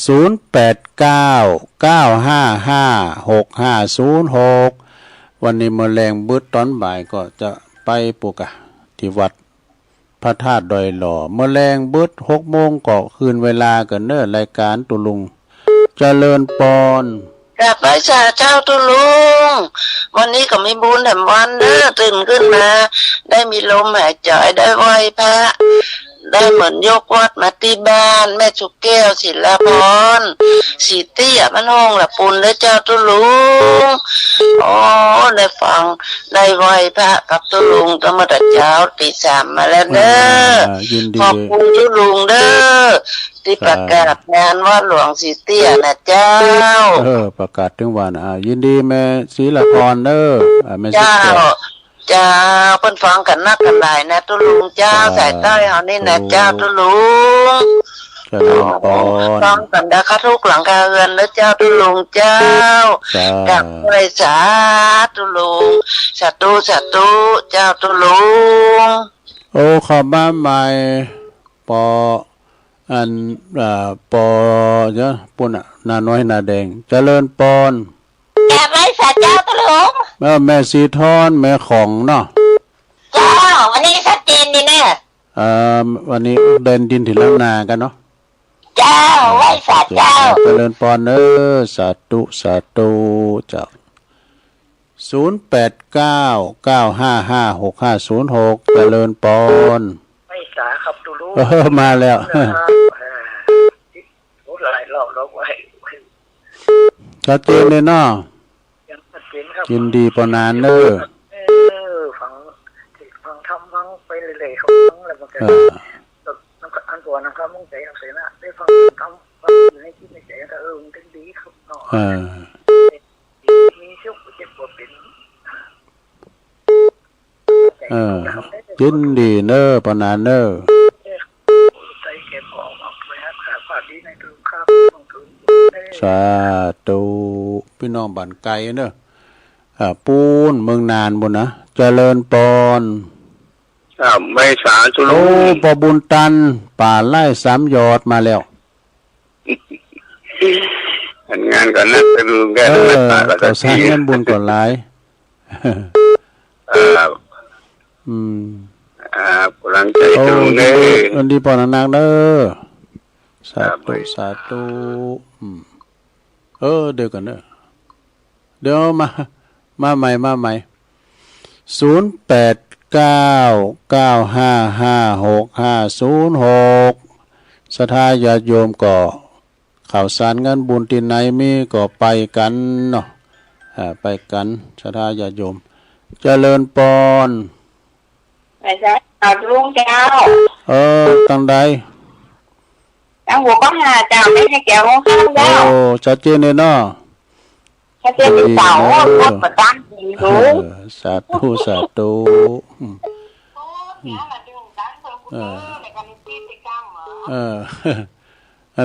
0899556506วันนี้มะแรงบึดตอนบ่ายก็จะไปปลูกที่วัดพระธาตุดอยหล่อมะแรงบึด6 โมงก็คืนเวลากันเนอะรายการตุลุงเจริญปอนกราบไหว้สาเจ้าตุลุงวันนี้ก็มีบุญแถมวันเนอะตื่นขึ้นมาได้มีลมหายใจได้ไหว้พระ ได้เหมือนยกวัดมาที่บ้านแม่ชุกแก้วศิลาพรสีเตี้ยมันห้องละปุนและเจ้าตุลุงอ๋อได้ฟังได้ไหวพระกับตุลุงธรรมดาเจ้าตีสามมาแล้วเด้อขอบคุณตุลุงเด้อที่ประกาศงานว่าหลวงสีเตี้ยนะเจ้าประกาศถึงวันยินดีแม่ศรีละพรเด้อแม่ศรีเจ้าเพิ่นฟังกันนักกันหลายนะตุลุงเจ้าสายใต้เฮานี่นะเจ้าตุลุงฟังกันนะคะทุกหลังคาเรือนแล้วเจ้าตุลุงเจ้ากับไรสาตุลุงสาธุเจ้าตุลุงโอ้ขอบบ้านใหม่ปออันปอเจ้าปุ่นนาน้อยนาแดงเจริญปอนแม่ไรสาเจ้าตุลุงแม่สีทอนแม่ของเนาะเจ้าวันนี้ชัดเจนดีแน่วันนี้เดินดินถึงแล้วนากันเนาะเจ้าไหว้สาเจ้าเจริญปอนสาธุเจ้า0899556506เจริญปอนไหว้สาครับตุลุงมาแล้วหลายรอบแล้วไว้ชัดเจนเลยเนาะยินดีปนานฟังทำฟังไปเลยๆเขาฟังแล้วมันก็อันตัวนะครับมุ่งใจเอาเสนาได้ฟังทำฟังในที่ในใจก็มันเป็นดีครับเนาะมีชุกเจ็บปวดเป็นยินดีปนานใจเก็บออกมาไปหาความดีในตัวครับสาธุพี่น้องบ้านไกลปูนเมืองนานบนนะเจริญปอนไม่สาธุลุงปอบุญตันป่าไล่3 ยอดมาแล้วงานก่อนนะไปดูแก้ก็สร้างงานบุญก่อนหลายกำลังใจตุลุงเด้อวันดีปอนนักเด้อสาธุเดี๋ยวกันเดี๋ยวมาใหม่0899556506ศรัทธาญาติโยมก็ข่าวสารงานบุญที่ไหนมีก็ไปกันเนาะไปกันศรัทธาญาติโยมเจริญปอนไปจ้าลุงเจ้าตั้งใดตั้งหัวก็หาเจ้าไม่ใช่แก้วข้าวเจ้าชัดเจนเลยเนาะชัดเจนเป็นเสาก็ประตั้งดีรู้สาธุ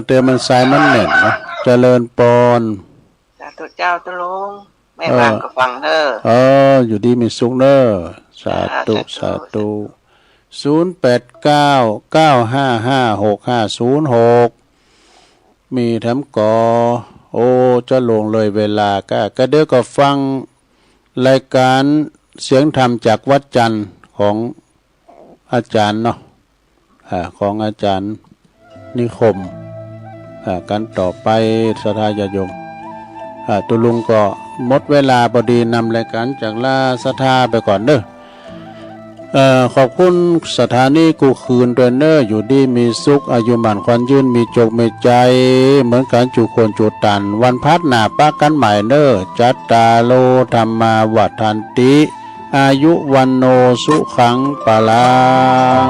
เตือนมันสายมันเหน็ดนะเจริญปอนสาธุเจ้าตุลุงแม่บ้านก็ฟังอยู่ดีมีสุขสาธุ0899556506มีแถมกอจะลงเลยเวลาก็เดี๋ยวก็ฟังรายการเสียงธรรมจากวัดจันทร์ของอาจารย์เนาะของอาจารย์นิคมกันต่อไปศรัทธาญาติโยมตุลุงก็หมดเวลาพอดีนำรายการจากลาศรัทธาไปก่อนขอบคุณสถานีกูคืนด้วยอยู่ดีมีสุขอายุมันควันยืนมีจกมีใจเหมือนกันจุคนจุตันวันพัดหนาป้ากันใหม่จัตตาโลธรรมาวัฏันติอายุวันโนสุขังปะลัง